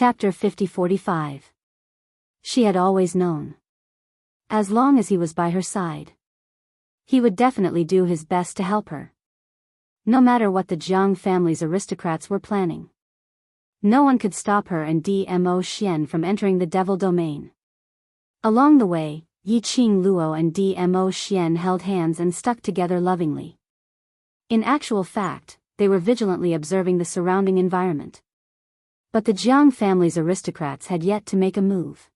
Chapter 50-45. She had always known. As long as he was by her side, he would definitely do his best to help her. No matter what the Jiang family's aristocrats were planning. No one could stop her and Dmo Xian from entering the devil domain. Along the way, Yiqing Luo and Dmo Xian held hands and stuck together lovingly. In actual fact, they were vigilantly observing the surrounding environment. But the Jiang family's aristocrats had yet to make a move.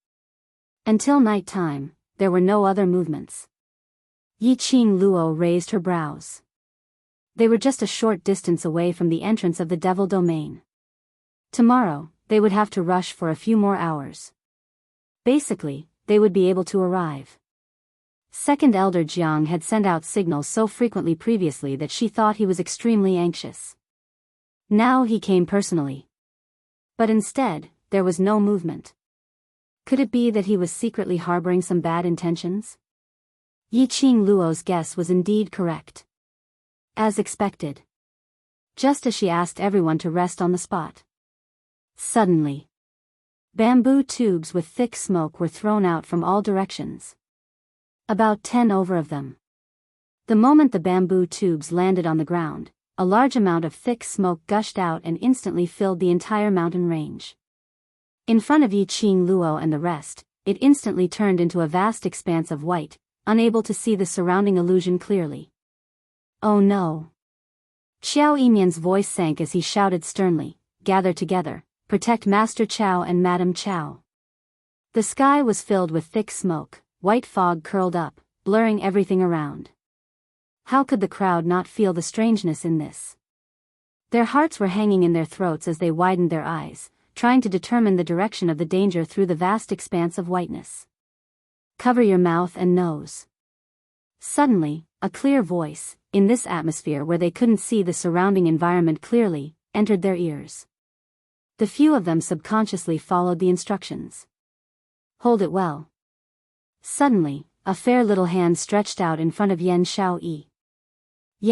Until night time, there were no other movements. Yiqing Luo raised her brows. They were just a short distance away from the entrance of the devil domain. Tomorrow, they would have to rush for a few more hours. Basically, they would be able to arrive. Second Elder Jiang had sent out signals so frequently previously that she thought he was extremely anxious. Now he came personally. But instead, there was no movement. Could it be that he was secretly harboring some bad intentions? Yiqing Luo's guess was indeed correct. As expected. Just as she asked everyone to rest on the spot. Suddenly, bamboo tubes with thick smoke were thrown out from all directions. About 10 over of them. The moment the bamboo tubes landed on the ground, a large amount of thick smoke gushed out and instantly filled the entire mountain range. In front of Yiqing Luo and the rest, it instantly turned into a vast expanse of white, unable to see the surrounding illusion clearly. Oh no! Qiao Yimian's voice sank as he shouted sternly, "Gather together, protect Master Chao and Madam Chao." The sky was filled with thick smoke, white fog curled up, blurring everything around. How could the crowd not feel the strangeness in this? Their hearts were hanging in their throats as they widened their eyes, trying to determine the direction of the danger through the vast expanse of whiteness. "Cover your mouth and nose." Suddenly, a clear voice, in this atmosphere where they couldn't see the surrounding environment clearly, entered their ears. The few of them subconsciously followed the instructions. "Hold it well." Suddenly, a fair little hand stretched out in front of Yan Xiaoyi.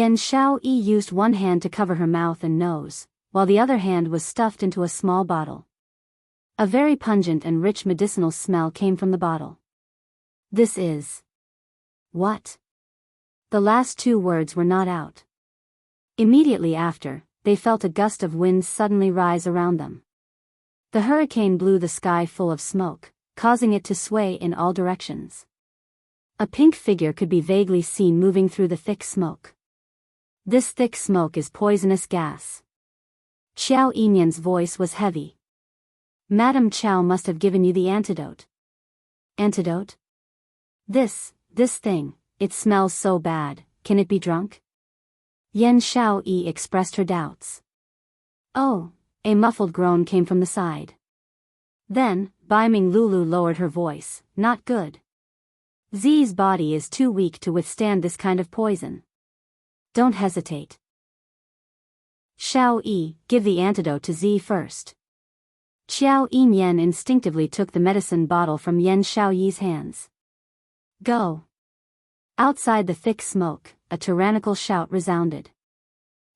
Yan Xiaoyi used one hand to cover her mouth and nose, while the other hand was stuffed into a small bottle. A very pungent and rich medicinal smell came from the bottle. "This is..." "What?" The last two words were not out. Immediately after, they felt a gust of wind suddenly rise around them. The hurricane blew the sky full of smoke, causing it to sway in all directions. A pink figure could be vaguely seen moving through the thick smoke. "This thick smoke is poisonous gas." Qiao Yimian's voice was heavy. "Madam Chao must have given you the antidote." "Antidote? This thing, it smells so bad, can it be drunk?" Yan Xiaoyi expressed her doubts. "Oh," a muffled groan came from the side. Then, Baiming Lulu lowered her voice, "Not good. Zi's body is too weak to withstand this kind of poison. Don't hesitate. Xiaoyi, give the antidote to Zi first." Qiao Yimian instinctively took the medicine bottle from Yan Xiaoyi's hands. "Go." Outside the thick smoke, a tyrannical shout resounded.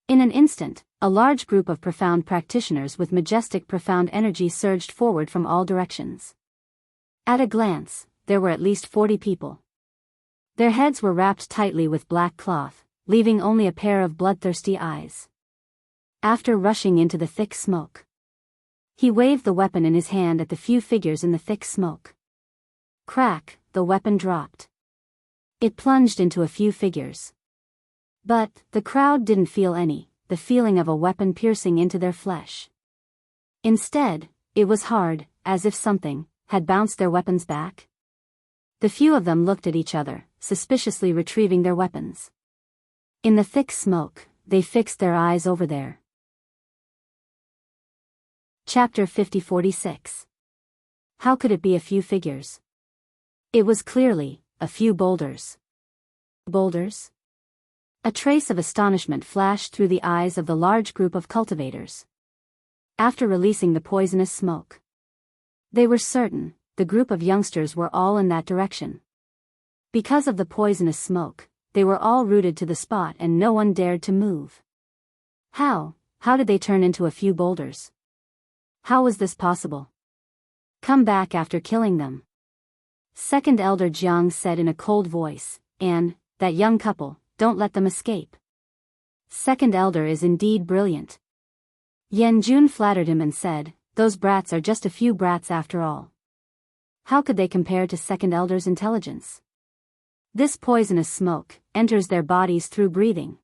In an instant, a large group of profound practitioners with majestic profound energy surged forward from all directions. At a glance, there were at least 40 people. Their heads were wrapped tightly with black cloth, leaving only a pair of bloodthirsty eyes. After rushing into the thick smoke, he waved the weapon in his hand at the few figures in the thick smoke. Crack, the weapon dropped. It plunged into a few figures. But, the crowd didn't feel the feeling of a weapon piercing into their flesh. Instead, it was hard, as if something had bounced their weapons back. The few of them looked at each other, suspiciously retrieving their weapons. In the thick smoke, they fixed their eyes over there. Chapter 50-46. How could it be a few figures? It was clearly a few boulders. Boulders? A trace of astonishment flashed through the eyes of the large group of cultivators. After releasing the poisonous smoke, they were certain the group of youngsters were all in that direction. Because of the poisonous smoke, they were all rooted to the spot and no one dared to move. How did they turn into a few boulders? How was this possible? Come back after killing them. Second Elder Jiang said in a cold voice, and, that young couple, don't let them escape. Second Elder is indeed brilliant. Yan Jun flattered him and said, those brats are just a few brats after all. How could they compare to Second Elder's intelligence? This poisonous smoke enters their bodies through breathing.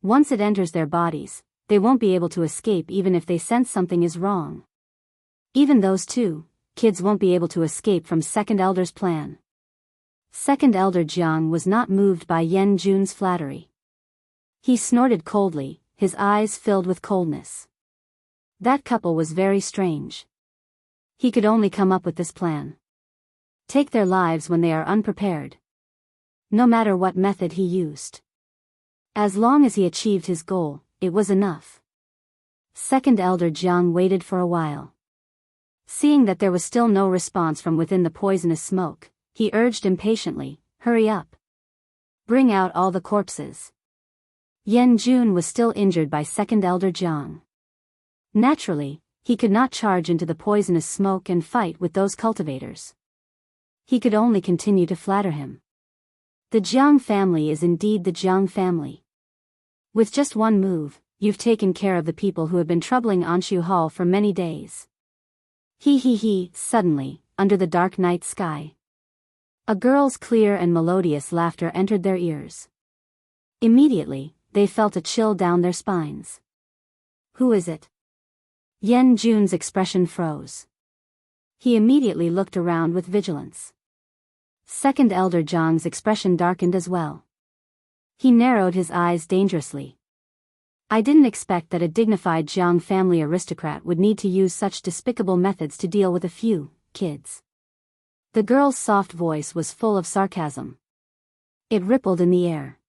Once it enters their bodies, they won't be able to escape even if they sense something is wrong. Even those two kids won't be able to escape from Second Elder's plan. Second Elder Jiang was not moved by Yan Jun's flattery. He snorted coldly, his eyes filled with coldness. That couple was very strange. He could only come up with this plan. Take their lives when they are unprepared. No matter what method he used. As long as he achieved his goal, it was enough. Second Elder Jiang waited for a while. Seeing that there was still no response from within the poisonous smoke, he urged impatiently, hurry up. Bring out all the corpses. Yan Jun was still injured by Second Elder Jiang. Naturally, he could not charge into the poisonous smoke and fight with those cultivators. He could only continue to flatter him. The Jiang family is indeed the Jiang family. With just one move, you've taken care of the people who have been troubling Anshu Hall for many days. He, suddenly, under the dark night sky. A girl's clear and melodious laughter entered their ears. Immediately, they felt a chill down their spines. Who is it? Yan Jun's expression froze. He immediately looked around with vigilance. Second Elder Jiang's expression darkened as well. He narrowed his eyes dangerously. I didn't expect that a dignified Jiang family aristocrat would need to use such despicable methods to deal with a few kids. The girl's soft voice was full of sarcasm. It rippled in the air.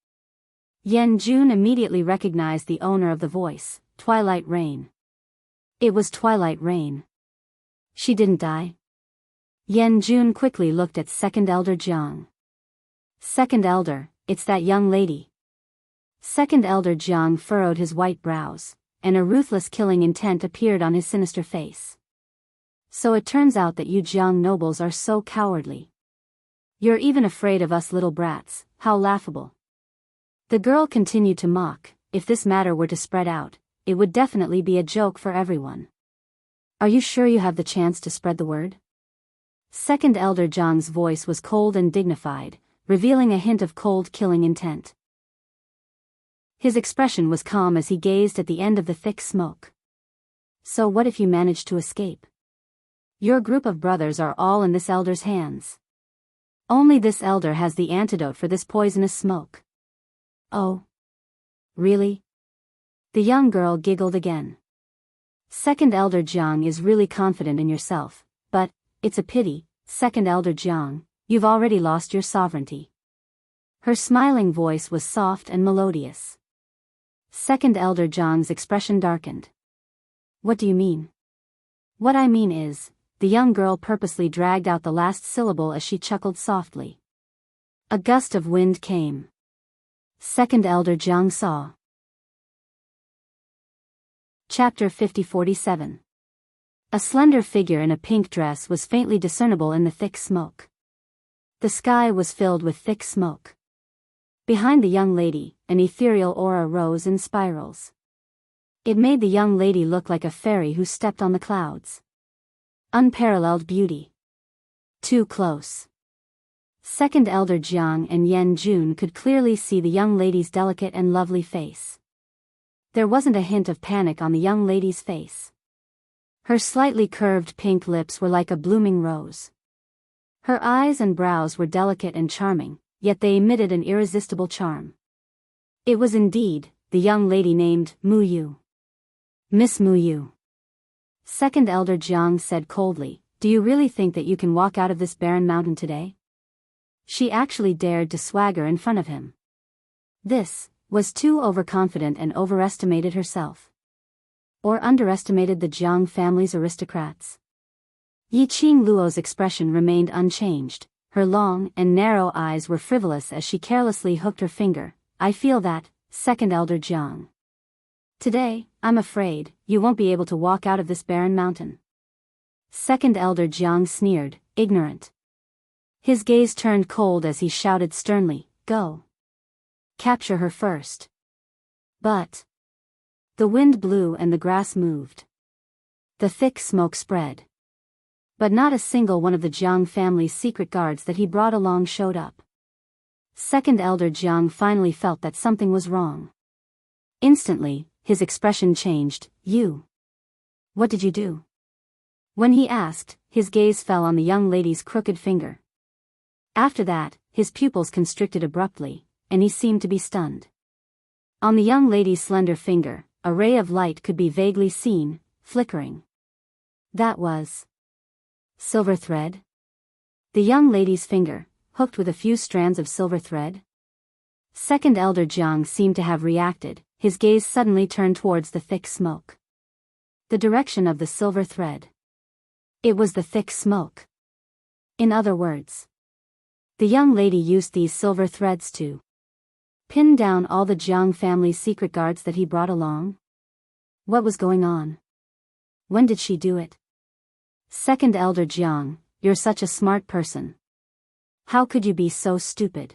Yan Jun immediately recognized the owner of the voice, Twilight Rain. It was Twilight Rain. She didn't die? Yan Jun quickly looked at Second Elder Jiang. Second Elder, it's that young lady. Second Elder Jiang furrowed his white brows, and a ruthless killing intent appeared on his sinister face. So it turns out that you Jiang nobles are so cowardly. You're even afraid of us little brats, how laughable. The girl continued to mock. If this matter were to spread out, it would definitely be a joke for everyone. Are you sure you have the chance to spread the word? Second Elder Jiang's voice was cold and dignified, revealing a hint of cold killing intent. His expression was calm as he gazed at the end of the thick smoke. So what if you managed to escape? Your group of brothers are all in this elder's hands. Only this elder has the antidote for this poisonous smoke. Oh? Really? The young girl giggled again. Second Elder Jiang is really confident in yourself, but, it's a pity, Second Elder Jiang, you've already lost your sovereignty. Her smiling voice was soft and melodious. Second Elder Jiang's expression darkened. What do you mean? What I mean is, the young girl purposely dragged out the last syllable as she chuckled softly. A gust of wind came. Second Elder Jiang saw. Chapter 50-47. A slender figure in a pink dress was faintly discernible in the thick smoke. The sky was filled with thick smoke. Behind the young lady, an ethereal aura rose in spirals. It made the young lady look like a fairy who stepped on the clouds. Unparalleled beauty. Too close. Second Elder Jiang and Yan Jun could clearly see the young lady's delicate and lovely face. There wasn't a hint of panic on the young lady's face. Her slightly curved pink lips were like a blooming rose. Her eyes and brows were delicate and charming, yet they emitted an irresistible charm. It was indeed the young lady named Mu Yu. Miss Mu Yu. Second Elder Jiang said coldly, do you really think that you can walk out of this barren mountain today? She actually dared to swagger in front of him. This was too overconfident and overestimated herself. Or underestimated the Jiang family's aristocrats. Yi Qing Luo's expression remained unchanged. Her long and narrow eyes were frivolous as she carelessly hooked her finger. I feel that, Second Elder Jiang. Today, I'm afraid you won't be able to walk out of this barren mountain. Second Elder Jiang sneered, ignorant. His gaze turned cold as he shouted sternly, go. Capture her first. But the wind blew and the grass moved. The thick smoke spread. But not a single one of the Jiang family's secret guards that he brought along showed up. Second Elder Jiang finally felt that something was wrong. Instantly, his expression changed. You. What did you do? When he asked, his gaze fell on the young lady's crooked finger. After that, his pupils constricted abruptly, and he seemed to be stunned. On the young lady's slender finger, a ray of light could be vaguely seen, flickering. That was silver thread? The young lady's finger, hooked with a few strands of silver thread? Second Elder Jiang seemed to have reacted, his gaze suddenly turned towards the thick smoke. The direction of the silver thread. It was the thick smoke. In other words, the young lady used these silver threads to pin down all the Jiang family's secret guards that he brought along? What was going on? When did she do it? Second Elder Jiang, you're such a smart person. How could you be so stupid?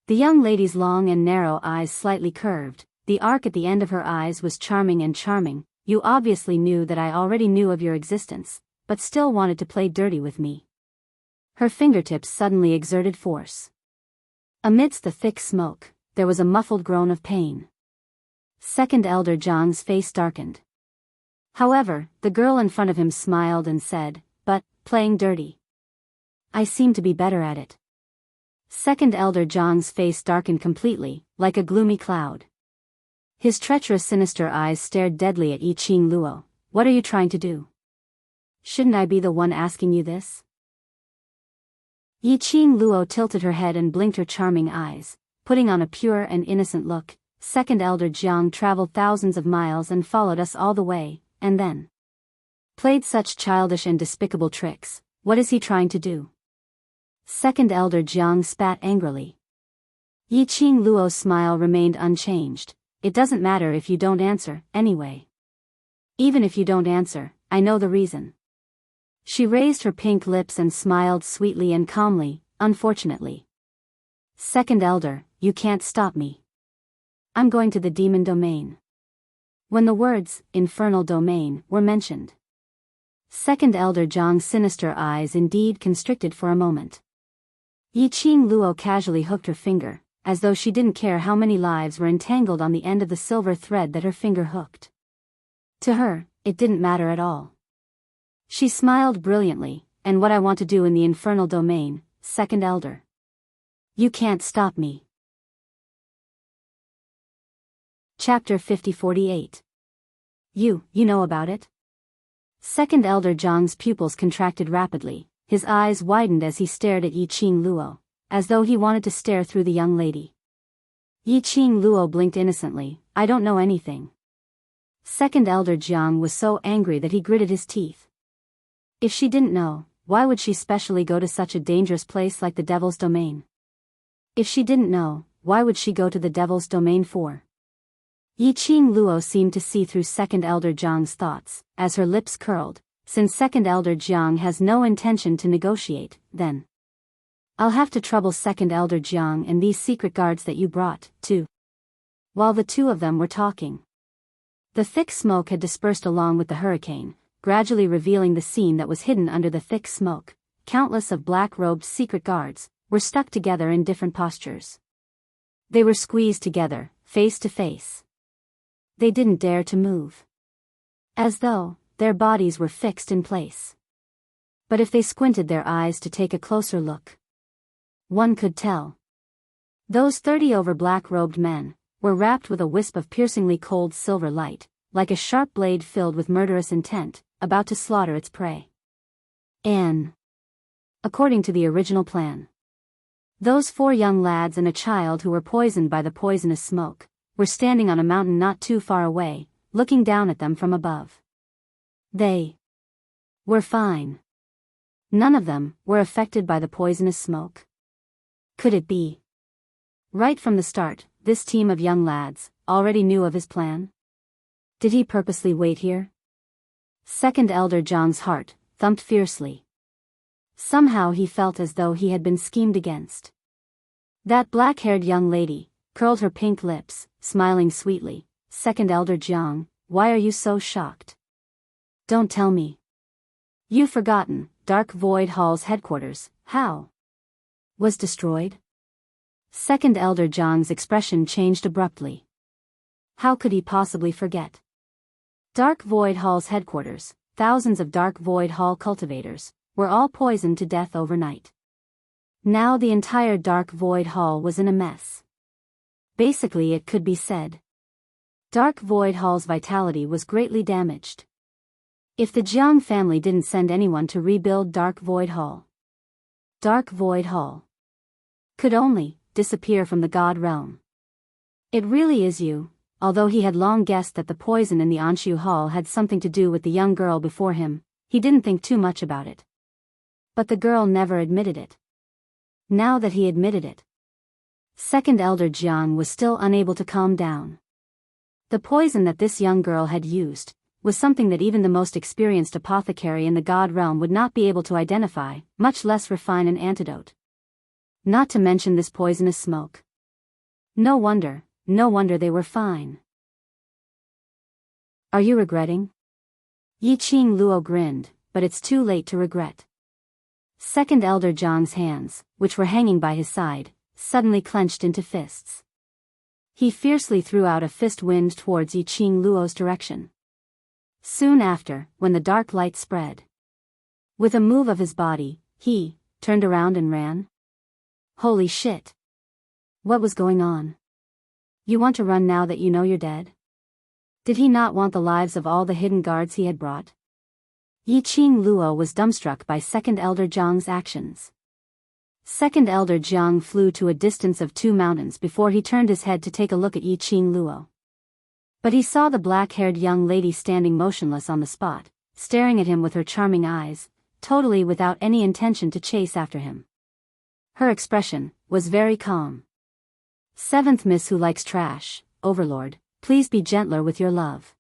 The young lady's long and narrow eyes slightly curved, the arc at the end of her eyes was charming and charming. You obviously knew that I already knew of your existence, but still wanted to play dirty with me. Her fingertips suddenly exerted force. Amidst the thick smoke, there was a muffled groan of pain. Second Elder Jiang's face darkened. However, the girl in front of him smiled and said, but, playing dirty. I seem to be better at it. Second Elder Jiang's face darkened completely, like a gloomy cloud. His treacherous sinister eyes stared deadly at Yi Qing Luo. What are you trying to do? Shouldn't I be the one asking you this? Yi Qing Luo tilted her head and blinked her charming eyes, putting on a pure and innocent look. Second Elder Jiang traveled thousands of miles and followed us all the way, and then played such childish and despicable tricks. What is he trying to do? Second Elder Jiang spat angrily. Yi Qing Luo's smile remained unchanged. It doesn't matter if you don't answer, anyway. Even if you don't answer, I know the reason. She raised her pink lips and smiled sweetly and calmly. Unfortunately, Second Elder, you can't stop me. I'm going to the demon domain. When the words, infernal domain, were mentioned, Second Elder Jiang's sinister eyes indeed constricted for a moment. Yi Qing Luo casually hooked her finger, as though she didn't care how many lives were entangled on the end of the silver thread that her finger hooked. To her, it didn't matter at all. She smiled brilliantly. And what I want to do in the infernal domain, Second Elder. You can't stop me. Chapter 50-48. You know about it? Second Elder Jiang's pupils contracted rapidly, his eyes widened as he stared at Yi Qing Luo, as though he wanted to stare through the young lady. Yi Qing Luo blinked innocently. I don't know anything. Second Elder Jiang was so angry that he gritted his teeth. If she didn't know, why would she specially go to such a dangerous place like the Devil's Domain? If she didn't know, why would she go to the Devil's Domain for? Yi Qing Luo seemed to see through Second Elder Jiang's thoughts, as her lips curled. Since Second Elder Jiang has no intention to negotiate, then I'll have to trouble Second Elder Jiang and these secret guards that you brought, too. While the two of them were talking, the thick smoke had dispersed along with the hurricane, gradually revealing the scene that was hidden under the thick smoke. Countless of black-robed secret guards were stuck together in different postures. They were squeezed together, face to face. They didn't dare to move, as though their bodies were fixed in place. But if they squinted their eyes to take a closer look, one could tell. Those 30 over black-robed men were wrapped with a wisp of piercingly cold silver light, like a sharp blade filled with murderous intent, about to slaughter its prey. And according to the original plan, those 4 young lads and a child who were poisoned by the poisonous smoke were standing on a mountain not too far away, looking down at them from above. They were fine. None of them were affected by the poisonous smoke. Could it be? Right from the start, this team of young lads already knew of his plan? Did he purposely wait here? Second Elder Jiang's heart thumped fiercely. Somehow he felt as though he had been schemed against. That black-haired young lady curled her pink lips, smiling sweetly. Second Elder Jiang, why are you so shocked? Don't tell me. You've forgotten, Dark Void Hall's headquarters, how? Was destroyed? Second Elder Jiang's expression changed abruptly. How could he possibly forget? Dark Void Hall's headquarters, thousands of Dark Void Hall cultivators, were all poisoned to death overnight. Now the entire Dark Void Hall was in a mess. Basically, it could be said, Dark Void Hall's vitality was greatly damaged. If the Jiang family didn't send anyone to rebuild Dark Void Hall could only disappear from the God realm. It really is you. Although he had long guessed that the poison in the Anshu Hall had something to do with the young girl before him, he didn't think too much about it. But the girl never admitted it. Now that he admitted it, Second Elder Jiang was still unable to calm down. The poison that this young girl had used was something that even the most experienced apothecary in the God realm would not be able to identify, much less refine an antidote. Not to mention this poisonous smoke. No wonder they were fine. Are you regretting? Yi Qing Luo grinned, but it's too late to regret. Second Elder Jiang's hands, which were hanging by his side, suddenly clenched into fists. He fiercely threw out a fist wind towards Yi Qing Luo's direction. Soon after, when the dark light spread, with a move of his body, he turned around and ran. Holy shit! What was going on? You want to run now that you know you're dead? Did he not want the lives of all the hidden guards he had brought? Yi Qing Luo was dumbstruck by Second Elder Jiang's actions. Second Elder Jiang flew to a distance of 2 mountains before he turned his head to take a look at Yi Qing Luo. But he saw the black-haired young lady standing motionless on the spot, staring at him with her charming eyes, totally without any intention to chase after him. Her expression was very calm. Seventh Miss Who Likes Trash, Overlord, please be gentler with your love.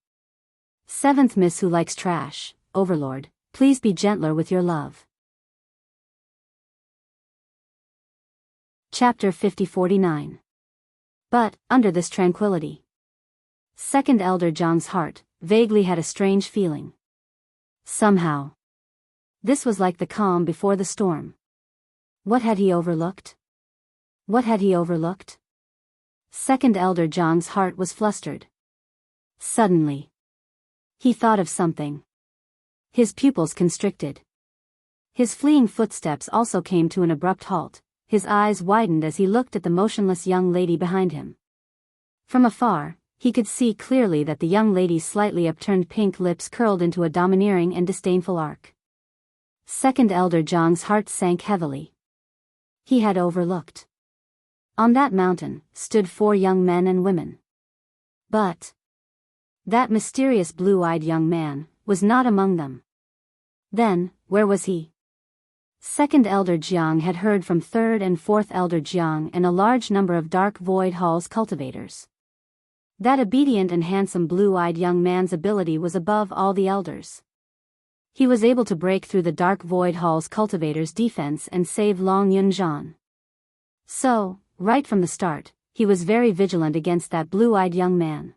Seventh Miss Who Likes Trash, Overlord, please be gentler with your love. Chapter 50-49. But, under this tranquility, Second Elder Jiang's heart vaguely had a strange feeling. Somehow, this was like the calm before the storm. What had he overlooked? What had he overlooked? Second Elder Jiang's heart was flustered. Suddenly, he thought of something. His pupils constricted. His fleeing footsteps also came to an abrupt halt. His eyes widened as he looked at the motionless young lady behind him. From afar, he could see clearly that the young lady's slightly upturned pink lips curled into a domineering and disdainful arc. Second Elder Jiang's heart sank heavily. He had overlooked. On that mountain stood 4 young men and women. But that mysterious blue-eyed young man was not among them. Then, where was he? Second Elder Jiang had heard from Third and Fourth Elder Jiang and a large number of Dark Void Hall's cultivators. That obedient and handsome blue-eyed young man's ability was above all the elders. He was able to break through the Dark Void Hall's cultivators' defense and save Long Yunzhan. So, right from the start, he was very vigilant against that blue-eyed young man.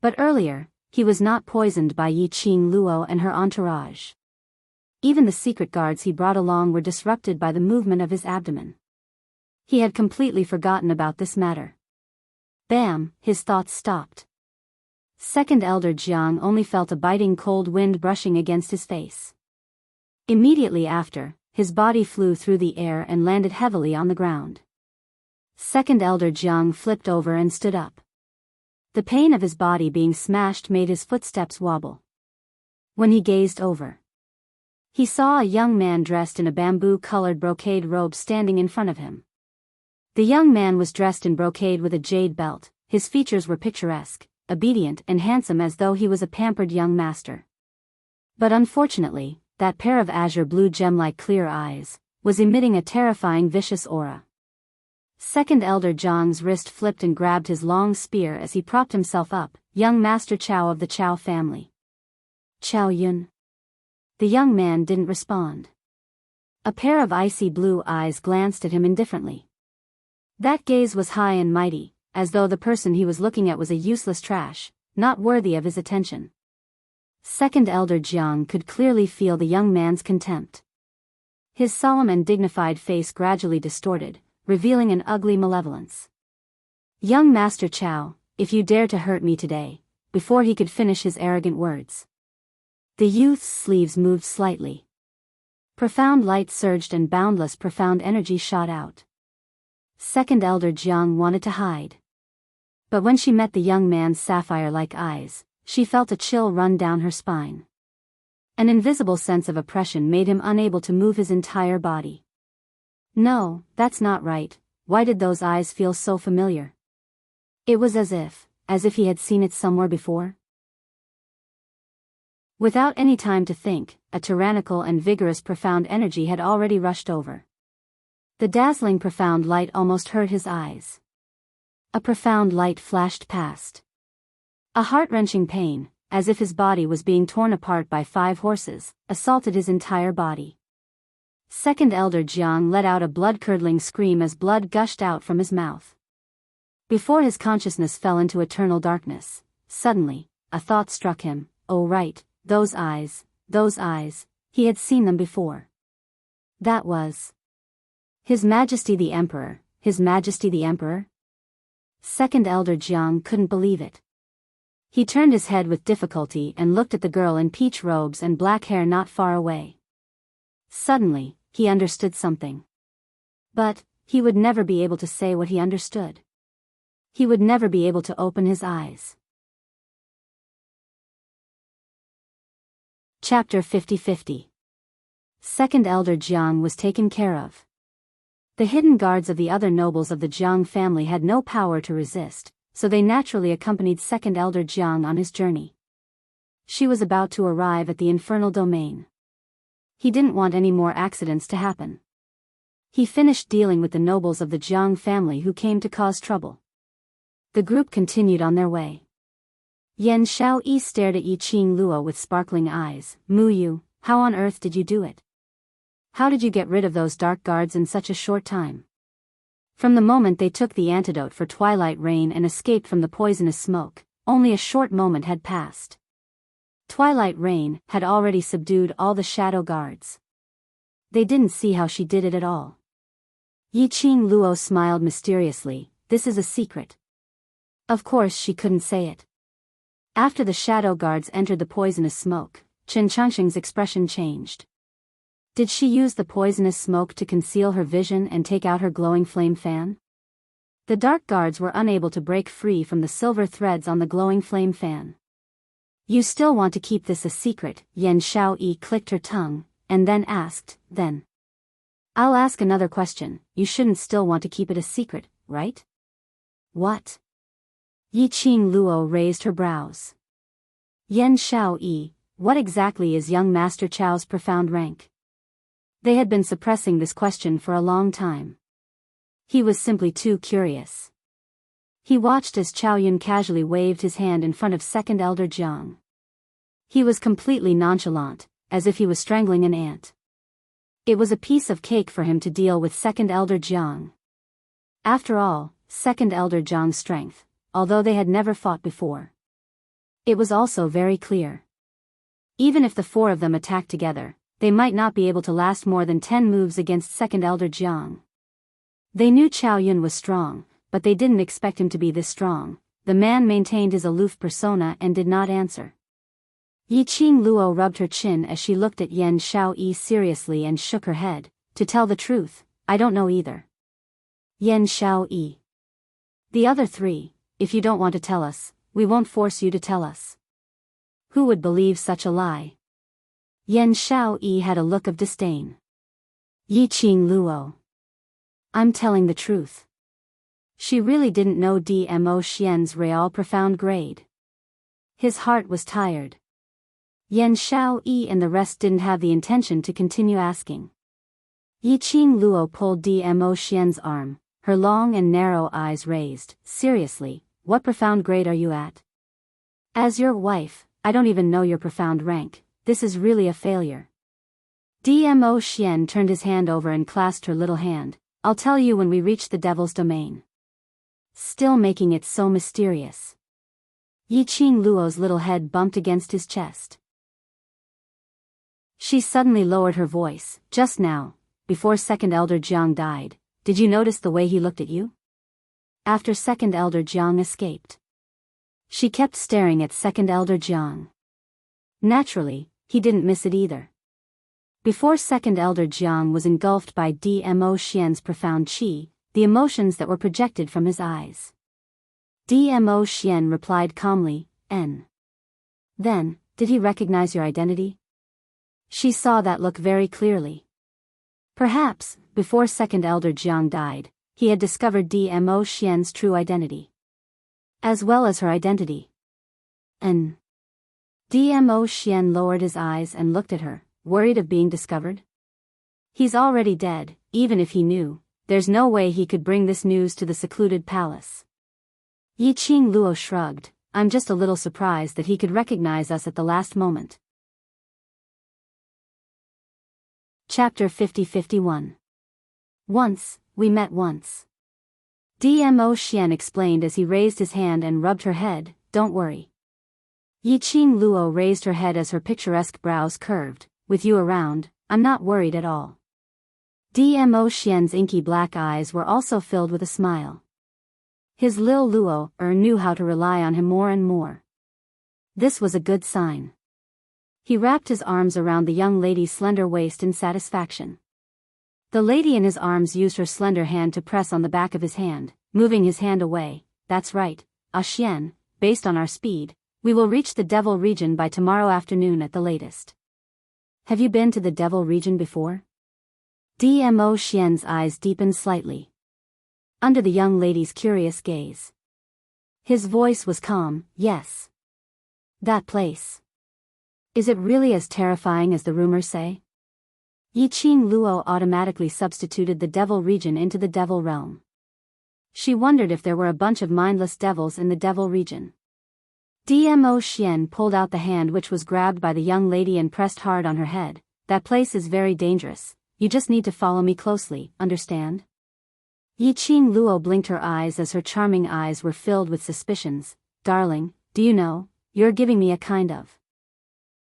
But earlier, he was not poisoned by Yi Qing Luo and her entourage. Even the secret guards he brought along were disrupted by the movement of his abdomen. He had completely forgotten about this matter. Bam, his thoughts stopped. Second Elder Jiang only felt a biting cold wind brushing against his face. Immediately after, his body flew through the air and landed heavily on the ground. Second Elder Jiang flipped over and stood up. The pain of his body being smashed made his footsteps wobble. When he gazed over, he saw a young man dressed in a bamboo-colored brocade robe standing in front of him. The young man was dressed in brocade with a jade belt. His features were picturesque, obedient and handsome as though he was a pampered young master. But unfortunately, that pair of azure blue gem-like clear eyes was emitting a terrifying vicious aura. Second Elder Jiang's wrist flipped and grabbed his long spear as he propped himself up. young Master Chow of the Chow family. Chow Yun. The young man didn't respond. A pair of icy blue eyes glanced at him indifferently. That gaze was high and mighty, as though the person he was looking at was a useless trash, not worthy of his attention. Second Elder Jiang could clearly feel the young man's contempt. His solemn and dignified face gradually distorted, revealing an ugly malevolence. Young Master Chow, if you dare to hurt me today, before he could finish his arrogant words. The youth's sleeves moved slightly. Profound light surged and boundless profound energy shot out. Second Elder Jiang wanted to hide. But when she met the young man's sapphire-like eyes, she felt a chill run down her spine. An invisible sense of oppression made him unable to move his entire body. No, that's not right. Why did those eyes feel so familiar? It was as if he had seen it somewhere before. Without any time to think, a tyrannical and vigorous profound energy had already rushed over. The dazzling profound light almost hurt his eyes. A profound light flashed past. A heart-wrenching pain, as if his body was being torn apart by 5 horses, assaulted his entire body. Second Elder Jiang let out a blood-curdling scream as blood gushed out from his mouth. Before his consciousness fell into eternal darkness, suddenly, a thought struck him. Oh right, those eyes, he had seen them before. That was His Majesty the Emperor, His Majesty the Emperor? Second Elder Jiang couldn't believe it. He turned his head with difficulty and looked at the girl in peach robes and black hair not far away. Suddenly, he understood something. But he would never be able to say what he understood. He would never be able to open his eyes. Chapter 50-50. Second Elder Jiang was taken care of. The hidden guards of the other nobles of the Jiang family had no power to resist, so they naturally accompanied Second Elder Jiang on his journey. She was about to arrive at the infernal domain. He didn't want any more accidents to happen. He finished dealing with the nobles of the Jiang family who came to cause trouble. The group continued on their way. Yan Xiaoyi stared at Yi Qing Luo with sparkling eyes. Mu Yu, how on earth did you do it? How did you get rid of those dark guards in such a short time? From the moment they took the antidote for twilight rain and escaped from the poisonous smoke, only a short moment had passed. Twilight rain had already subdued all the shadow guards. They didn't see how she did it at all. Yi Qing Luo smiled mysteriously. This is a secret. Of course she couldn't say it. After the shadow guards entered the poisonous smoke, Chen Changxing's expression changed. Did she use the poisonous smoke to conceal her vision and take out her glowing flame fan? The dark guards were unable to break free from the silver threads on the glowing flame fan. You still want to keep this a secret? Yan Xiaoyi clicked her tongue, and then asked, Then. I'll ask another question. You shouldn't still want to keep it a secret, right? What? Yi Qing Luo raised her brows. Yan Xiaoyi, what exactly is young Master Chow's profound rank? They had been suppressing this question for a long time. He was simply too curious. He watched as Chow Yun casually waved his hand in front of Second Elder Jiang. He was completely nonchalant, as if he was strangling an ant. It was a piece of cake for him to deal with Second Elder Jiang. After all, Second Elder Jiang's strength, although they had never fought before. It was also very clear. Even if the 4 of them attacked together, they might not be able to last more than 10 moves against Second Elder Jiang. They knew Chow Yun was strong, but they didn't expect him to be this strong. The man maintained his aloof persona and did not answer. Yi Qing Luo rubbed her chin as she looked at Yan Xiaoyi seriously and shook her head. To tell the truth, I don't know either. Yan Xiaoyi. The other 3, if you don't want to tell us, we won't force you to tell us. Who would believe such a lie? Yan Xiaoyi had a look of disdain. Yi Qing Luo. I'm telling the truth. She really didn't know Dmo Xian's real profound grade. His heart was tired. Yan Xiaoyi and the rest didn't have the intention to continue asking. Yi Qing Luo pulled Dmo Xian's arm, her long and narrow eyes raised. Seriously, what profound grade are you at? As your wife, I don't even know your profound rank, this is really a failure. Dmo Xian turned his hand over and clasped her little hand. I'll tell you when we reach the devil's domain. Still making it so mysterious. Yiqing Luo's little head bumped against his chest. She suddenly lowered her voice. Just now, before Second Elder Jiang died, did you notice the way he looked at you? After Second Elder Jiang escaped. She kept staring at Second Elder Jiang. Naturally, he didn't miss it either. Before Second Elder Jiang was engulfed by Dmo Xian's profound qi, the emotions that were projected from his eyes. Dmo Xian replied calmly, N. Then, did he recognize your identity? She saw that look very clearly. Perhaps, before Second Elder Jiang died, he had discovered Dmo Xian's true identity. As well as her identity. N. Dmo Xian lowered his eyes and looked at her, worried of being discovered. He's already dead, even if he knew, there's no way he could bring this news to the secluded palace. Yiqing Luo shrugged, I'm just a little surprised that he could recognize us at the last moment. Chapter 50-51. Once, we met once. Dmo Xian explained as he raised his hand and rubbed her head, don't worry. Yiqing Luo raised her head as her picturesque brows curved, with you around, I'm not worried at all. Dmo Xian's inky black eyes were also filled with a smile. His Lil Luo knew how to rely on him more and more. This was a good sign. He wrapped his arms around the young lady's slender waist in satisfaction. The lady in his arms used her slender hand to press on the back of his hand, moving his hand away. That's right, Xian, based on our speed, we will reach the Devil region by tomorrow afternoon at the latest. Have you been to the Devil region before? Dmo Xian's eyes deepened slightly. Under the young lady's curious gaze. His voice was calm, yes. That place. Is it really as terrifying as the rumors say? Yiqing Luo automatically substituted the Devil region into the Devil realm. She wondered if there were a bunch of mindless devils in the Devil region. Dmo Xian pulled out the hand which was grabbed by the young lady and pressed hard on her head. That place is very dangerous, you just need to follow me closely, understand? Yiqing Luo blinked her eyes as her charming eyes were filled with suspicions. Darling, do you know, you're giving me a kind of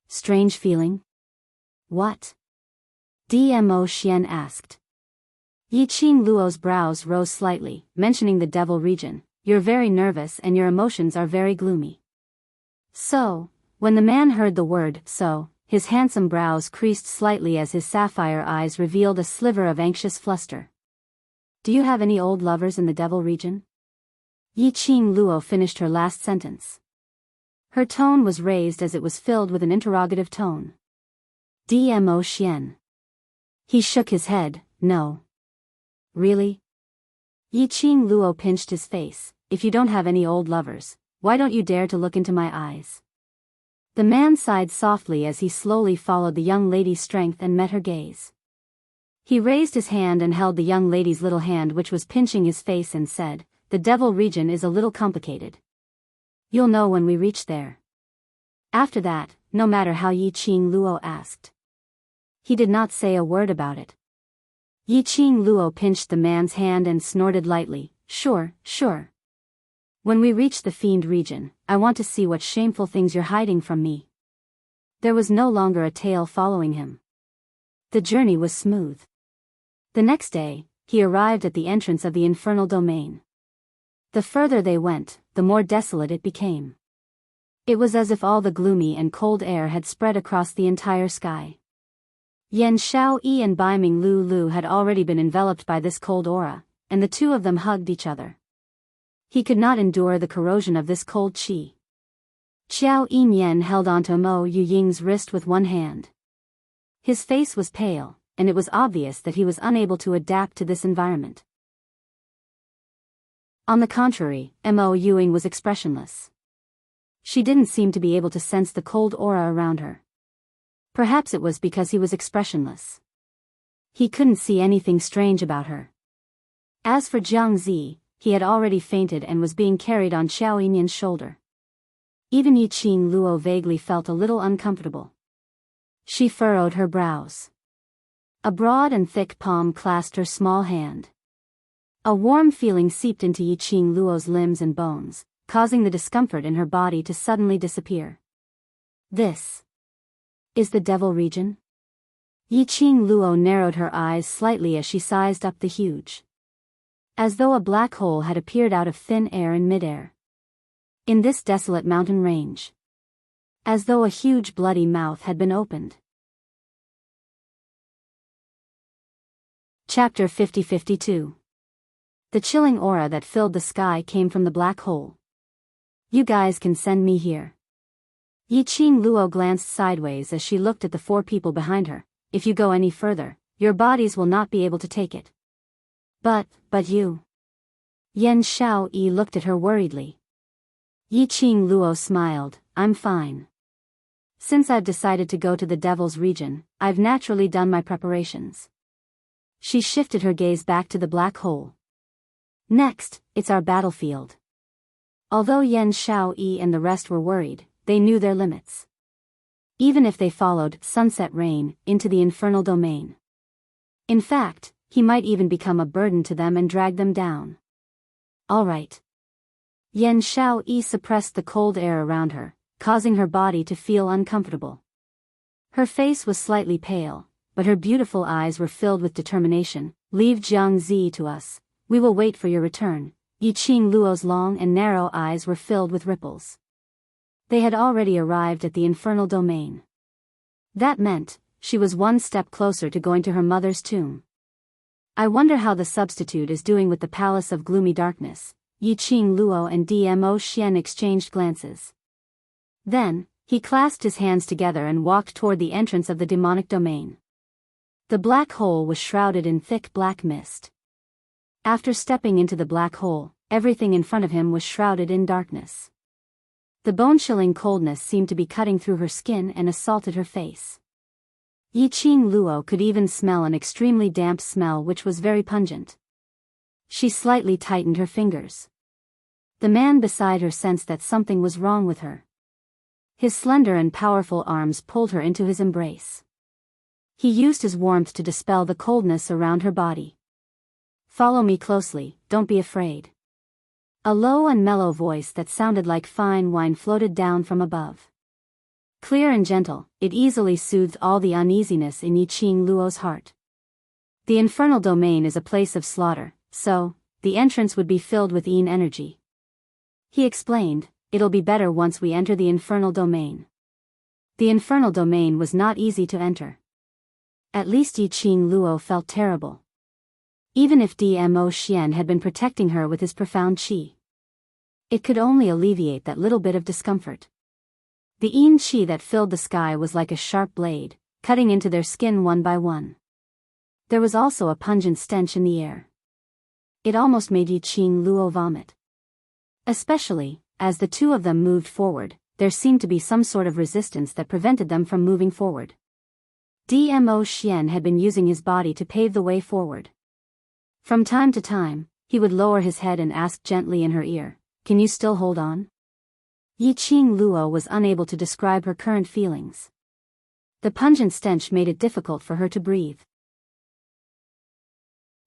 strange feeling? What? Dmo Xian asked. Yiqing Luo's brows rose slightly, mentioning the Devil region. You're very nervous and your emotions are very gloomy. So, when the man heard the word so, his handsome brows creased slightly as his sapphire eyes revealed a sliver of anxious fluster. Do you have any old lovers in the Devil region? Yiqing Luo finished her last sentence. Her tone was raised as it was filled with an interrogative tone. Dmo Xian. He shook his head, no. Really? Yiqing Luo pinched his face. If you don't have any old lovers, why don't you dare to look into my eyes? The man sighed softly as he slowly followed the young lady's strength and met her gaze. He raised his hand and held the young lady's little hand which was pinching his face and said, the Devil region is a little complicated. You'll know when we reach there. After that, no matter how Yiqing Luo asked. He did not say a word about it. Yiqing Luo pinched the man's hand and snorted lightly, sure, sure. When we reach the Fiend region, I want to see what shameful things you're hiding from me. There was no longer a tail following him. The journey was smooth. The next day, he arrived at the entrance of the infernal domain. The further they went, the more desolate it became. It was as if all the gloomy and cold air had spread across the entire sky. Yan Xiaoyi and Baiming Lu had already been enveloped by this cold aura, and the two of them hugged each other. He could not endure the corrosion of this cold qi. Xiao Yinyan held onto Mo Yuying's wrist with one hand. His face was pale, and it was obvious that he was unable to adapt to this environment. On the contrary, Mo Yuying was expressionless. She didn't seem to be able to sense the cold aura around her. Perhaps it was because he was expressionless. He couldn't see anything strange about her. As for Jiang Zi, he had already fainted and was being carried on Xiao Yinyan's shoulder. Even Yiqing Luo vaguely felt a little uncomfortable. She furrowed her brows. A broad and thick palm clasped her small hand. A warm feeling seeped into Yiqing Luo's limbs and bones, causing the discomfort in her body to suddenly disappear. This is the devil region? Yiqing Luo narrowed her eyes slightly as she sized up the huge. As though a black hole had appeared out of thin air in midair. In this desolate mountain range. As though a huge bloody mouth had been opened. Chapter 50-52. The chilling aura that filled the sky came from the black hole. You guys can send me here. Yiqing Luo glanced sideways as she looked at the four people behind her. If you go any further, your bodies will not be able to take it. But you. Yan Xiaoyi looked at her worriedly. Yiqing Luo smiled, I'm fine. Since I've decided to go to the devil's region, I've naturally done my preparations. She shifted her gaze back to the black hole. Next, it's our battlefield. Although Yan Xiaoyi and the rest were worried, they knew their limits. Even if they followed Sunset Rain into the infernal domain. In fact, he might even become a burden to them and drag them down. All right. Yan Xiaoyi suppressed the cold air around her, causing her body to feel uncomfortable. Her face was slightly pale, but her beautiful eyes were filled with determination. Leave Jiangzi to us. We will wait for your return. Yiqing Luo's long and narrow eyes were filled with ripples. They had already arrived at the infernal domain. That meant, she was one step closer to going to her mother's tomb. I wonder how the substitute is doing with the Palace of Gloomy Darkness. Yiqing Luo and Dmo Xian exchanged glances. Then, he clasped his hands together and walked toward the entrance of the demonic domain. The black hole was shrouded in thick black mist. After stepping into the black hole, everything in front of him was shrouded in darkness. The bone-chilling coldness seemed to be cutting through her skin and assaulted her face. Yiqing Luo could even smell an extremely damp smell which was very pungent. She slightly tightened her fingers. The man beside her sensed that something was wrong with her. His slender and powerful arms pulled her into his embrace. He used his warmth to dispel the coldness around her body. Follow me closely, don't be afraid. A low and mellow voice that sounded like fine wine floated down from above. Clear and gentle, it easily soothed all the uneasiness in Yiqing Luo's heart. The infernal domain is a place of slaughter, so, the entrance would be filled with Yin energy. He explained, it'll be better once we enter the infernal domain. The infernal domain was not easy to enter. At least Yiqing Luo felt terrible. Even if Dmo Xian had been protecting her with his profound qi. It could only alleviate that little bit of discomfort. The Yin qi that filled the sky was like a sharp blade, cutting into their skin one by one. There was also a pungent stench in the air. It almost made Yiqing Luo vomit. Especially, as the two of them moved forward, there seemed to be some sort of resistance that prevented them from moving forward. Dmo Xian had been using his body to pave the way forward. From time to time, he would lower his head and ask gently in her ear, "Can you still hold on?" Yiqing Luo was unable to describe her current feelings. The pungent stench made it difficult for her to breathe.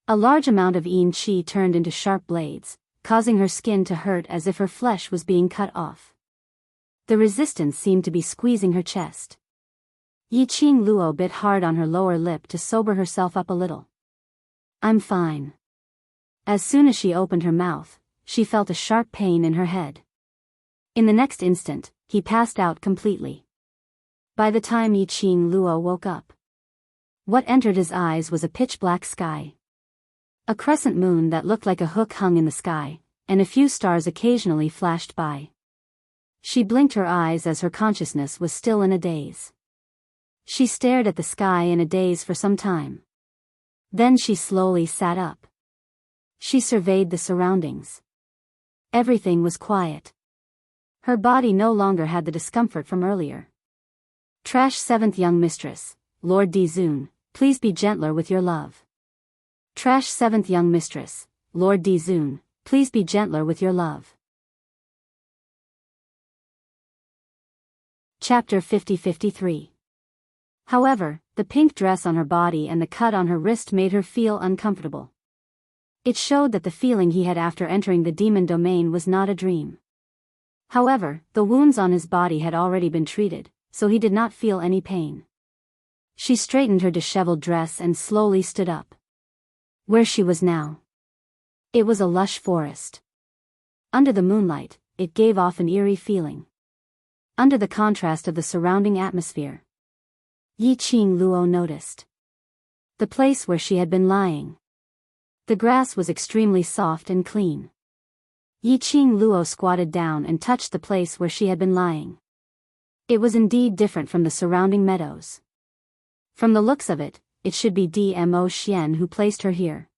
A large amount of Yin qi turned into sharp blades, causing her skin to hurt as if her flesh was being cut off. The resistance seemed to be squeezing her chest. Yiqing Luo bit hard on her lower lip to sober herself up a little. I'm fine. As soon as she opened her mouth, she felt a sharp pain in her head. In the next instant, he passed out completely. By the time Yiqing Luo woke up, what entered his eyes was a pitch-black sky. A crescent moon that looked like a hook hung in the sky, and a few stars occasionally flashed by. She blinked her eyes as her consciousness was still in a daze. She stared at the sky in a daze for some time. Then she slowly sat up. She surveyed the surroundings. Everything was quiet. Her body no longer had the discomfort from earlier. Trash 7th Young Mistress, Lord Dizun, please be gentler with your love. Trash 7th Young Mistress, Lord Dizun, please be gentler with your love. Chapter 50-53. However, the pink dress on her body and the cut on her wrist made her feel uncomfortable. It showed that the feeling he had after entering the demon domain was not a dream. However, the wounds on his body had already been treated, so he did not feel any pain. She straightened her disheveled dress and slowly stood up. Where she was now. It was a lush forest. Under the moonlight, it gave off an eerie feeling. Under the contrast of the surrounding atmosphere, Yi Qing Luo noticed the place where she had been lying. The grass was extremely soft and clean. Yi Qing Luo squatted down and touched the place where she had been lying. It was indeed different from the surrounding meadows. From the looks of it, it should be Dmo Xian who placed her here.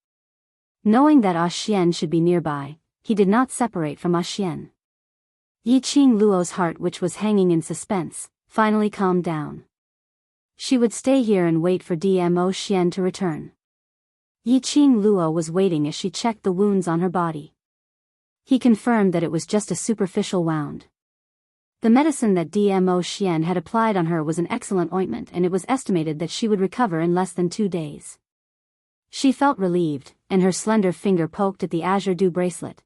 Knowing that Xian should be nearby, he did not separate from Xian. Yi Qing Luo's heart, which was hanging in suspense, finally calmed down. She would stay here and wait for Dmo Xian to return. Yi Qing Luo was waiting as she checked the wounds on her body. He confirmed that it was just a superficial wound. The medicine that Dmo Xian had applied on her was an excellent ointment, and it was estimated that she would recover in less than 2 days. She felt relieved, and her slender finger poked at the azure dew bracelet.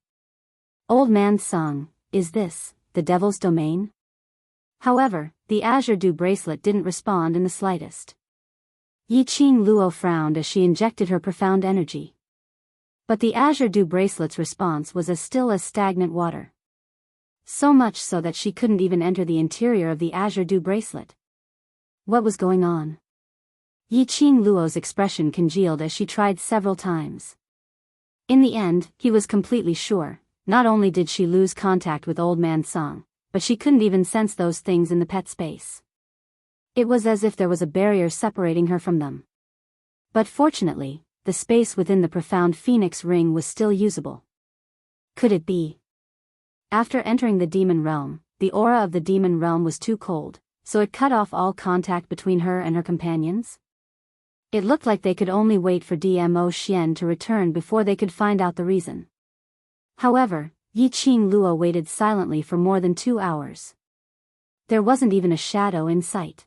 Old man Sung, is this the devil's domain? However, the azure dew bracelet didn't respond in the slightest. Yi Qing Luo frowned as she injected her profound energy. But the azure dew bracelet's response was as still as stagnant water. So much so that she couldn't even enter the interior of the azure dew bracelet. What was going on? Yi Qing Luo's expression congealed as she tried several times. In the end, he was completely sure. Not only did she lose contact with Old Man Song, but she couldn't even sense those things in the pet space. It was as if there was a barrier separating her from them. But fortunately, the space within the profound phoenix ring was still usable. Could it be? After entering the demon realm, the aura of the demon realm was too cold, so it cut off all contact between her and her companions? It looked like they could only wait for Dmo Xian to return before they could find out the reason. However, Yi Qing Luo waited silently for more than 2 hours. There wasn't even a shadow in sight.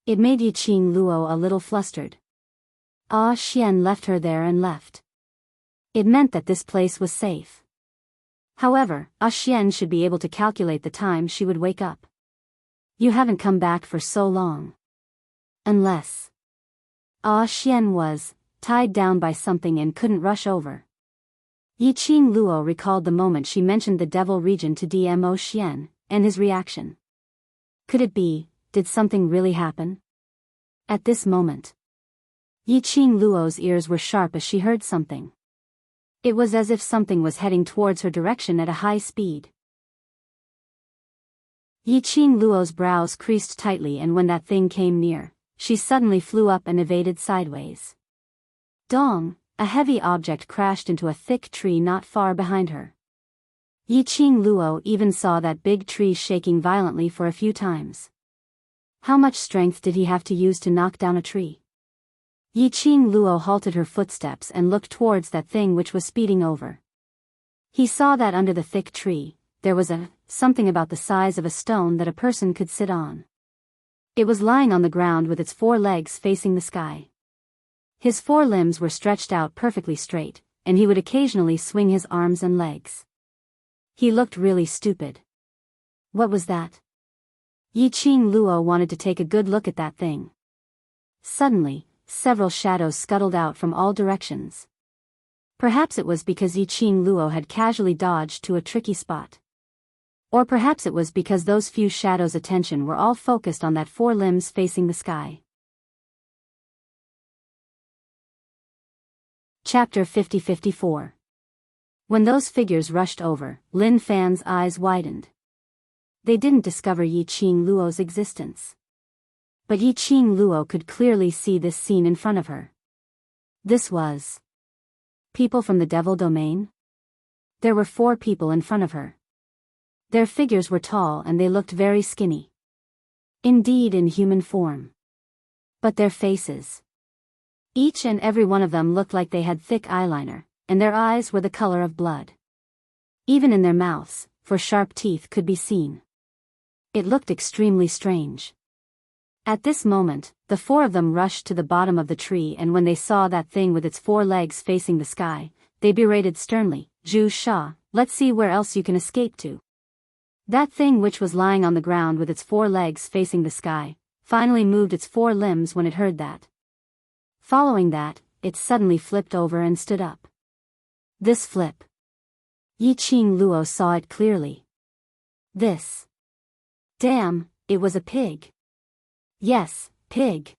It made Yi Qing Luo a little flustered. Xian left her there and left. It meant that this place was safe. However, Xian should be able to calculate the time she would wake up. You haven't come back for so long. Unless Xian was tied down by something and couldn't rush over. Yi Qing Luo recalled the moment she mentioned the devil region to Dmo Xian, and his reaction. Could it be, did something really happen? At this moment, Yi Qing Luo's ears were sharp as she heard something. It was as if something was heading towards her direction at a high speed. Yi Qing Luo's brows creased tightly, and when that thing came near, she suddenly flew up and evaded sideways. Dong! A heavy object crashed into a thick tree not far behind her. Yi Qing Luo even saw that big tree shaking violently for a few times. How much strength did he have to use to knock down a tree? Yi Qing Luo halted her footsteps and looked towards that thing which was speeding over. He saw that under the thick tree, there was something about the size of a stone that a person could sit on. It was lying on the ground with its 4 legs facing the sky. His 4 limbs were stretched out perfectly straight, and he would occasionally swing his arms and legs. He looked really stupid. What was that? Yi Qing Luo wanted to take a good look at that thing. Suddenly, several shadows scuttled out from all directions. Perhaps it was because Yi Qing Luo had casually dodged to a tricky spot. Or perhaps it was because those few shadows' attention were all focused on that 4 limbs facing the sky. Chapter 50-54. When those figures rushed over, Lin Fan's eyes widened. They didn't discover Yi Qing Luo's existence. But Yi Qing Luo could clearly see this scene in front of her. This was people from the devil domain? There were 4 people in front of her. Their figures were tall and they looked very skinny. Indeed, in human form. But their faces. Each and every one of them looked like they had thick eyeliner, and their eyes were the color of blood. Even in their mouths, for sharp teeth could be seen. It looked extremely strange. At this moment, the four of them rushed to the bottom of the tree, and when they saw that thing with its 4 legs facing the sky, they berated sternly, "Zhu Sha, let's see where else you can escape to." That thing, which was lying on the ground with its 4 legs facing the sky, finally moved its 4 limbs when it heard that. Following that, it suddenly flipped over and stood up. This flip. Yi Qing Luo saw it clearly. This. Damn, it was a pig. Yes, pig.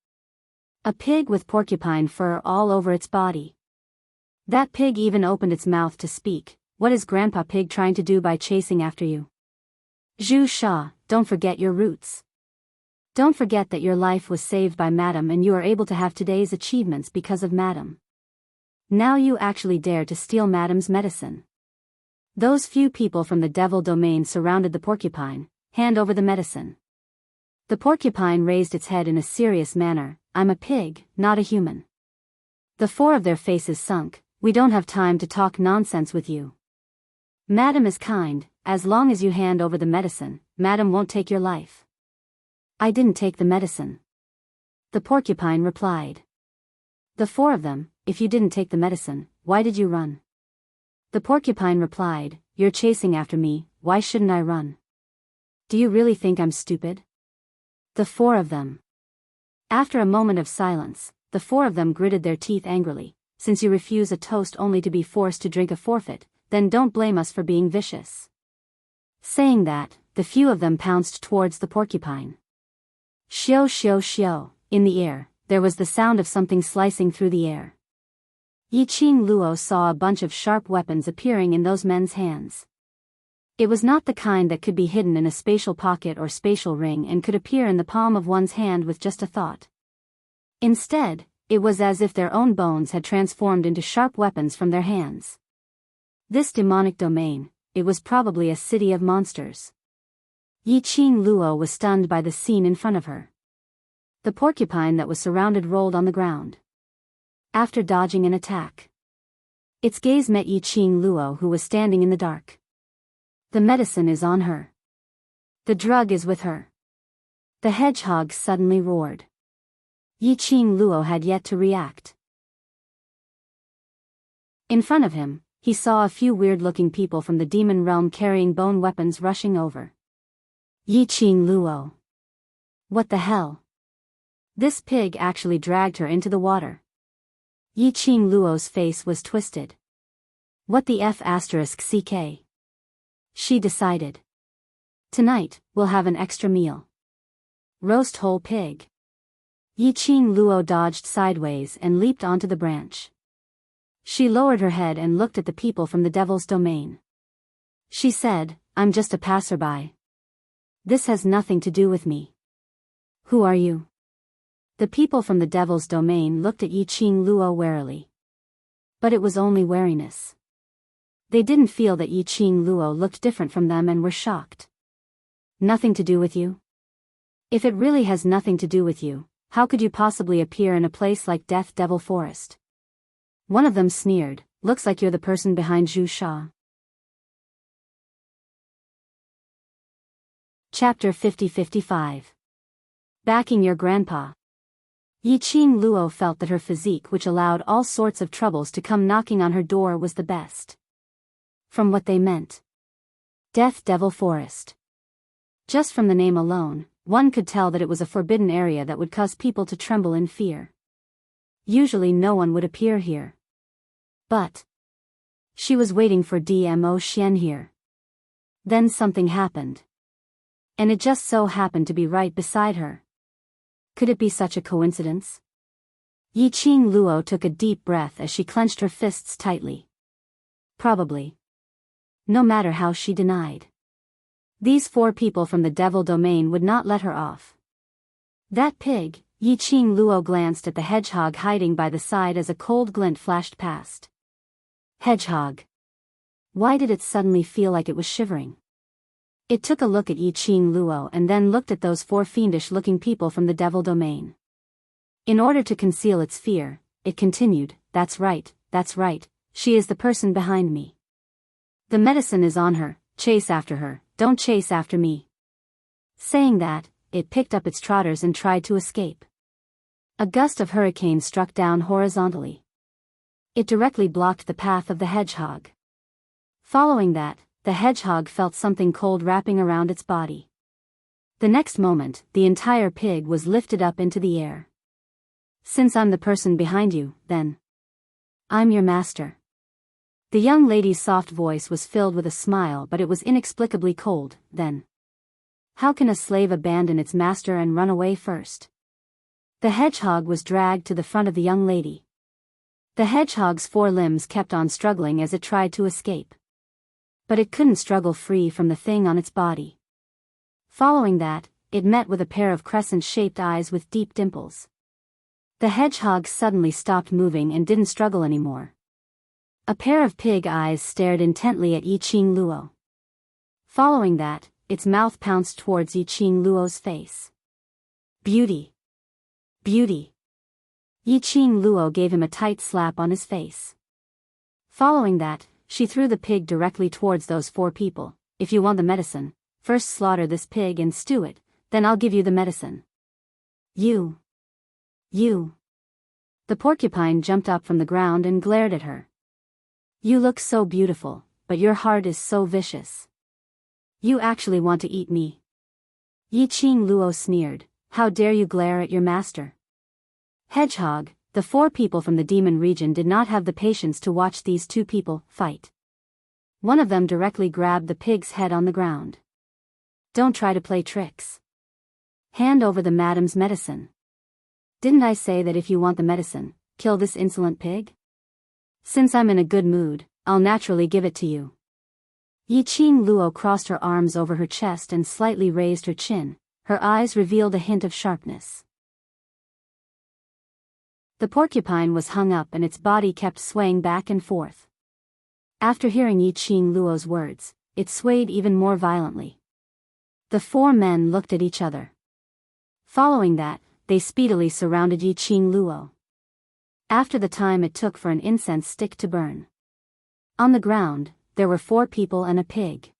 A pig with porcupine fur all over its body. That pig even opened its mouth to speak. "What is Grandpa Pig trying to do by chasing after you? Zhu Sha, don't forget your roots. Don't forget that your life was saved by Madam and you are able to have today's achievements because of Madam. Now you actually dare to steal Madam's medicine." Those few people from the devil domain surrounded the porcupine. "Hand over the medicine." The porcupine raised its head in a serious manner. "I'm a pig, not a human." The 4 of their faces sunk. "We don't have time to talk nonsense with you. Madam is kind. As long as you hand over the medicine, Madam won't take your life." "I didn't take the medicine," the porcupine replied. The 4 of them, "If you didn't take the medicine, why did you run?" The porcupine replied, "You're chasing after me, why shouldn't I run? Do you really think I'm stupid?" The 4 of them. After a moment of silence, the 4 of them gritted their teeth angrily. "Since you refuse a toast only to be forced to drink a forfeit, then don't blame us for being vicious." Saying that, the few of them pounced towards the porcupine. Xiao xiao xiao, in the air, there was the sound of something slicing through the air. Yi Qing Luo saw a bunch of sharp weapons appearing in those men's hands. It was not the kind that could be hidden in a spatial pocket or spatial ring and could appear in the palm of one's hand with just a thought. Instead, it was as if their own bones had transformed into sharp weapons from their hands. This demonic domain, it was probably a city of monsters. Yi Qing Luo was stunned by the scene in front of her. The porcupine that was surrounded rolled on the ground. After dodging an attack, its gaze met Yi Qing Luo, who was standing in the dark. "The medicine is on her. The drug is with her." The hedgehog suddenly roared. Yi Qing Luo had yet to react. In front of him, he saw a few weird-looking people from the demon realm carrying bone weapons rushing over. Yi Qing Luo. What the hell? This pig actually dragged her into the water. Yi Qing Luo's face was twisted. What the F***ck? She decided. Tonight, we'll have an extra meal. Roast whole pig. Yi Qing Luo dodged sideways and leaped onto the branch. She lowered her head and looked at the people from the devil's domain. She said, "I'm just a passerby. This has nothing to do with me. Who are you?" The people from the devil's domain looked at Yi Qing Luo warily. But it was only wariness. They didn't feel that Yi Qing Luo looked different from them and were shocked. "Nothing to do with you? If it really has nothing to do with you, how could you possibly appear in a place like Death Devil Forest?" One of them sneered, "Looks like you're the person behind Zhu Sha." Chapter 50-55. Backing your grandpa. Yi Qing Luo felt that her physique, which allowed all sorts of troubles to come knocking on her door, was the best. From what they meant. Death Devil Forest. Just from the name alone, one could tell that it was a forbidden area that would cause people to tremble in fear. Usually no one would appear here. But she was waiting for Dmo Xian here. Then something happened. And it just so happened to be right beside her. Could it be such a coincidence? Yi Qing Luo took a deep breath as she clenched her fists tightly. Probably. No matter how she denied. These 4 people from the devil domain would not let her off. That pig. Yi Qing Luo glanced at the hedgehog hiding by the side as a cold glint flashed past. Hedgehog. Why did it suddenly feel like it was shivering? It took a look at Yi Qing Luo and then looked at those 4 fiendish-looking people from the devil domain. In order to conceal its fear, it continued, that's right, she is the person behind me. The medicine is on her, chase after her, don't chase after me. Saying that, it picked up its trotters and tried to escape. A gust of hurricane struck down horizontally. It directly blocked the path of the hedgehog. Following that, the hedgehog felt something cold wrapping around its body. The next moment, the entire pig was lifted up into the air. Since I'm the person behind you, then I'm your master. The young lady's soft voice was filled with a smile, but it was inexplicably cold. Then how can a slave abandon its master and run away first? The hedgehog was dragged to the front of the young lady. The hedgehog's four limbs kept on struggling as it tried to escape. But it couldn't struggle free from the thing on its body. Following that, it met with a pair of crescent-shaped eyes with deep dimples. The hedgehog suddenly stopped moving and didn't struggle anymore. A pair of pig eyes stared intently at Yiqing Luo. Following that, its mouth pounced towards Yiqing Luo's face. Beauty! Beauty! Yiqing Luo gave him a tight slap on his face. Following that, she threw the pig directly towards those four people. If you want the medicine, first slaughter this pig and stew it, then I'll give you the medicine. You! The porcupine jumped up from the ground and glared at her. You look so beautiful, but your heart is so vicious. You actually want to eat me? Yiqing Luo sneered. How dare you glare at your master? Hedgehog, the four people from the demon region did not have the patience to watch these two people fight. One of them directly grabbed the pig's head on the ground. Don't try to play tricks. Hand over the madam's medicine. Didn't I say that if you want the medicine, kill this insolent pig? Since I'm in a good mood, I'll naturally give it to you. Yiqing Luo crossed her arms over her chest and slightly raised her chin. Her eyes revealed a hint of sharpness. The porcupine was hung up and its body kept swaying back and forth. After hearing Yiqing Luo's words, it swayed even more violently. The four men looked at each other. Following that, they speedily surrounded Yiqing Luo. After the time it took for an incense stick to burn. On the ground, there were four people and a pig.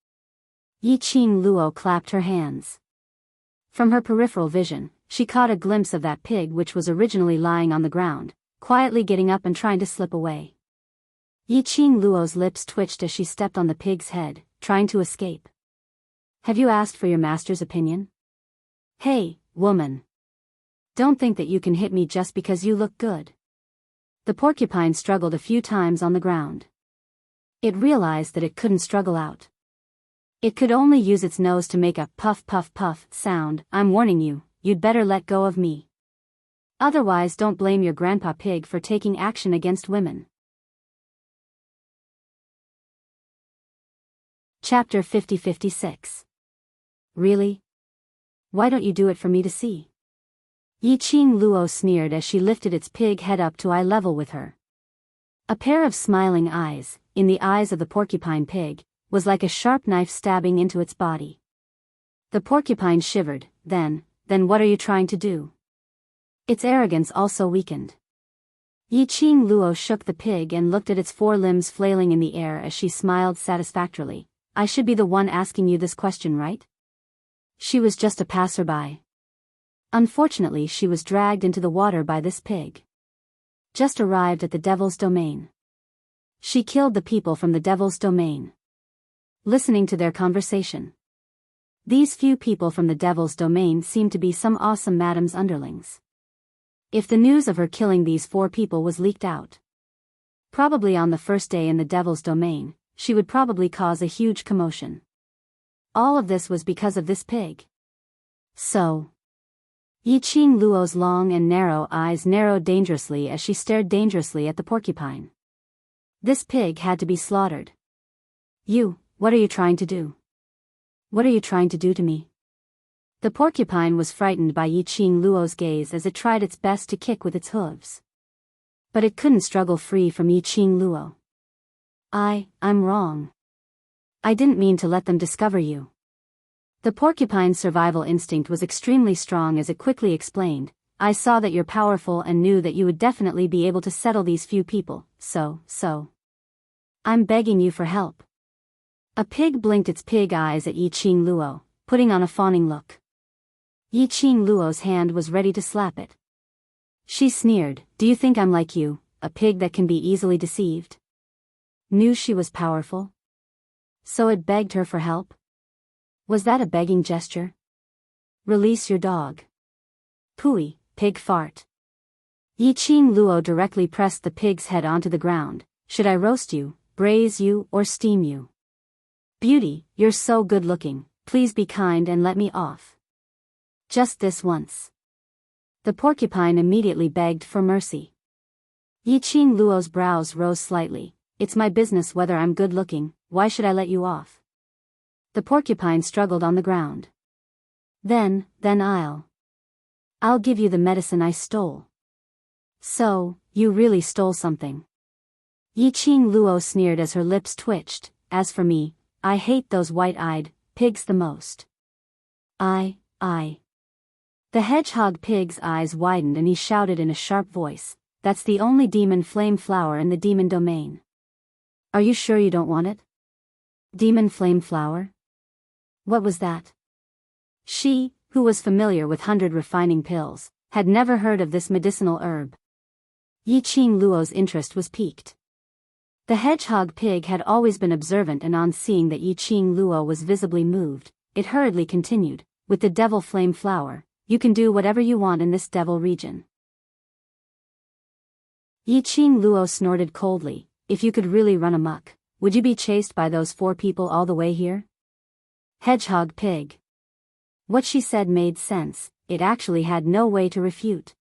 Yiqing Luo clapped her hands. From her peripheral vision, she caught a glimpse of that pig which was originally lying on the ground, quietly getting up and trying to slip away. Yiqing Luo's lips twitched as she stepped on the pig's head, trying to escape. Have you asked for your master's opinion? Hey, woman. Don't think that you can hit me just because you look good. The porcupine struggled a few times on the ground. It realized that it couldn't struggle out. It could only use its nose to make a puff puff puff sound. I'm warning you, you'd better let go of me. Otherwise don't blame your grandpa pig for taking action against women. Chapter 50-56. Really? Why don't you do it for me to see? Yiqing Luo sneered as she lifted its pig head up to eye level with her. A pair of smiling eyes, in the eyes of the porcupine pig, was like a sharp knife stabbing into its body. The porcupine shivered. Then what are you trying to do? Its arrogance also weakened. Yiqing Luo shook the pig and looked at its four limbs flailing in the air as she smiled satisfactorily. I should be the one asking you this question, right? She was just a passerby. Unfortunately, she was dragged into the water by this pig. Just arrived at the devil's domain. She killed the people from the devil's domain. Listening to their conversation. These few people from the devil's domain seemed to be some awesome madam's underlings. If the news of her killing these four people was leaked out, probably on the first day in the devil's domain, she would probably cause a huge commotion. All of this was because of this pig. So, Yiqing Luo's long and narrow eyes narrowed dangerously as she stared dangerously at the porcupine. This pig had to be slaughtered. What are you trying to do? What are you trying to do to me? The porcupine was frightened by Yiqing Luo's gaze as it tried its best to kick with its hooves. But it couldn't struggle free from Yiqing Luo. I'm wrong. I didn't mean to let them discover you. The porcupine's survival instinct was extremely strong as it quickly explained, I saw that you're powerful and knew that you would definitely be able to settle these few people, so. I'm begging you for help. A pig blinked its pig eyes at Yiqing Luo, putting on a fawning look. Yi Qing Luo's hand was ready to slap it. She sneered, "Do you think I'm like you, a pig that can be easily deceived?" Knew she was powerful? So it begged her for help? Was that a begging gesture? Release your dog. Pooey, pig fart. Yi Qing Luo directly pressed the pig's head onto the ground. Should I roast you, braise you, or steam you? Beauty, you're so good looking, please be kind and let me off. Just this once. The porcupine immediately begged for mercy. Yi Qing Luo's brows rose slightly. It's my business whether I'm good looking, why should I let you off? The porcupine struggled on the ground. Then I'll give you the medicine I stole. So, you really stole something. Yi Qing Luo sneered as her lips twitched. As for me, I hate those white-eyed pigs the most. I. The hedgehog pig's eyes widened and he shouted in a sharp voice, "That's the only demon flame flower in the demon domain. Are you sure you don't want it?" Demon flame flower? What was that? She, who was familiar with 100 refining pills, had never heard of this medicinal herb. Yi Qing Luo's interest was piqued. The hedgehog pig had always been observant, and on seeing that Yi Qing Luo was visibly moved, it hurriedly continued, "With the devil flame flower, you can do whatever you want in this devil region." Yi Qing Luo snorted coldly, "If you could really run amok, would you be chased by those 4 people all the way here?" Hedgehog pig. What she said made sense, it actually had no way to refute.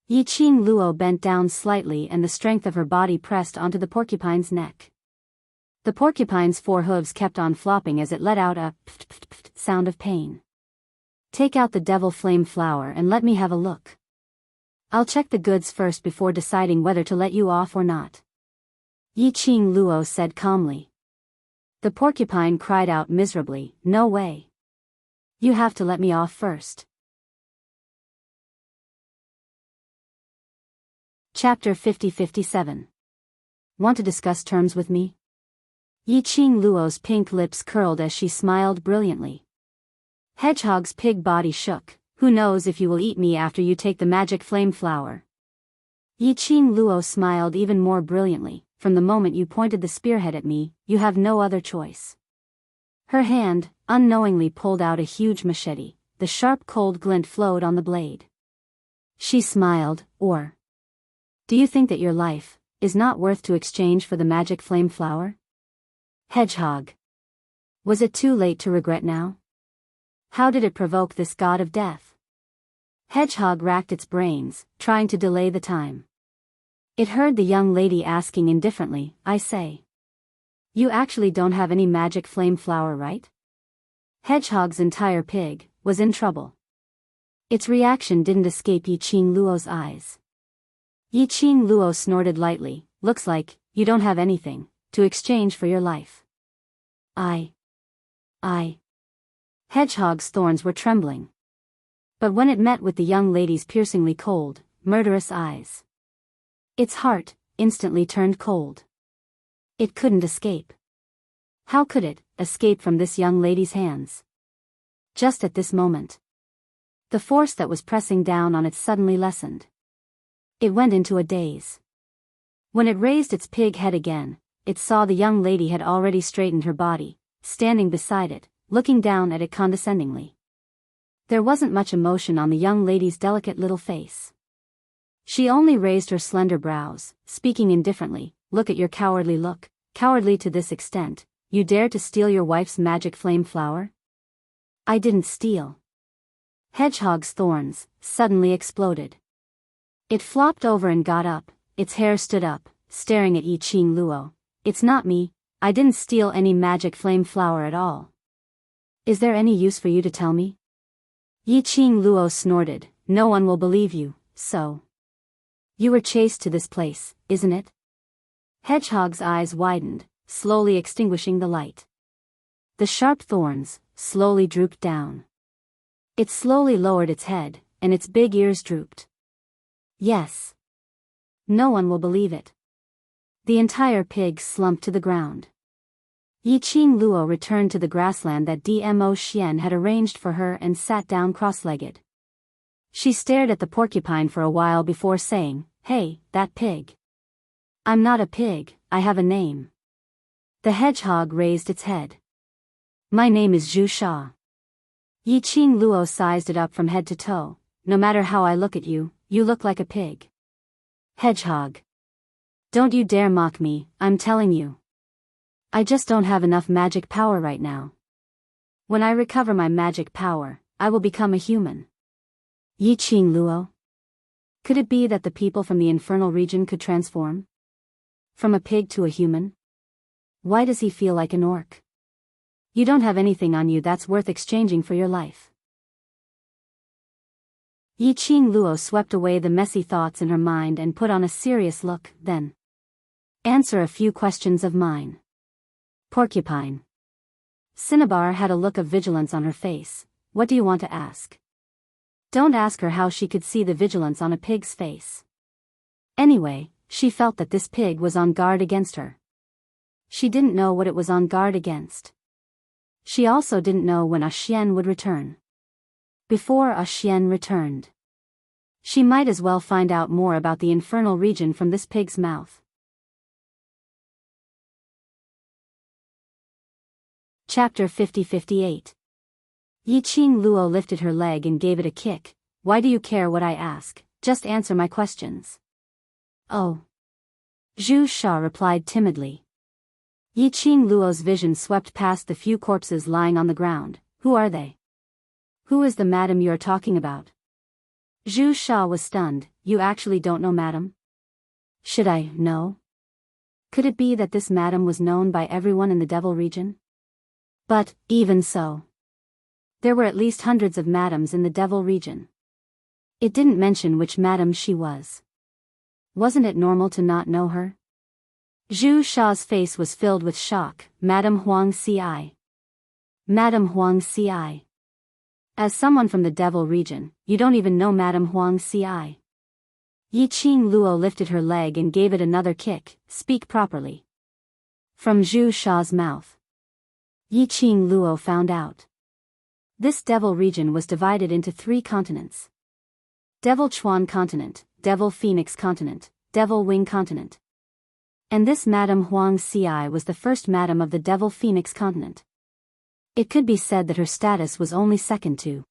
Yi Qing Luo bent down slightly and the strength of her body pressed onto the porcupine's neck. The porcupine's 4 hooves kept on flopping as it let out a pft sound of pain. "Take out the devil flame flower and let me have a look. I'll check the goods first before deciding whether to let you off or not," Yi Qing Luo said calmly. The porcupine cried out miserably, "No way. You have to let me off first." Chapter 50-57. Want to discuss terms with me? Yi Qing Luo's pink lips curled as she smiled brilliantly. Hedgehog's pig body shook. "Who knows if you will eat me after you take the magic flame flower?" Yi Qing Luo smiled even more brilliantly. "From the moment you pointed the spearhead at me, you have no other choice." Her hand, unknowingly pulled out a huge machete. The sharp cold glint flowed on the blade. She smiled, "Or do you think that your life is not worth to exchange for the magic flame flower?" Hedgehog. Was it too late to regret now? How did it provoke this god of death? Hedgehog racked its brains, trying to delay the time. It heard the young lady asking indifferently, "I say, you actually don't have any magic flame flower, right?" Hedgehog's entire pig was in trouble. Its reaction didn't escape Yi Qing Luo's eyes. Yi Qing Luo snorted lightly, "Looks like you don't have anything to exchange for your life." I. Hedgehog's thorns were trembling. But when it met with the young lady's piercingly cold, murderous eyes, its heart instantly turned cold. It couldn't escape. How could it escape from this young lady's hands? Just at this moment, the force that was pressing down on it suddenly lessened. It went into a daze. When it raised its pig head again, it saw the young lady had already straightened her body, standing beside it, looking down at it condescendingly. There wasn't much emotion on the young lady's delicate little face. She only raised her slender brows, speaking indifferently, "Look at your cowardly look, cowardly to this extent, you dare to steal your wife's magic flame flower?" "I didn't steal." Hedgehog's thorns suddenly exploded. It flopped over and got up, its hair stood up, staring at Yi Qing Luo. "It's not me, I didn't steal any magic flame flower at all. Is there any use for you to tell me?" Yi Qing Luo snorted, "No one will believe you, so you were chased to this place, isn't it?" Hedgehog's eyes widened, slowly extinguishing the light. The sharp thorns slowly drooped down. It slowly lowered its head, and its big ears drooped. "Yes. No one will believe it." The entire pig slumped to the ground. Yi Qing Luo returned to the grassland that Dmo Xian had arranged for her and sat down cross-legged. She stared at the porcupine for a while before saying, "Hey, that pig." "I'm not a pig, I have a name." The hedgehog raised its head. "My name is Zhu Sha." Yi Qing Luo sized it up from head to toe. "No matter how I look at you, you look like a pig." "Hedgehog. Don't you dare mock me, I'm telling you. I just don't have enough magic power right now. When I recover my magic power, I will become a human." Yi Qing Luo. Could it be that the people from the infernal region could transform? From a pig to a human? Why does he feel like an orc? You don't have anything on you that's worth exchanging for your life. Yi Qing Luo swept away the messy thoughts in her mind and put on a serious look, then. "Answer a few questions of mine." Porcupine. Cinnabar had a look of vigilance on her face. "What do you want to ask?" Don't ask her how she could see the vigilance on a pig's face. Anyway, she felt that this pig was on guard against her. She didn't know what it was on guard against. She also didn't know when Xian would return. Before Xian returned, she might as well find out more about the infernal region from this pig's mouth. Chapter 50-58. Yi Qing Luo lifted her leg and gave it a kick. "Why do you care what I ask? Just answer my questions." "Oh." Zhu Sha replied timidly. Yi Qing Luo's vision swept past the few corpses lying on the ground. "Who are they? Who is the madam you are talking about?" Zhu Sha was stunned. "You actually don't know madam?" "Should I know? Could it be that this madam was known by everyone in the Devil region?" But, even so, there were at least hundreds of madams in the Devil region. It didn't mention which madam she was. Wasn't it normal to not know her? Zhu Sha's face was filled with shock. "Madam Huang Ci. Madam Huang Ci. As someone from the Devil region, you don't even know Madam Huang Ci." Yi Qing Luo lifted her leg and gave it another kick. "Speak properly." From Zhu Sha's mouth, Yi Qing Luo found out. This Devil region was divided into 3 continents. Devil Chuan Continent, Devil Phoenix Continent, Devil Wing Continent. And this Madam Huang Ci was the first madam of the Devil Phoenix Continent. It could be said that her status was only second to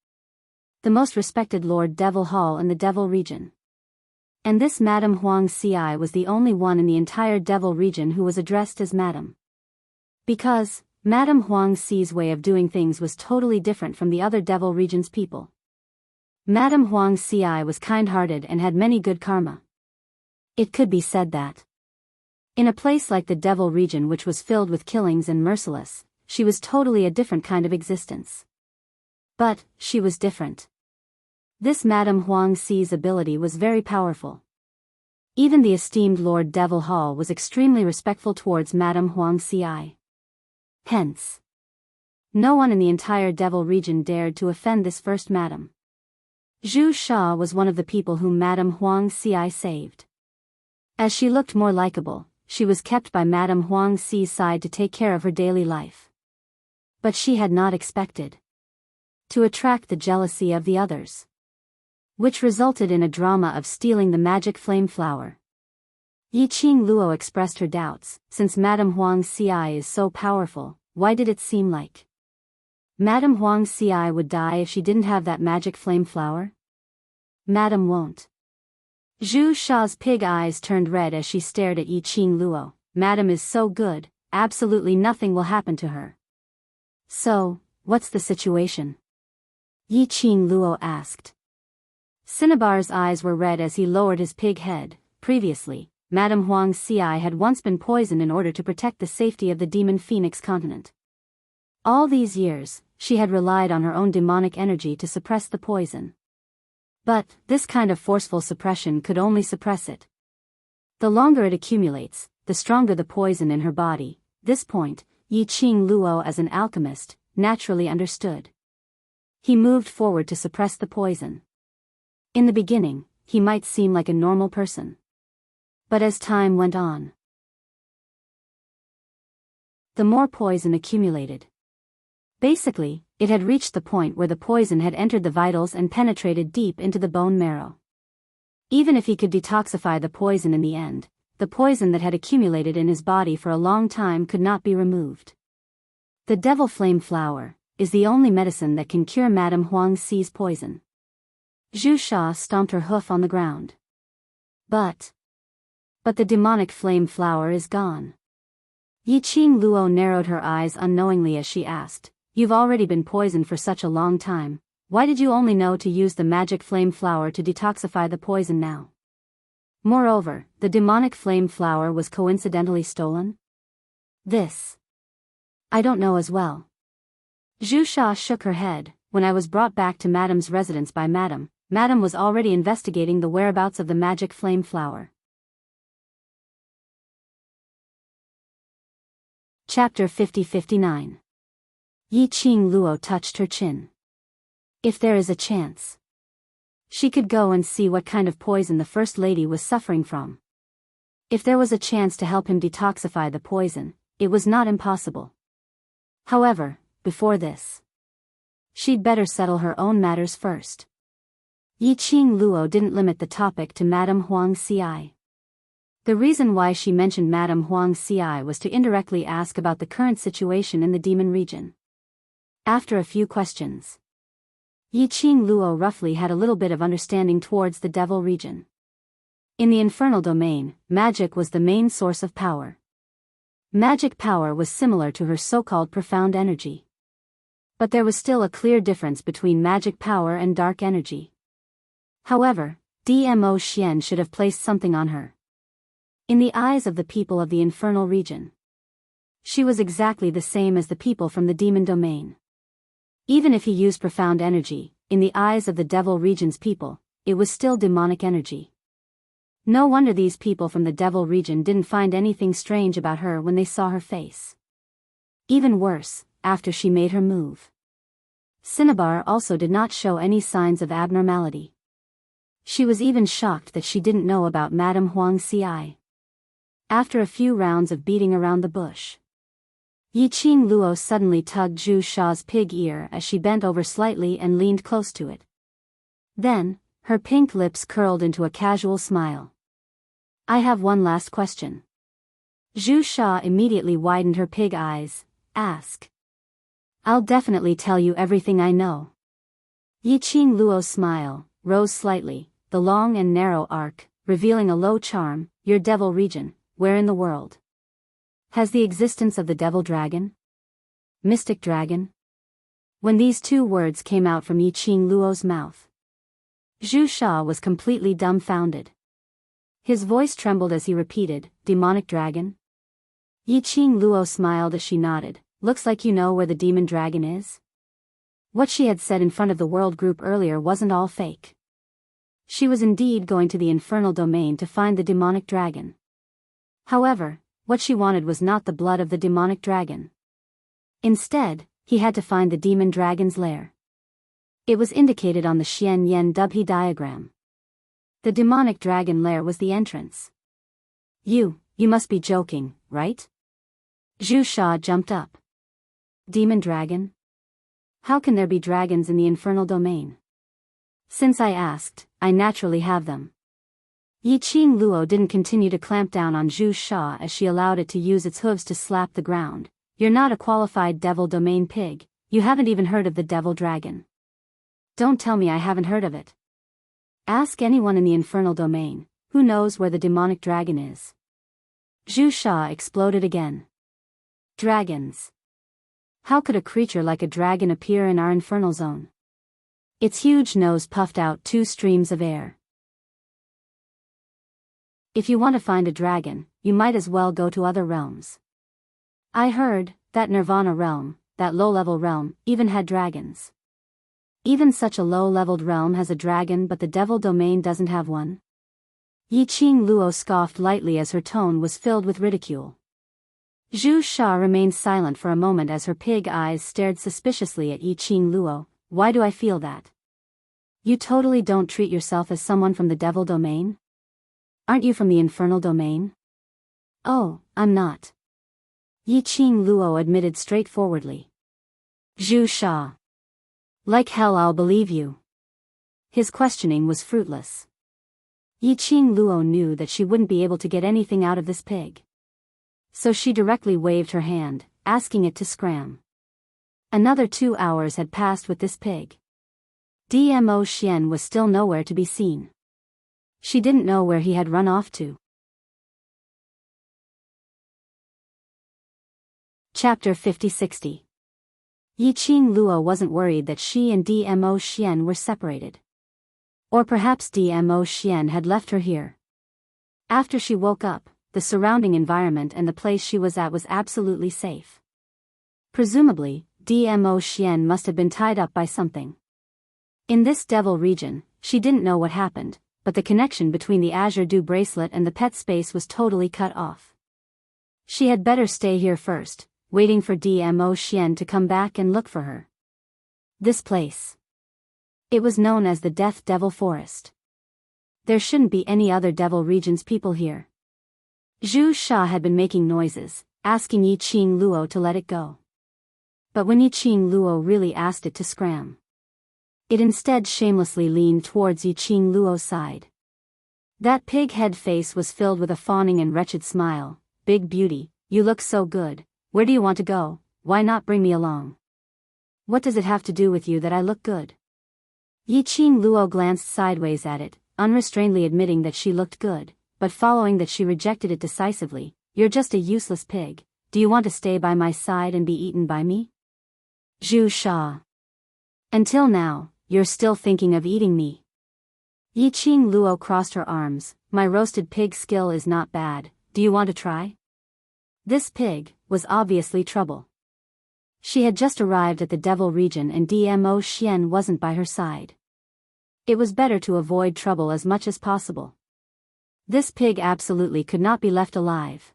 the most respected Lord Devil Hall in the Devil region. And this Madam Huang Ci was the only one in the entire Devil region who was addressed as Madam. Because Madam Huang Ci's way of doing things was totally different from the other Devil region's people. Madam Huang Ci was kind-hearted and had many good karma. It could be said that in a place like the Devil region, which was filled with killings and merciless, she was totally a different kind of existence. But she was different. This Madam Huang Ci's ability was very powerful. Even the esteemed Lord Devil Hall was extremely respectful towards Madam Huang Ci. Hence, no one in the entire Devil region dared to offend this first madam. Zhu Sha was one of the people whom Madam Huang Ci saved. As she looked more likable, she was kept by Madam Huang Ci's side to take care of her daily life. But she had not expected to attract the jealousy of the others, which resulted in a drama of stealing the magic flame flower. Yi Qing Luo expressed her doubts. Since Madam Huang Ci is so powerful, why did it seem like Madam Huang Ci would die if she didn't have that magic flame flower? Madam won't. Zhu Sha's pig eyes turned red as she stared at Yi Qing Luo. Madam is so good, absolutely nothing will happen to her. So, what's the situation? Yi Qing Luo asked. Cinnabar's eyes were red as he lowered his pig head. Previously, Madam Huang Ci had once been poisoned in order to protect the safety of the Demon Phoenix continent. All these years, she had relied on her own demonic energy to suppress the poison. But this kind of forceful suppression could only suppress it. The longer it accumulates, the stronger the poison in her body. This point, Yi Qing Luo as an alchemist, naturally understood. He moved forward to suppress the poison. In the beginning, he might seem like a normal person. But as time went on, the more poison accumulated. Basically, it had reached the point where the poison had entered the vitals and penetrated deep into the bone marrow. Even if he could detoxify the poison in the end, the poison that had accumulated in his body for a long time could not be removed. The devil flame flower is the only medicine that can cure Madame Huang Xi's poison. Zhu Sha stomped her hoof on the ground. But the demonic flame flower is gone. Yiqing Luo narrowed her eyes unknowingly as she asked, "You've already been poisoned for such a long time. Why did you only know to use the magic flame flower to detoxify the poison now? Moreover, the demonic flame flower was coincidentally stolen?" "This I don't know as well." Zhu Sha shook her head. "When I was brought back to Madame's residence by Madame was already investigating the whereabouts of the magic flame flower." Chapter 50-59. Yiqing Luo touched her chin. If there is a chance, she could go and see what kind of poison the First Lady was suffering from. If there was a chance to help him detoxify the poison, it was not impossible. However, before this, she'd better settle her own matters first. Yiqing Luo didn't limit the topic to Madame Huang Xi. The reason why she mentioned Madame Huang Xi was to indirectly ask about the current situation in the demon region. After a few questions, Yiqing Luo roughly had a little bit of understanding towards the devil region. In the infernal domain, magic was the main source of power. Magic power was similar to her so-called profound energy. But there was still a clear difference between magic power and dark energy. However, Dmo Xian should have placed something on her. In the eyes of the people of the infernal region, she was exactly the same as the people from the demon domain. Even if he used profound energy, in the eyes of the devil region's people, it was still demonic energy. No wonder these people from the devil region didn't find anything strange about her when they saw her face. Even worse, after she made her move, Cinnabar also did not show any signs of abnormality. She was even shocked that she didn't know about Madame Huang Xi. After a few rounds of beating around the bush, Yiqing Luo suddenly tugged Zhu Sha's pig ear as she bent over slightly and leaned close to it. Then, her pink lips curled into a casual smile. "I have one last question." Zhu Sha immediately widened her pig eyes. "Ask." "I'll definitely tell you everything I know." Yiqing Luo's smile rose slightly, the long and narrow arc, revealing a low charm. "Your devil region, where in the world has the existence of the devil dragon? Mystic dragon?" When these two words came out from Yiqing Luo's mouth, Zhu Sha was completely dumbfounded. His voice trembled as he repeated, "Demonic dragon?" Yiqing Luo smiled as she nodded. "Looks like you know where the demon dragon is." What she had said in front of the world group earlier wasn't all fake. She was indeed going to the infernal domain to find the demonic dragon. However, what she wanted was not the blood of the demonic dragon. Instead, he had to find the demon dragon's lair. It was indicated on the Xian Yen Dubhe diagram. The demonic dragon lair was the entrance. You must be joking, right?" Zhu Sha jumped up. "Demon dragon? How can there be dragons in the infernal domain? Since I asked, I naturally have them." Yiqing Luo didn't continue to clamp down on Zhu Sha as she allowed it to use its hooves to slap the ground. "You're not a qualified devil domain pig, you haven't even heard of the devil dragon." "Don't tell me I haven't heard of it. Ask anyone in the infernal domain, who knows where the demonic dragon is." Zhu Sha exploded again. "Dragons? How could a creature like a dragon appear in our infernal zone?" Its huge nose puffed out 2 streams of air. "If you want to find a dragon, you might as well go to other realms. I heard that Nirvana realm, that low-level realm, even had dragons. Even such a low-leveled realm has a dragon, but the devil domain doesn't have one." Yiqing Luo scoffed lightly as her tone was filled with ridicule. Zhu Sha remained silent for a moment as her pig eyes stared suspiciously at Yiqing Luo. "Why do I feel that? You totally don't treat yourself as someone from the devil domain? Aren't you from the infernal domain?" "Oh, I'm not. Yi Qing Luo admitted straightforwardly. Zhu Sha. Like hell I'll believe you. His questioning was fruitless. Yi Qing Luo knew that she wouldn't be able to get anything out of this pig. So she directly waved her hand, asking it to scram. Another 2 hours had passed with this pig. Dmo Xian was still nowhere to be seen. She didn't know where he had run off to. Chapter 50-60. Yi Qing Luo wasn't worried that she and Dmo Xian were separated. Or perhaps Dmo Xian had left her here. After she woke up, the surrounding environment and the place she was at was absolutely safe. Presumably, Dmo Xian must have been tied up by something. In this devil region, she didn't know what happened, but the connection between the Azure Dew bracelet and the pet space was totally cut off. She had better stay here first, waiting for Dmo Xian to come back and look for her. This place. It was known as the Death Devil Forest. There shouldn't be any other devil region's people here. Zhu Sha had been making noises, asking Yi Qing Luo to let it go. But when Yi Qing Luo really asked it to scram, it instead shamelessly leaned towards Yi Qing Luo's side. That pig head face was filled with a fawning and wretched smile. Big beauty, you look so good. Where do you want to go? Why not bring me along? What does it have to do with you that I look good? Yi Qing Luo glanced sideways at it, unrestrainedly admitting that she looked good, but following that she rejected it decisively. You're just a useless pig. Do you want to stay by my side and be eaten by me? Zhu Sha. Until now, you're still thinking of eating me. Yi Qing Luo crossed her arms. My roasted pig skill is not bad. Do you want to try? This pig was obviously trouble. She had just arrived at the devil region and Dmo Xian wasn't by her side. It was better to avoid trouble as much as possible. This pig absolutely could not be left alive.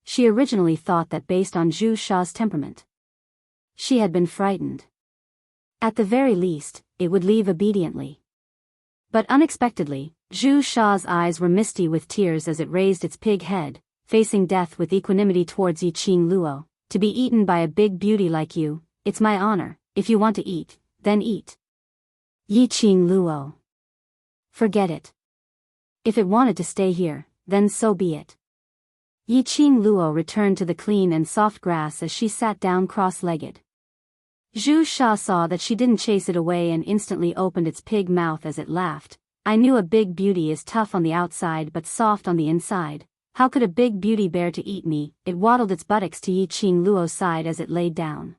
She originally thought that based on Zhu Sha's temperament, she had been frightened. At the very least, it would leave obediently. But unexpectedly, Zhu Sha's eyes were misty with tears as it raised its pig head, facing death with equanimity towards Yi Qing Luo. To be eaten by a big beauty like you, it's my honor. If you want to eat, then eat. Yi Qing Luo. Forget it. If it wanted to stay here, then so be it. Yi Qing Luo returned to the clean and soft grass as she sat down cross-legged. Zhu Sha saw that she didn't chase it away and instantly opened its pig mouth as it laughed. I knew a big beauty is tough on the outside but soft on the inside. How could a big beauty bear to eat me? It waddled its buttocks to Yi Qing Luo's side as it laid down.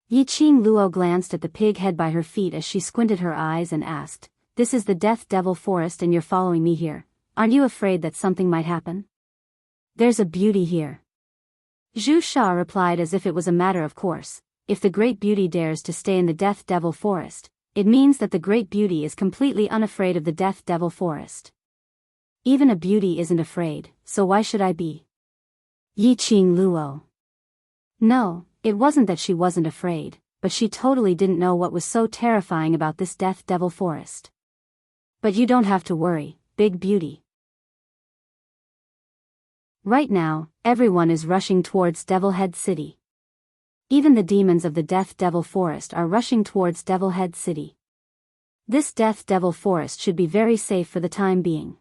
Yi Qing Luo glanced at the pig head by her feet as she squinted her eyes and asked, This is the Death Devil Forest and you're following me here. Aren't you afraid that something might happen? There's a beauty here. Zhu Sha replied as if it was a matter of course. If the great beauty dares to stay in the Death Devil Forest, it means that the great beauty is completely unafraid of the Death Devil Forest. Even a beauty isn't afraid, so why should I be? Yi Qing Luo. No, it wasn't that she wasn't afraid, but she totally didn't know what was so terrifying about this Death Devil Forest. But you don't have to worry, big beauty. Right now, everyone is rushing towards Devil Head City. Even the demons of the Death Devil Forest are rushing towards Devil Head City. This Death Devil Forest should be very safe for the time being.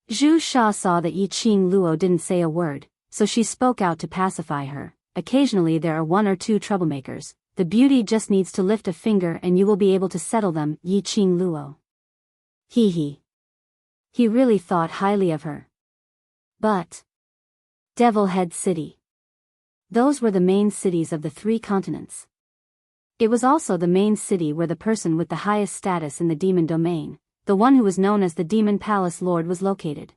Zhu Sha saw that Yi Qing Luo didn't say a word, so she spoke out to pacify her. Occasionally there are 1 or 2 troublemakers. The beauty just needs to lift a finger and you will be able to settle them, Yi Qing Luo. He really thought highly of her. But Devil Head City. Those were the main cities of the 3 continents. It was also the main city where the person with the highest status in the demon domain, the one who was known as the Demon Palace Lord, was located.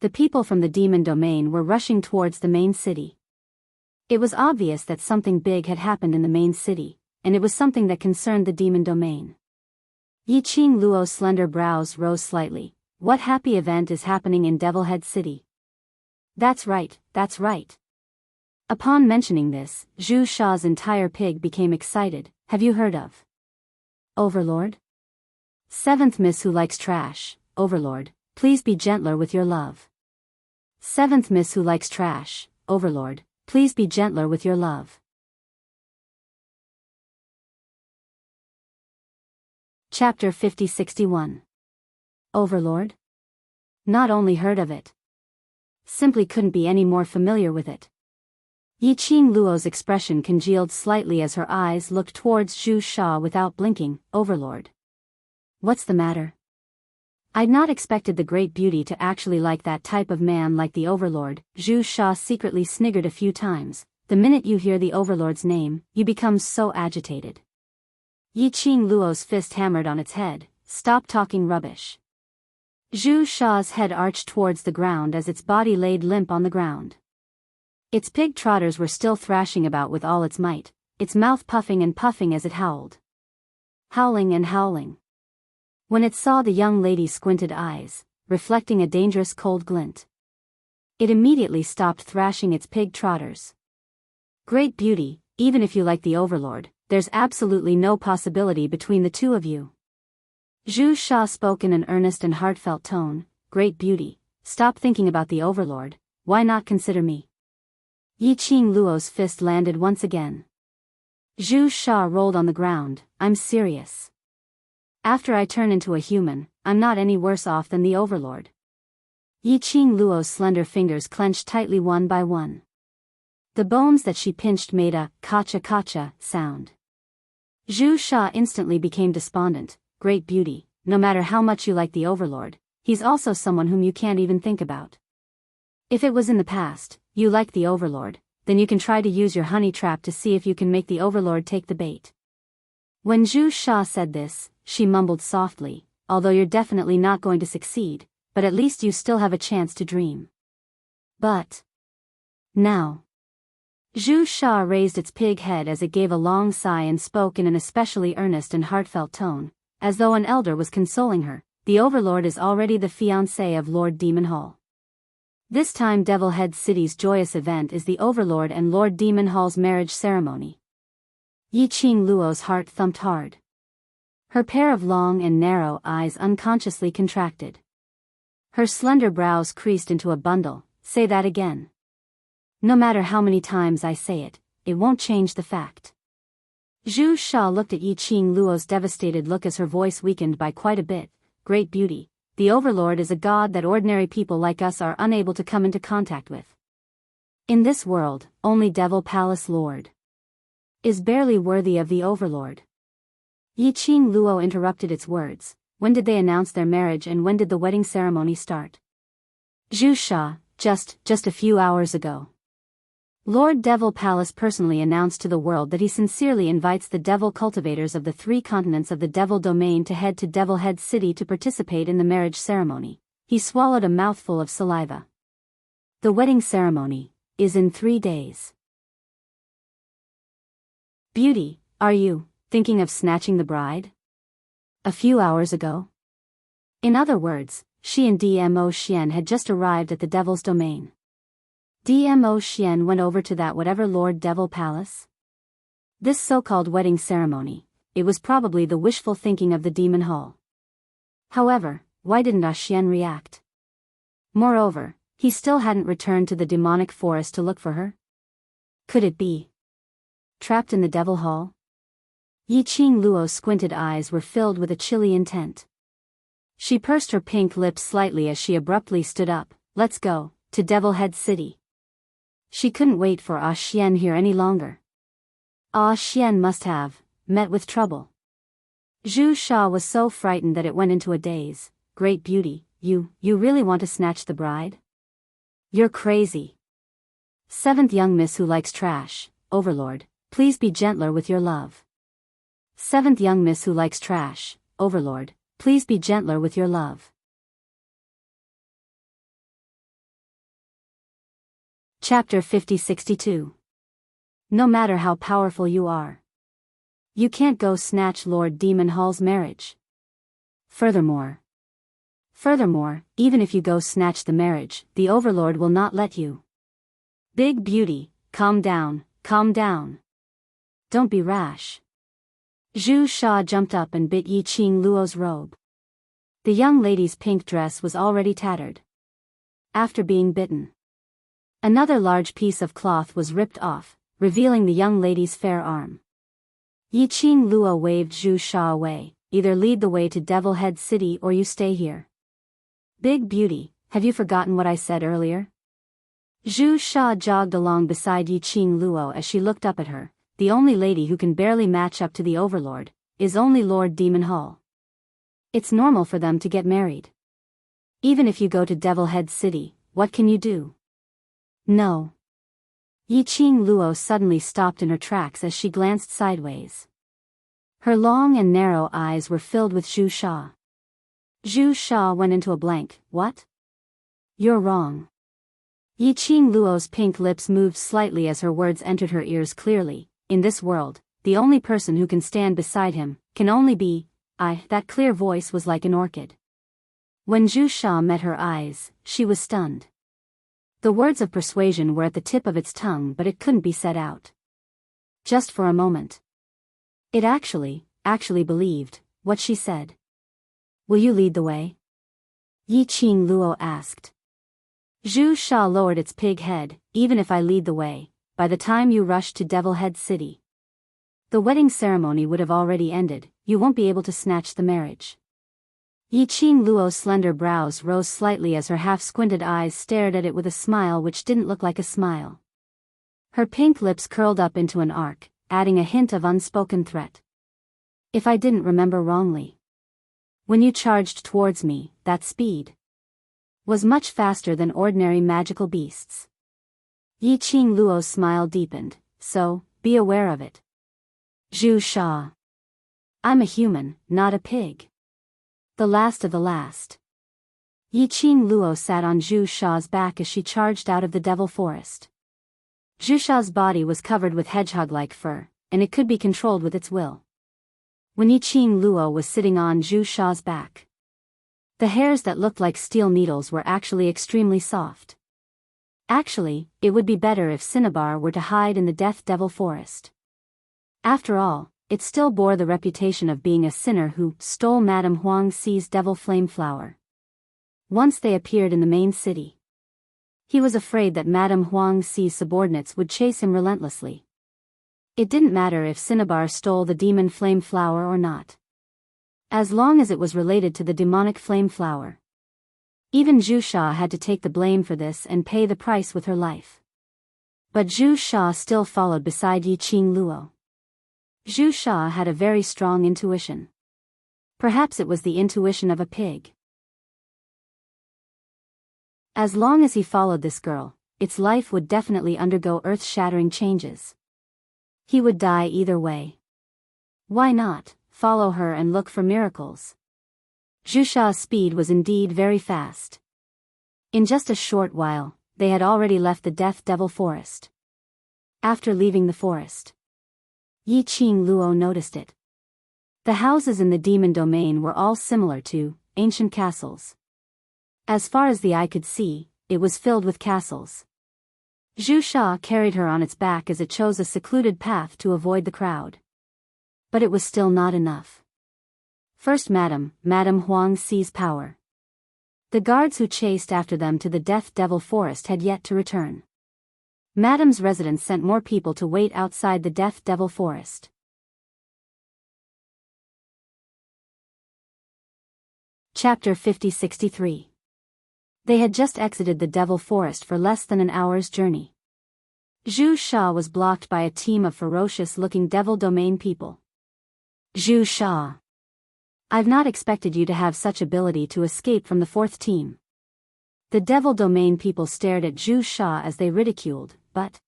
The people from the demon domain were rushing towards the main city. It was obvious that something big had happened in the main city, and it was something that concerned the demon domain. Yi Qing Luo's slender brows rose slightly. What happy event is happening in Devil Head City? That's right, that's right. Upon mentioning this, Zhu Sha's entire pig became excited. Have you heard of Overlord? 7th Miss who likes trash. Overlord, please be gentler with your love. 7th Miss who likes trash. Overlord, please be gentler with your love. Chapter 50-61. Overlord? Not only heard of it. Simply couldn't be any more familiar with it. Yiqing Luo's expression congealed slightly as her eyes looked towards Zhu Sha without blinking. Overlord. What's the matter? I'd not expected the great beauty to actually like that type of man like the Overlord. Zhu Sha secretly sniggered a few times. The minute you hear the Overlord's name, you become so agitated. Yiqing Luo's fist hammered on its head. Stop talking rubbish. Zhu Sha's head arched towards the ground as its body laid limp on the ground. Its pig trotters were still thrashing about with all its might, its mouth puffing and puffing as it howled. Howling and howling. When it saw the young lady's squinted eyes, reflecting a dangerous cold glint, it immediately stopped thrashing its pig trotters. Great beauty, even if you like the Overlord, there's absolutely no possibility between the two of you. Zhu Sha spoke in an earnest and heartfelt tone. Great beauty, stop thinking about the Overlord, why not consider me? Yiqing Luo's fist landed once again. Zhu Sha rolled on the ground. I'm serious. After I turn into a human, I'm not any worse off than the Overlord. Yiqing Luo's slender fingers clenched tightly one by one. The bones that she pinched made a kacha-kacha sound. Zhu Sha instantly became despondent. Great beauty, no matter how much you like the Overlord, he's also someone whom you can't even think about. If it was in the past, you liked the Overlord, then you can try to use your honey trap to see if you can make the Overlord take the bait. When Zhu Sha said this, she mumbled softly, although you're definitely not going to succeed, but at least you still have a chance to dream. But now. Zhu Sha raised its pig head as it gave a long sigh and spoke in an especially earnest and heartfelt tone, as though an elder was consoling her. The Overlord is already the fiancé of Lord Demon Hall. This time Devil Head City's joyous event is the Overlord and Lord Demon Hall's marriage ceremony. Yiqing Luo's heart thumped hard. Her pair of long and narrow eyes unconsciously contracted. Her slender brows creased into a bundle. Say that again. No matter how many times I say it, it won't change the fact. Zhu Sha looked at Yiqing Luo's devastated look as her voice weakened by quite a bit. Great beauty, the Overlord is a god that ordinary people like us are unable to come into contact with. In this world, only Devil Palace Lord is barely worthy of the Overlord. Yiqing Luo interrupted its words. When did they announce their marriage and when did the wedding ceremony start? Zhu Sha, just a few hours ago. Lord Devil Palace personally announced to the world that he sincerely invites the devil cultivators of the 3 continents of the Devil Domain to head to Devil Head City to participate in the marriage ceremony. He swallowed a mouthful of saliva. The wedding ceremony is in 3 days. Beauty, are you thinking of snatching the bride? A few hours ago? In other words, she and Dmo Xian had just arrived at the Devil's Domain. Dmo Xian went over to that whatever Lord Devil Palace? This so-called wedding ceremony, it was probably the wishful thinking of the Demon Hall. However, why didn't Xian react? Moreover, he still hadn't returned to the demonic forest to look for her? Could it be trapped in the Devil Hall? Yiqing Luo's squinted eyes were filled with a chilly intent. She pursed her pink lips slightly as she abruptly stood up. Let's go to Devil Head City. She couldn't wait for Xian here any longer. Xian must have met with trouble. Zhu Sha was so frightened that it went into a daze. Great beauty, you really want to snatch the bride? You're crazy. 7th young miss who likes trash. Overlord, please be gentler with your love. 7th young miss who likes trash. Overlord, please be gentler with your love. Chapter 50-62. No matter how powerful you are, you can't go snatch Lord Demon Hall's marriage. Furthermore, even if you go snatch the marriage, the Overlord will not let you. Big beauty, calm down. Don't be rash. Zhu Sha jumped up and bit Yiqing Luo's robe. The young lady's pink dress was already tattered. After being bitten, Another large piece of cloth was ripped off, revealing the young lady's fair arm. Yiqing Luo waved Zhu Sha away. Either lead the way to Devil Head City or you stay here. Big beauty, have you forgotten what I said earlier? Zhu Sha jogged along beside Yiqing Luo as she looked up at her. The only lady who can barely match up to the Overlord is only Lord Demon Hall. It's normal for them to get married. Even if you go to Devil Head City, what can you do? No. Yiqing Luo suddenly stopped in her tracks as she glanced sideways. Her long and narrow eyes were filled with Zhu Sha. Zhu Sha went into a blank. What? You're wrong. Yiqing Luo's pink lips moved slightly as her words entered her ears clearly. In this world, the only person who can stand beside him can only be I. That clear voice was like an orchid. When Zhu Sha met her eyes, she was stunned. The words of persuasion were at the tip of its tongue, but it couldn't be said out. Just for a moment. It actually believed what she said. Will you lead the way? Yiqing Luo asked. Zhu Sha lowered its pig head. Even if I lead the way, by the time you rush to Devil Head City, the wedding ceremony would have already ended. You won't be able to snatch the marriage. Yiqing Luo's slender brows rose slightly as her half-squinted eyes stared at it with a smile which didn't look like a smile. Her pink lips curled up into an arc, adding a hint of unspoken threat. If I didn't remember wrongly, when you charged towards me, that speed was much faster than ordinary magical beasts. Yiqing Luo's smile deepened, so, be aware of it. Zhu Sha. I'm a human, not a pig. The last of the last. Yiqing Luo sat on Zhu Sha's back as she charged out of the Devil Forest. Zhu Sha's body was covered with hedgehog-like fur, and it could be controlled with its will. When Yiqing Luo was sitting on Zhu Sha's back, the hairs that looked like steel needles were actually extremely soft. Actually, it would be better if Cinnabar were to hide in the Death Devil Forest. After all, it still bore the reputation of being a sinner who stole Madame Huang Xi's devil flame flower. Once they appeared in the main city, he was afraid that Madame Huang Xi's subordinates would chase him relentlessly. It didn't matter if Cinnabar stole the demon flame flower or not, as long as it was related to the demonic flame flower. Even Zhu Sha had to take the blame for this and pay the price with her life. But Zhu Sha still followed beside Yiqing Luo. Zhu Sha had a very strong intuition. Perhaps it was the intuition of a pig. As long as he followed this girl, its life would definitely undergo earth-shattering changes. He would die either way. Why not follow her and look for miracles? Zhu Sha's speed was indeed very fast. In just a short while, they had already left the Death Devil Forest. After leaving the forest, Yiqing Luo noticed it. The houses in the demon domain were all similar to ancient castles. As far as the eye could see, it was filled with castles. Zhu Sha carried her on its back as it chose a secluded path to avoid the crowd. But it was still not enough. First Madame Huang Xi's power. The guards who chased after them to the Death Devil Forest had yet to return. Madame's residence sent more people to wait outside the Death Devil Forest. Chapter 50-63. They had just exited the Devil Forest for less than an hour's journey. Zhu Sha was blocked by a team of ferocious-looking Devil Domain people. Zhu Sha. I've not expected you to have such ability to escape from the fourth team. The Devil Domain people stared at Zhu Sha as they ridiculed, but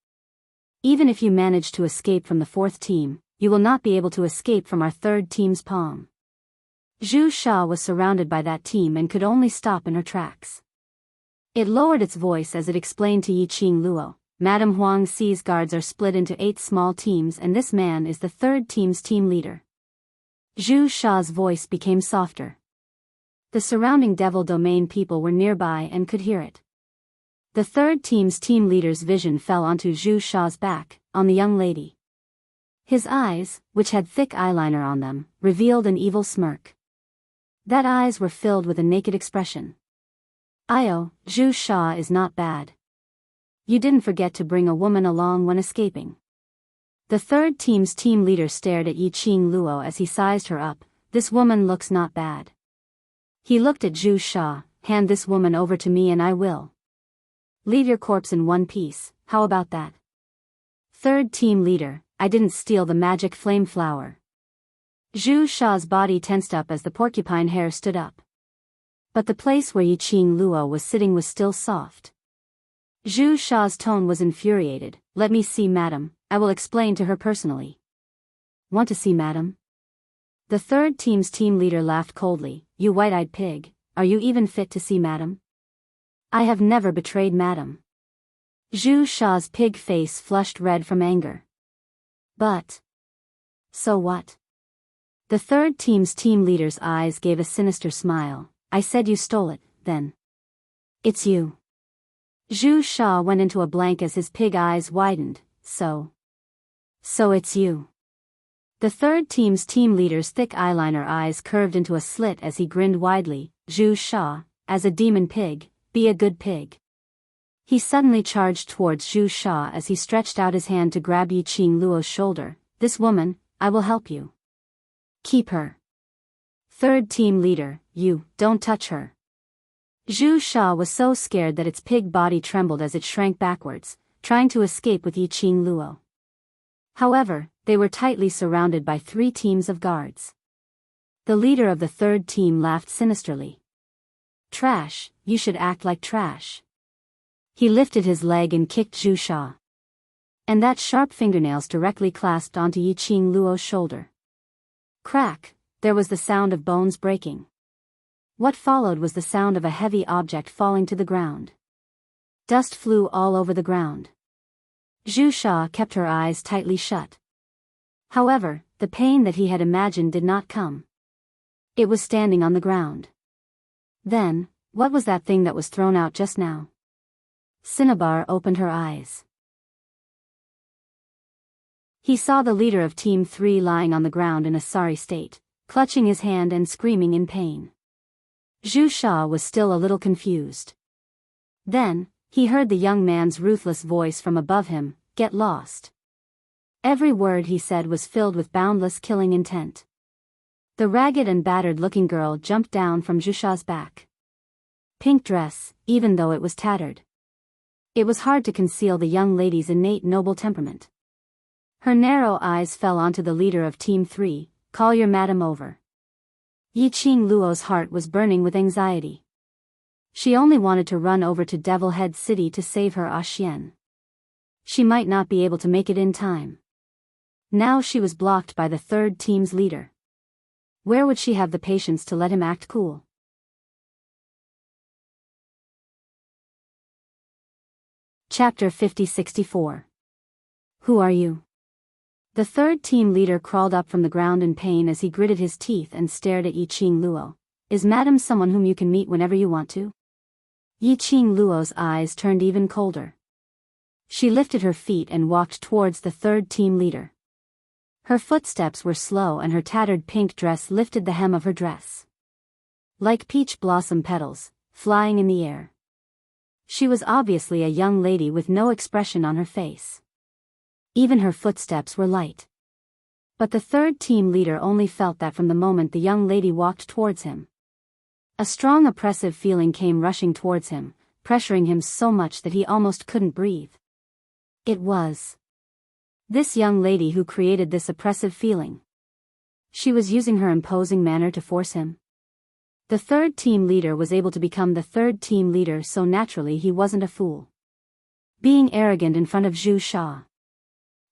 even if you manage to escape from the fourth team, you will not be able to escape from our third team's palm. Zhu Sha was surrounded by that team and could only stop in her tracks. It lowered its voice as it explained to Yiqing Luo, Madame Huang Xi's guards are split into 8 small teams and this man is the third team's team leader. Zhu Sha's voice became softer. The surrounding Devil Domain people were nearby and could hear it. The third team's team leader's vision fell onto Zhu Sha's back, on the young lady. His eyes, which had thick eyeliner on them, revealed an evil smirk. That eyes were filled with a naked expression. Zhu Sha is not bad. You didn't forget to bring a woman along when escaping. The third team's team leader stared at Yiqing Luo as he sized her up. This woman looks not bad. He looked at Zhu Sha. Hand this woman over to me and I will leave your corpse in one piece, how about that? Third team leader, I didn't steal the magic flame flower. Zhu Sha's body tensed up as the porcupine hair stood up. But the place where Yiqing Luo was sitting was still soft. Zhu Sha's tone was infuriated. Let me see madam, I will explain to her personally. Want to see madam? The third team's team leader laughed coldly. You white-eyed pig, are you even fit to see madam? I have never betrayed madam. Zhu Sha's pig face flushed red from anger. But so what? The third team's team leader's eyes gave a sinister smile. I said you stole it, then. It's you. Zhu Sha went into a blank as his pig eyes widened. So it's you. The third team's team leader's thick eyeliner eyes curved into a slit as he grinned widely. Zhu Sha, as a demon pig, be a good pig. He suddenly charged towards Zhu Sha as he stretched out his hand to grab Yiqing Luo's shoulder. This woman, I will help you. Keep her. Third team leader, you, don't touch her. Zhu Sha was so scared that its pig body trembled as it shrank backwards, trying to escape with Yiqing Luo. However, they were tightly surrounded by 3 teams of guards. The leader of the third team laughed sinisterly. Trash, you should act like trash. He lifted his leg and kicked Zhu Sha. And that sharp fingernails directly clasped onto Yiqing Luo's shoulder. Crack, there was the sound of bones breaking. What followed was the sound of a heavy object falling to the ground. Dust flew all over the ground. Zhu Sha kept her eyes tightly shut. However, the pain that he had imagined did not come. It was standing on the ground. Then, what was that thing that was thrown out just now? Cinnabar opened her eyes. He saw the leader of Team 3 lying on the ground in a sorry state, clutching his hand and screaming in pain. Zhu Sha was still a little confused. Then, he heard the young man's ruthless voice from above him, get lost. Every word he said was filled with boundless killing intent. The ragged and battered-looking girl jumped down from Zhu Sha's back. Pink dress, even though it was tattered. It was hard to conceal the young lady's innate noble temperament. Her narrow eyes fell onto the leader of Team 3, call your madam over. Yiqing Luo's heart was burning with anxiety. She only wanted to run over to Devil Head City to save her Xian. She might not be able to make it in time. Now she was blocked by the third team's leader. Where would she have the patience to let him act cool? Chapter 50-64. Who are you? The third team leader crawled up from the ground in pain as he gritted his teeth and stared at Yiqing Luo. Is madam someone whom you can meet whenever you want to? Yiqing Luo's eyes turned even colder. She lifted her feet and walked towards the third team leader. Her footsteps were slow and her tattered pink dress lifted the hem of her dress. Like peach blossom petals, flying in the air. She was obviously a young lady with no expression on her face. Even her footsteps were light. But the third team leader only felt that from the moment the young lady walked towards him. A strong oppressive feeling came rushing towards him, pressuring him so much that he almost couldn't breathe. It was this young lady who created this oppressive feeling. She was using her imposing manner to force him. The third team leader was able to become the third team leader so naturally he wasn't a fool. Being arrogant in front of Zhu Sha.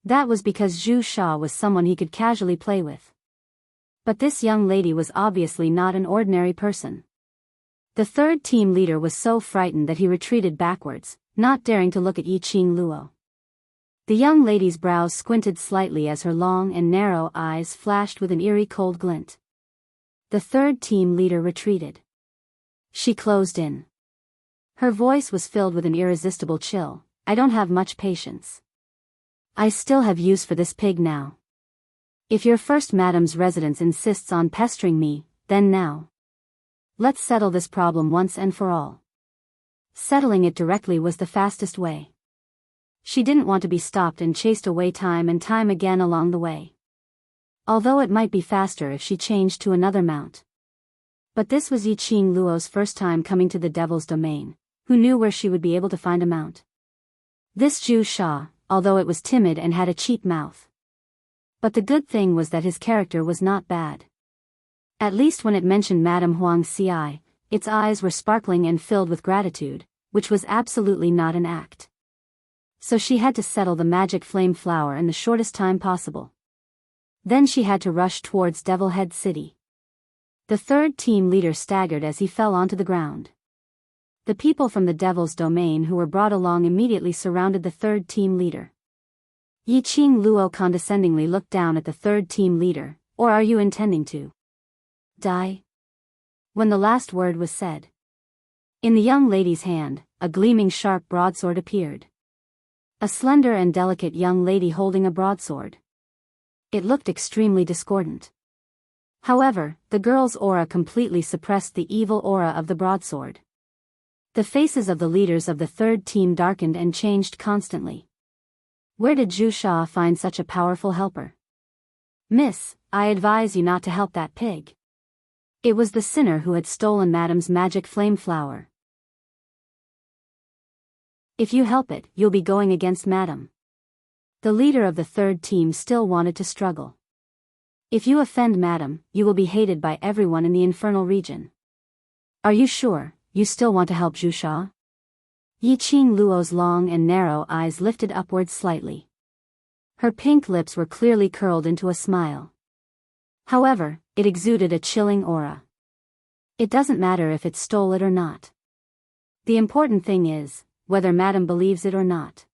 That was because Zhu Sha was someone he could casually play with. But this young lady was obviously not an ordinary person. The third team leader was so frightened that he retreated backwards, not daring to look at Yiqing Luo. The young lady's brows squinted slightly as her long and narrow eyes flashed with an eerie cold glint. The third team leader retreated. She closed in. Her voice was filled with an irresistible chill. I don't have much patience. I still have use for this pig now. If your first madam's residence insists on pestering me, then now. Let's settle this problem once and for all. Settling it directly was the fastest way. She didn't want to be stopped and chased away time and time again along the way. Although it might be faster if she changed to another mount. But this was Yiqing Luo's first time coming to the Devil's Domain. Who knew where she would be able to find a mount? This Zhu Sha, although it was timid and had a cheap mouth. But the good thing was that his character was not bad. At least when it mentioned Madame Huang Ci, its eyes were sparkling and filled with gratitude, which was absolutely not an act. So she had to settle the magic flame flower in the shortest time possible. Then she had to rush towards Devil Head City. The third team leader staggered as he fell onto the ground. The people from the Devil's Domain who were brought along immediately surrounded the third team leader. Yiqing Luo condescendingly looked down at the third team leader. Or are you intending to die? When the last word was said. In the young lady's hand, a gleaming sharp broadsword appeared. A slender and delicate young lady holding a broadsword. It looked extremely discordant. However, the girl's aura completely suppressed the evil aura of the broadsword. The faces of the leaders of the third team darkened and changed constantly. Where did Zhu Sha find such a powerful helper? Miss, I advise you not to help that pig. It was the sinner who had stolen Madame's magic flame flower. If you help it, you'll be going against Madame. The leader of the third team still wanted to struggle. If you offend Madame, you will be hated by everyone in the infernal region. Are you sure you still want to help Zhu Sha? Yiqing Luo's long and narrow eyes lifted upwards slightly. Her pink lips were clearly curled into a smile. However, it exuded a chilling aura. It doesn't matter if it stole it or not. The important thing is whether Madame believes it or not.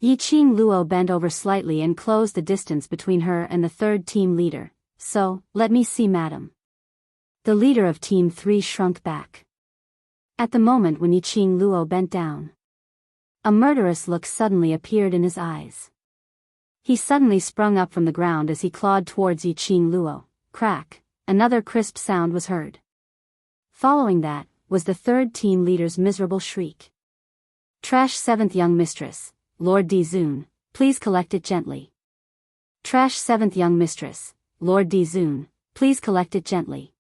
Yiqing Luo bent over slightly and closed the distance between her and the third team leader. So, let me see Madame. The leader of Team 3 shrunk back. At the moment when Yiqing Luo bent down, a murderous look suddenly appeared in his eyes. He suddenly sprung up from the ground as he clawed towards Yiqing Luo. Crack, another crisp sound was heard. Following that, was the third team leader's miserable shriek. Trash 7th young mistress, Lord Dizun, please collect it gently. Trash 7th young mistress, Lord Dizun, please collect it gently.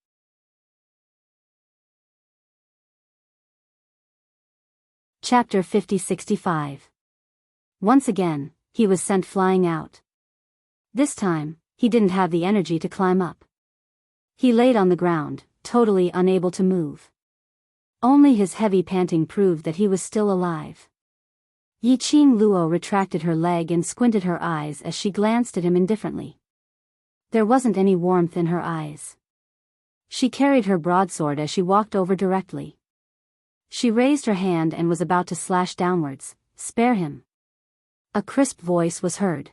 Chapter 50-65. Once again, he was sent flying out. This time, he didn't have the energy to climb up. He laid on the ground, totally unable to move. Only his heavy panting proved that he was still alive. Yiqing Luo retracted her leg and squinted her eyes as she glanced at him indifferently. There wasn't any warmth in her eyes. She carried her broadsword as she walked over directly. She raised her hand and was about to slash downwards. Spare him. A crisp voice was heard.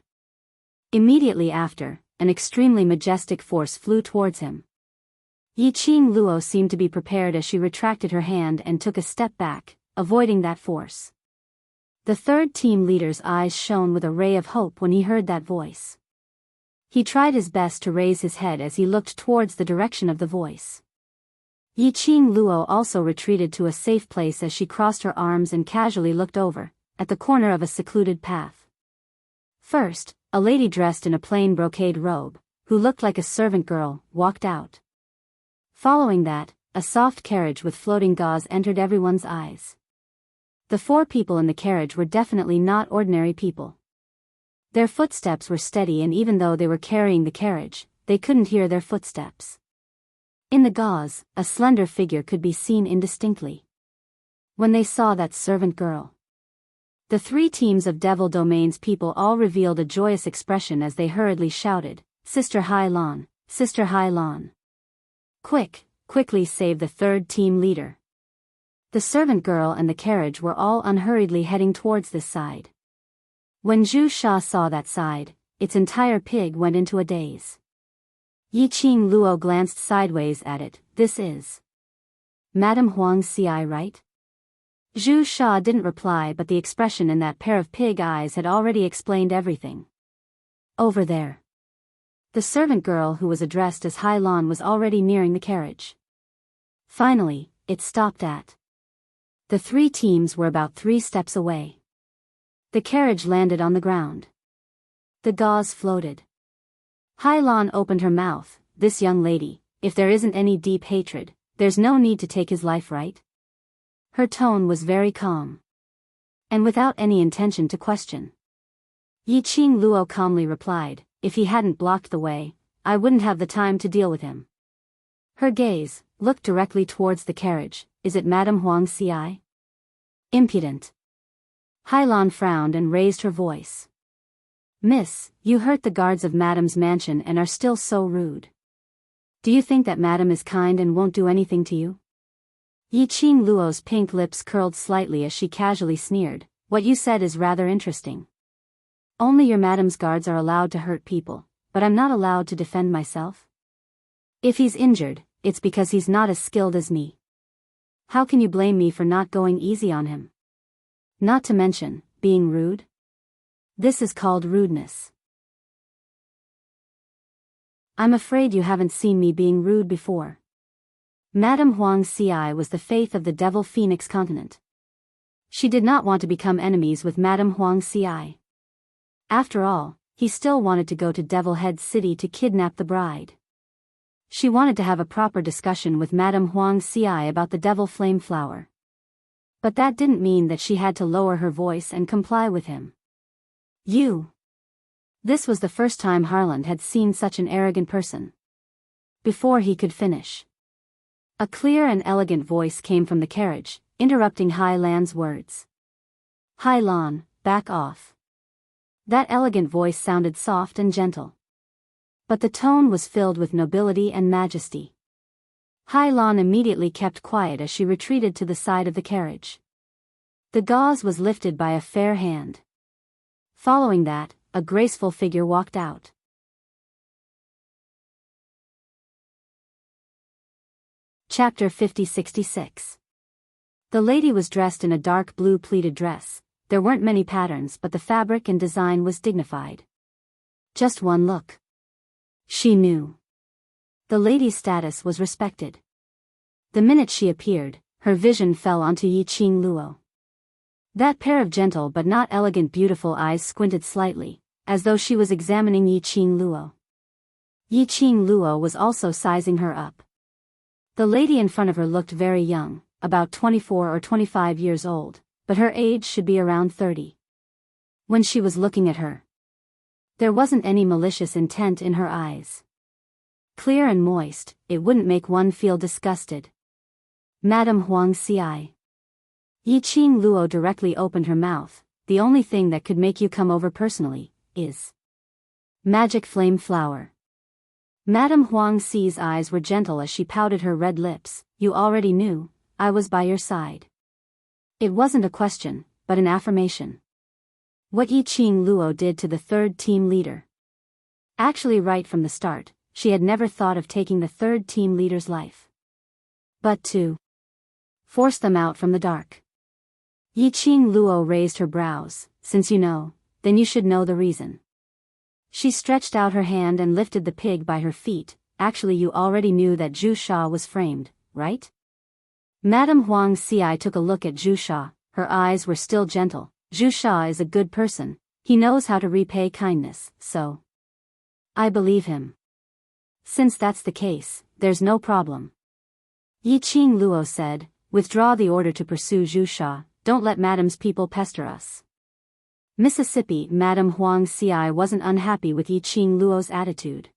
Immediately after, an extremely majestic force flew towards him. Yiqing Luo seemed to be prepared as she retracted her hand and took a step back, avoiding that force. The third team leader's eyes shone with a ray of hope when he heard that voice. He tried his best to raise his head as he looked towards the direction of the voice. Yiqing Luo also retreated to a safe place as she crossed her arms and casually looked over, at the corner of a secluded path. First, a lady dressed in a plain brocade robe, who looked like a servant girl, walked out. Following that, a soft carriage with floating gauze entered everyone's eyes. The 4 people in the carriage were definitely not ordinary people. Their footsteps were steady, and even though they were carrying the carriage, they couldn't hear their footsteps. In the gauze, a slender figure could be seen indistinctly. When they saw that servant girl, the 3 teams of Devil Domain's people all revealed a joyous expression as they hurriedly shouted, Sister Hai Lan, Sister Hai Lan. Quickly save the third team leader. The servant girl and the carriage were all unhurriedly heading towards this side. When Zhu Sha saw that side, its entire pig went into a daze. Yiqing Luo glanced sideways at it. This is Madame Huang Ci, right? Zhu Sha didn't reply, but the expression in that pair of pig eyes had already explained everything. Over there. The servant girl who was addressed as Hai Lan was already nearing the carriage. Finally, it stopped at. The 3 teams were about 3 steps away. The carriage landed on the ground. The gauze floated. Hai Lan opened her mouth. This young lady, if there isn't any deep hatred, there's no need to take his life, right? Her tone was very calm. And without any intention to question. Yi Qing Luo calmly replied, if he hadn't blocked the way, I wouldn't have the time to deal with him. Her gaze looked directly towards the carriage. Is it Madame Huang Xi? Impudent. Hai Lan frowned and raised her voice. Miss, you hurt the guards of Madame's mansion and are still so rude. Do you think that Madame is kind and won't do anything to you? Yi Qing Luo's pink lips curled slightly as she casually sneered. What you said is rather interesting. Only your Madame's guards are allowed to hurt people, but I'm not allowed to defend myself? If he's injured, it's because he's not as skilled as me. How can you blame me for not going easy on him? Not to mention, being rude? This is called rudeness. I'm afraid you haven't seen me being rude before. Madame Huang Xi was the faith of the Devil Phoenix continent. She did not want to become enemies with Madame Huang Xi. After all, he still wanted to go to Devil Head City to kidnap the bride. She wanted to have a proper discussion with Madame Huang Xi about the Devil Flame Flower. But that didn't mean that she had to lower her voice and comply with him. You. This was the first time Harland had seen such an arrogant person. Before he could finish, a clear and elegant voice came from the carriage, interrupting Hai Lan's words. Hai Lan, back off. That elegant voice sounded soft and gentle. But the tone was filled with nobility and majesty. Hai Lan immediately kept quiet as she retreated to the side of the carriage. The gauze was lifted by a fair hand. Following that, a graceful figure walked out. Chapter 50-66. The lady was dressed in a dark blue pleated dress. There weren't many patterns, but the fabric and design was dignified. Just one look. She knew. The lady's status was respected. The minute she appeared, her vision fell onto Yi Qing Luo. That pair of gentle but not elegant beautiful eyes squinted slightly, as though she was examining Yi Qing Luo. Yi Qing Luo was also sizing her up. The lady in front of her looked very young, about 24 or 25 years old, but her age should be around 30. When she was looking at her, there wasn't any malicious intent in her eyes. Clear and moist, it wouldn't make one feel disgusted. Madame Huang Xi. Yi Qing Luo directly opened her mouth. The only thing that could make you come over personally is Magic Flame Flower. Madame Huang Xi's eyes were gentle as she pouted her red lips. You already knew, I was by your side. It wasn't a question, but an affirmation. What Yi Qing Luo did to the third team leader. Actually, right from the start, she had never thought of taking the third team leader's life. But to force them out from the dark. Yi Qing Luo raised her brows. Since you know, then you should know the reason. She stretched out her hand and lifted the pig by her feet. Actually, you already knew that Zhu Sha was framed, right? Madame Huang Xi took a look at Zhu Sha. Her eyes were still gentle. Zhu Sha is a good person. He knows how to repay kindness, so I believe him. Since that's the case, there's no problem. Yi Qing Luo said, withdraw the order to pursue Zhu Sha. Don't let Madame's people pester us. Mississippi. Madame Huang Xi wasn't unhappy with Yi Qing Luo's attitude.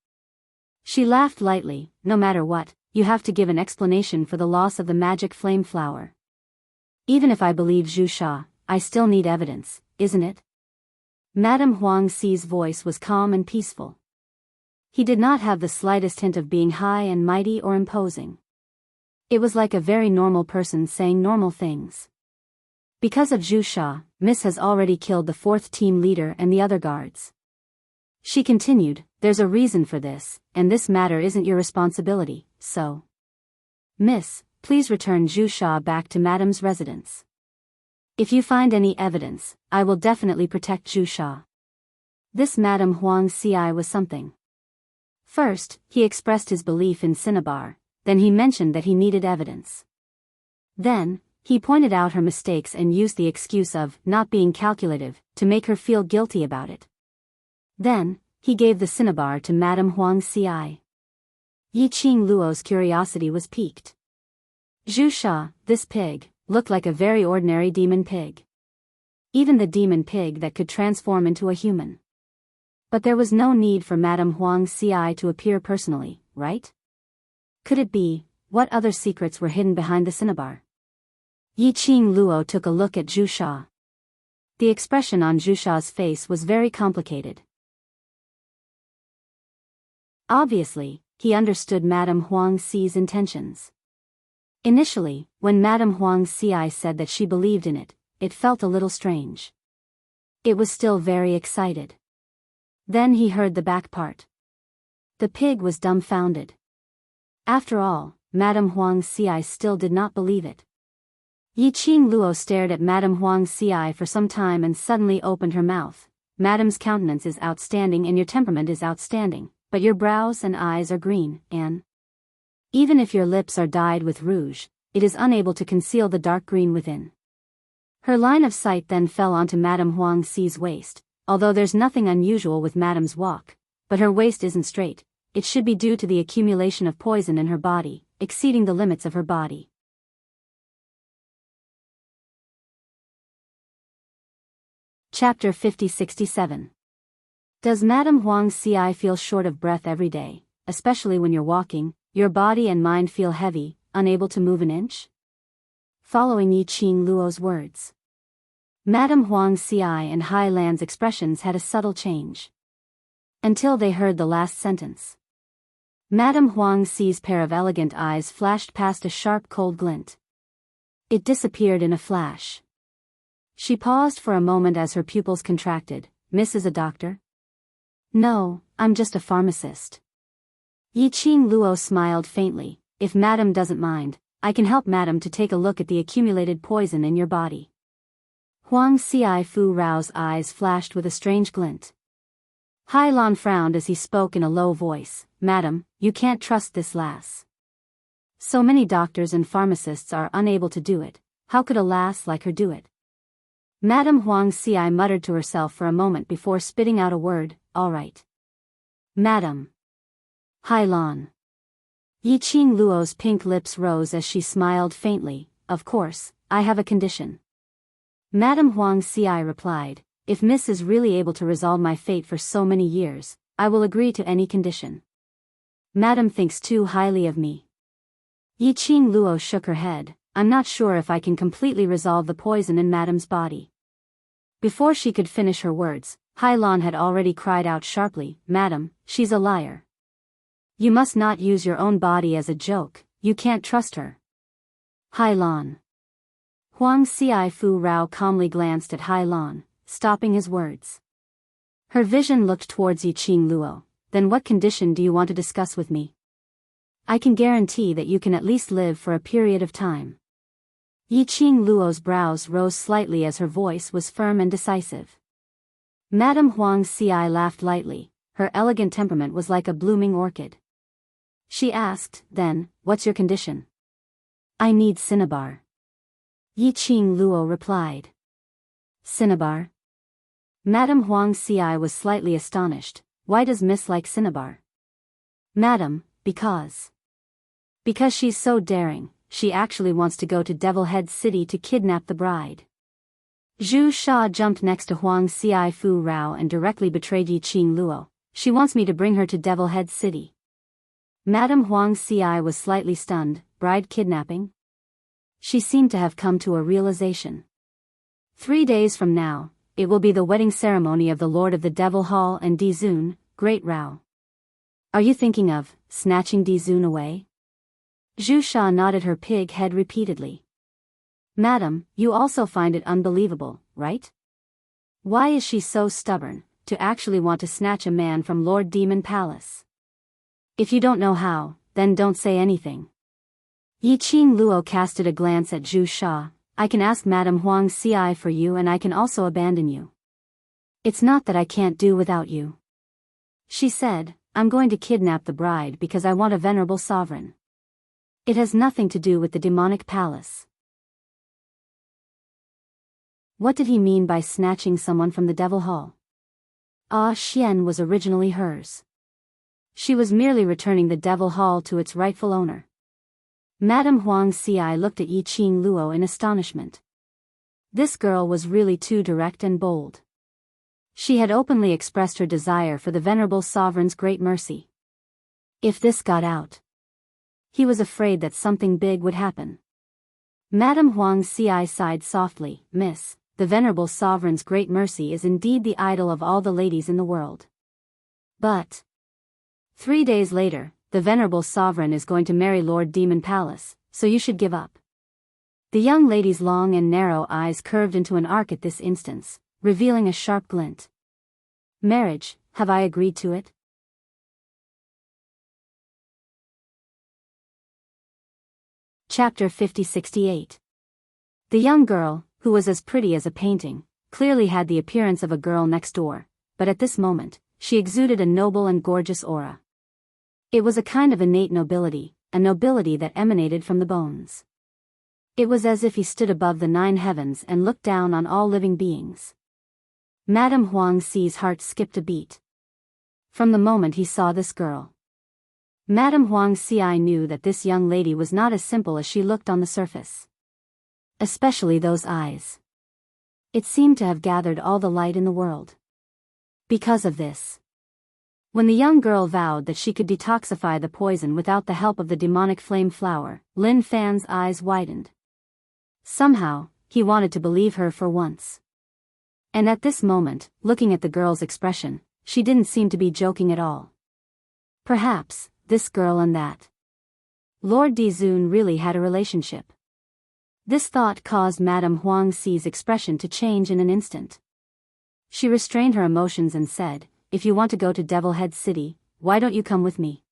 She laughed lightly. No matter what, you have to give an explanation for the loss of the magic flame flower. Even if I believe Zhu Sha, I still need evidence, isn't it? Madame Huang Xi's voice was calm and peaceful. He did not have the slightest hint of being high and mighty or imposing. It was like a very normal person saying normal things. Because of Zhu Sha, Miss has already killed the fourth team leader and the other guards. She continued, there's a reason for this, and this matter isn't your responsibility, so Miss, please return Zhu Sha back to Madame's residence. If you find any evidence, I will definitely protect Zhu Sha. This Madame Huang Xi was something. First, he expressed his belief in Cinnabar, then he mentioned that he needed evidence. Then, he pointed out her mistakes and used the excuse of not being calculative. to make her feel guilty about it. Then, he gave the cinnabar to Madame Huang Xi. Yiqing Luo's curiosity was piqued. Zhu Sha, this pig, looked like a very ordinary demon pig. Even the demon pig that could transform into a human. But there was no need for Madame Huang Xi to appear personally, right? Could it be, what other secrets were hidden behind the cinnabar? Yiqing Luo took a look at Zhu Sha. The expression on Zhu Sha's face was very complicated. Obviously, he understood Madame Huang Xi's intentions. Initially, when Madame Huang Xi said that she believed in it, it felt a little strange. It was still very excited. Then he heard the back part. The pig was dumbfounded. After all, Madame Huang Xi still did not believe it. Yiqing Luo stared at Madame Huang Xi for some time and suddenly opened her mouth. Madame's countenance is outstanding and your temperament is outstanding, but your brows and eyes are green, and even if your lips are dyed with rouge, it is unable to conceal the dark green within. Her line of sight then fell onto Madame Huang Xi's waist. Although there's nothing unusual with Madame's walk, but her waist isn't straight, it should be due to the accumulation of poison in her body, exceeding the limits of her body. Chapter 50-67. Does Madame Huang Xi feel short of breath every day, especially when you're walking, your body and mind feel heavy, unable to move an inch? Following Yiqing Luo's words, Madame Huang Xi and Hai Lan's expressions had a subtle change. Until they heard the last sentence. Madame Huang Xi's pair of elegant eyes flashed past a sharp cold glint. It disappeared in a flash. She paused for a moment as her pupils contracted. Miss is a doctor? No, I'm just a pharmacist. Yiqing Luo smiled faintly. If Madame doesn't mind, I can help Madame to take a look at the accumulated poison in your body. Huang Xi Fu Rao's eyes flashed with a strange glint. Hai Lan frowned as he spoke in a low voice. Madam, you can't trust this lass. So many doctors and pharmacists are unable to do it. How could a lass like her do it? Madame Huang Xi muttered to herself for a moment before spitting out a word. All right. Madam. Hai Lan. Yiqing Luo's pink lips rose as she smiled faintly. Of course, I have a condition. Madame Huang Xi replied, if Miss is really able to resolve my fate for so many years, I will agree to any condition. Madame thinks too highly of me. Yiqing Luo shook her head. I'm not sure if I can completely resolve the poison in Madame's body. Before she could finish her words, Hai Lan had already cried out sharply, Madam, she's a liar. You must not use your own body as a joke, you can't trust her. Hai Lan. Huang Xi Fu Rao calmly glanced at Hai Lan, stopping his words. Her vision looked towards Yiqing Luo. Then what condition do you want to discuss with me? I can guarantee that you can at least live for a period of time. Yiqing Luo's brows rose slightly as her voice was firm and decisive. Madame Huang Xi laughed lightly. Her elegant temperament was like a blooming orchid. She asked, then, what's your condition? I need cinnabar. Yiqing Luo replied. Cinnabar? Madame Huang Xi was slightly astonished. Why does Miss like cinnabar? Madam, because she's so daring, she actually wants to go to Devil Head City to kidnap the bride. Zhu Sha jumped next to Huang Xi Fu Rao and directly betrayed Yiqing Luo. She wants me to bring her to Devil Head City. Madame Huang Xi was slightly stunned. Bride kidnapping? She seemed to have come to a realization. 3 days from now, it will be the wedding ceremony of the Lord of the Devil Hall and Dizun, Great Rao. Are you thinking of snatching Dizun away? Zhu Sha nodded her pig head repeatedly. Madam, you also find it unbelievable, right? Why is she so stubborn, to actually want to snatch a man from Lord Demon Palace? If you don't know how, then don't say anything. Yiqing Luo casted a glance at Zhu Sha. I can ask Madame Huang Xi for you and I can also abandon you. It's not that I can't do without you. She said, I'm going to kidnap the bride because I want a venerable sovereign. It has nothing to do with the demonic palace. What did he mean by snatching someone from the Devil Hall? Xian was originally hers. She was merely returning the Devil Hall to its rightful owner. Madame Huang Xi looked at Yi Qing Luo in astonishment. This girl was really too direct and bold. She had openly expressed her desire for the venerable sovereign's great mercy. If this got out, he was afraid that something big would happen. Madame Huang Xi sighed softly. Miss, the venerable sovereign's great mercy is indeed the idol of all the ladies in the world. But 3 days later, the venerable sovereign is going to marry Lord Demon Palace, so you should give up. The young lady's long and narrow eyes curved into an arc at this instance, revealing a sharp glint. Marriage, have I agreed to it? Chapter 50-68. The young girl, who was as pretty as a painting, clearly had the appearance of a girl next door, but at this moment, she exuded a noble and gorgeous aura. It was a kind of innate nobility, a nobility that emanated from the bones. It was as if he stood above the 9 heavens and looked down on all living beings. Madame Huang Xi's heart skipped a beat. From the moment he saw this girl, Madame Huang Xi knew that this young lady was not as simple as she looked on the surface. Especially those eyes. It seemed to have gathered all the light in the world. Because of this, when the young girl vowed that she could detoxify the poison without the help of the demonic flame flower, Lin Fan's eyes widened. Somehow, he wanted to believe her for once. And at this moment, looking at the girl's expression, she didn't seem to be joking at all. Perhaps, this girl and that Lord Dizun really had a relationship. This thought caused Madame Huang Xi's expression to change in an instant. She restrained her emotions and said, "If you want to go to Devil Head City, why don't you come with me?"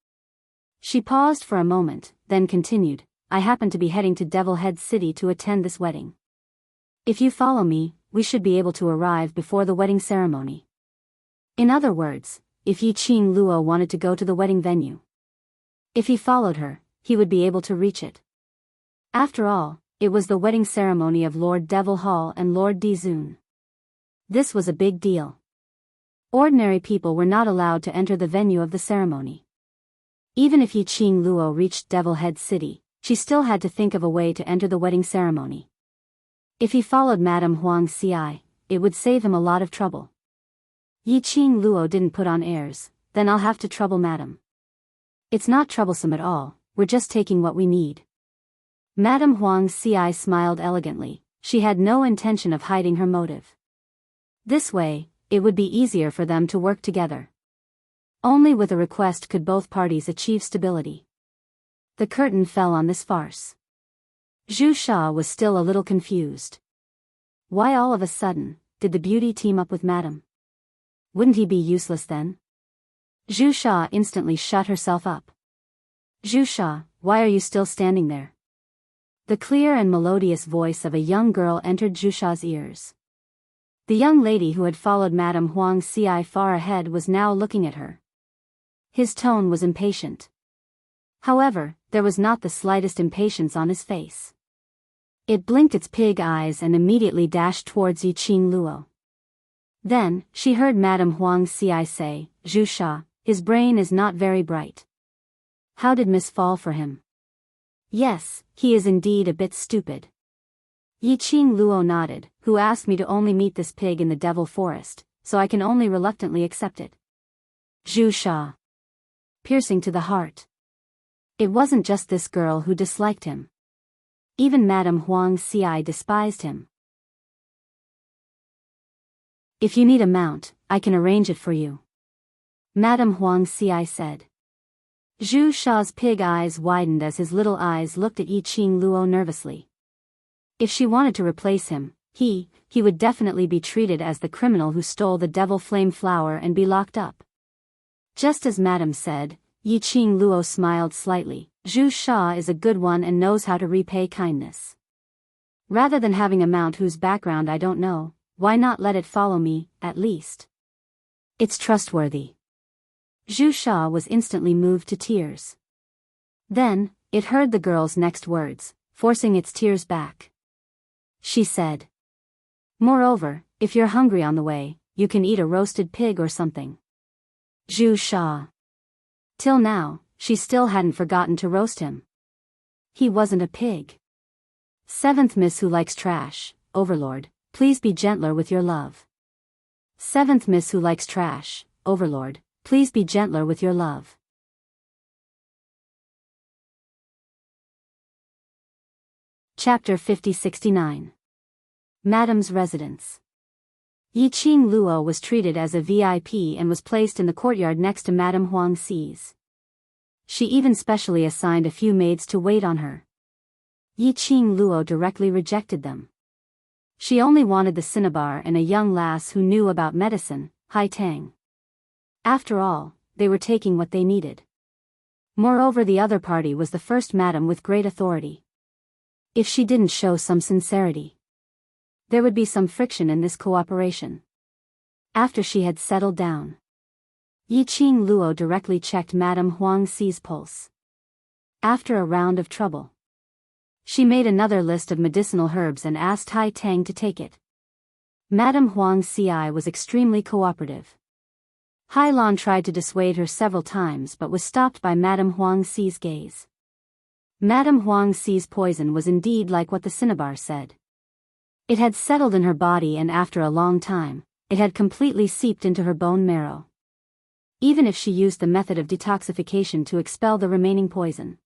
She paused for a moment, then continued, "I happen to be heading to Devil Head City to attend this wedding. If you follow me, we should be able to arrive before the wedding ceremony." In other words, if Yi Qing Luo wanted to go to the wedding venue, if he followed her, he would be able to reach it. After all, it was the wedding ceremony of Lord Devil Hall and Lord Dizun. This was a big deal. Ordinary people were not allowed to enter the venue of the ceremony. Even if Yi Qing Luo reached Devil Head City, she still had to think of a way to enter the wedding ceremony. If he followed Madame Huang Xi, it would save him a lot of trouble. Yi Qing Luo didn't put on airs, "Then I'll have to trouble Madame." "It's not troublesome at all, we're just taking what we need." Madame Huang Xi smiled elegantly. She had no intention of hiding her motive. This way, it would be easier for them to work together. Only with a request could both parties achieve stability. The curtain fell on this farce. Zhu Sha was still a little confused. Why all of a sudden did the beauty team up with Madame? Wouldn't he be useless then? Zhu Sha instantly shut herself up. "Zhu Sha, why are you still standing there?" The clear and melodious voice of a young girl entered Zhu Sha's ears. The young lady who had followed Madame Huang Xi far ahead was now looking at her. His tone was impatient. However, there was not the slightest impatience on his face. It blinked its pig eyes and immediately dashed towards Yi Qing Luo. Then, she heard Madame Huang Xi say, "Zhu Sha, his brain is not very bright. How did Miss fall for him?" "Yes, he is indeed a bit stupid." Yi Qing Luo nodded, "Who asked me to only meet this pig in the Devil Forest, so I can only reluctantly accept it." Zhu Sha. Piercing to the heart. It wasn't just this girl who disliked him. Even Madame Huang Xi despised him. "If you need a mount, I can arrange it for you," Madame Huang Xi said. Zhu Sha's pig eyes widened as his little eyes looked at Yi Qing Luo nervously. If she wanted to replace him, he would definitely be treated as the criminal who stole the devil flame flower and be locked up. Just as Madame said, Yi Qing Luo smiled slightly. Zhu Sha is a good one and knows how to repay kindness. Rather than having a mount whose background I don't know, why not let it follow me, at least? It's trustworthy. Zhu Sha was instantly moved to tears. Then, it heard the girl's next words, forcing its tears back. She said, Moreover, if you're hungry on the way, you can eat a roasted pig or something. Zhu Sha. Till now, she still hadn't forgotten to roast him. He wasn't a pig. 7th Miss Who Likes Trash, Overlord, please be gentler with your love. 7th Miss Who Likes Trash, Overlord, please be gentler with your love. Chapter 5069. Madame's Residence. Yiqing Luo was treated as a VIP and was placed in the courtyard next to Madame Huang Xi's. She even specially assigned a few maids to wait on her. Yiqing Luo directly rejected them. She only wanted the cinnabar and a young lass who knew about medicine, Hai Tang. After all, they were taking what they needed. Moreover, the other party was the first madam with great authority. If she didn't show some sincerity, there would be some friction in this cooperation. After she had settled down, Yiqing Luo directly checked Madame Huang Xi's pulse. After a round of trouble, she made another list of medicinal herbs and asked Hai Tang to take it. Madame Huang Xi was extremely cooperative. Hai Lan tried to dissuade her several times but was stopped by Madame Huang Xi's gaze. Madame Huang Xi's poison was indeed like what the cinnabar said. It had settled in her body and after a long time, it had completely seeped into her bone marrow. Even if she used the method of detoxification to expel the remaining poison,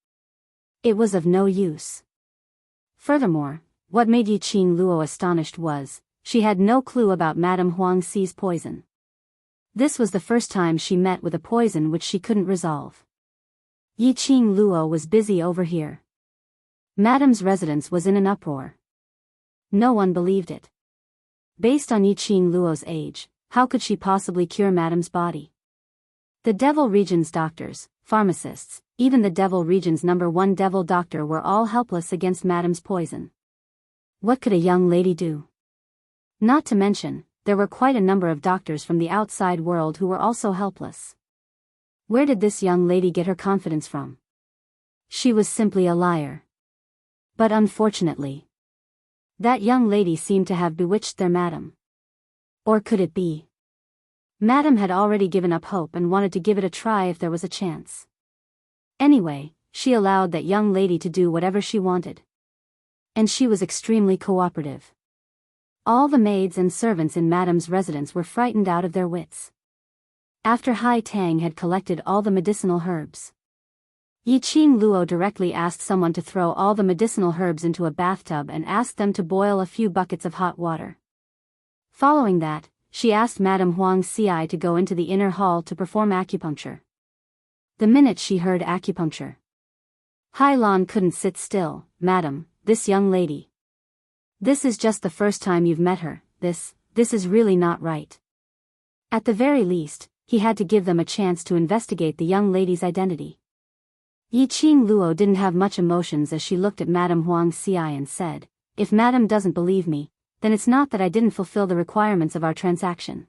it was of no use. Furthermore, what made Yiqing Luo astonished was, she had no clue about Madame Huang Xi's poison. This was the first time she met with a poison which she couldn't resolve. Yiqing Luo was busy over here. Madame's residence was in an uproar. No one believed it. Based on Yiqing Luo's age, how could she possibly cure Madame's body? The Devil Region's doctors, pharmacists, even the Devil Region's #1 Devil Doctor were all helpless against Madame's poison. What could a young lady do? Not to mention, there were quite a number of doctors from the outside world who were also helpless. Where did this young lady get her confidence from? She was simply a liar. But unfortunately, that young lady seemed to have bewitched their madam. Or could it be? Madam had already given up hope and wanted to give it a try if there was a chance. Anyway, she allowed that young lady to do whatever she wanted. And she was extremely cooperative. All the maids and servants in Madame's residence were frightened out of their wits. After Hai Tang had collected all the medicinal herbs, Yiqing Luo directly asked someone to throw all the medicinal herbs into a bathtub and asked them to boil a few buckets of hot water. Following that, she asked Madame Huang Xi to go into the inner hall to perform acupuncture. The minute she heard acupuncture, Hai Lan couldn't sit still. Madam, this young lady. This is just the first time you've met her, this is really not right. At the very least, he had to give them a chance to investigate the young lady's identity. Yiqing Luo didn't have much emotions as she looked at Madame Huang Xi and said, if Madame doesn't believe me, then it's not that I didn't fulfill the requirements of our transaction.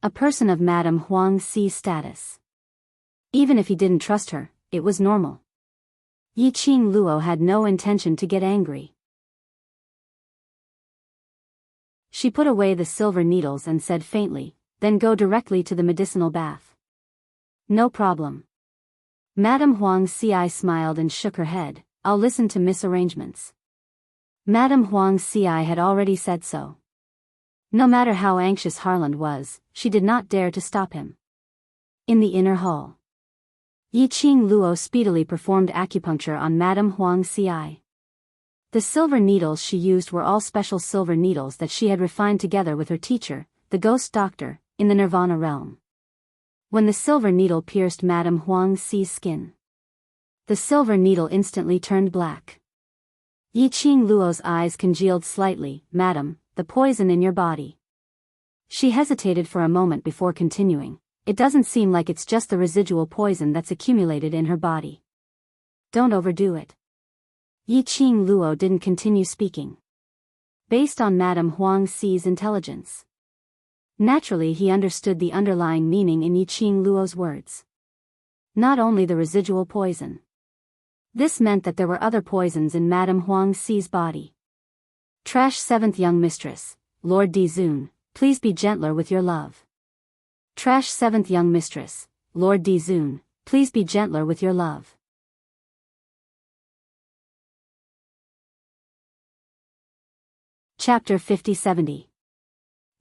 A person of Madame Huang Xi's status. Even if he didn't trust her, it was normal. Yiqing Luo had no intention to get angry. She put away the silver needles and said faintly, then go directly to the medicinal bath. No problem. Madame Huang Xi smiled and shook her head, I'll listen to misarrangements. Madame Huang Xi had already said so. No matter how anxious Harland was, she did not dare to stop him. In the inner hall, Yiqing Luo speedily performed acupuncture on Madame Huang Xi. The silver needles she used were all special silver needles that she had refined together with her teacher, the ghost doctor, in the Nirvana realm. When the silver needle pierced Madame Huang Xi's skin, the silver needle instantly turned black. Yiqing Luo's eyes congealed slightly. Madam, the poison in your body. She hesitated for a moment before continuing. It doesn't seem like it's just the residual poison that's accumulated in her body. Don't overdo it. Yiqing Luo didn't continue speaking. Based on Madame Huang Xi's intelligence, naturally he understood the underlying meaning in Yiqing Luo's words. Not only the residual poison. This meant that there were other poisons in Madame Huang Xi's body. Trash 7th young mistress, Lord Dizun, please be gentler with your love. Trash 7th young mistress, Lord Dizun, please be gentler with your love. Chapter 50-70.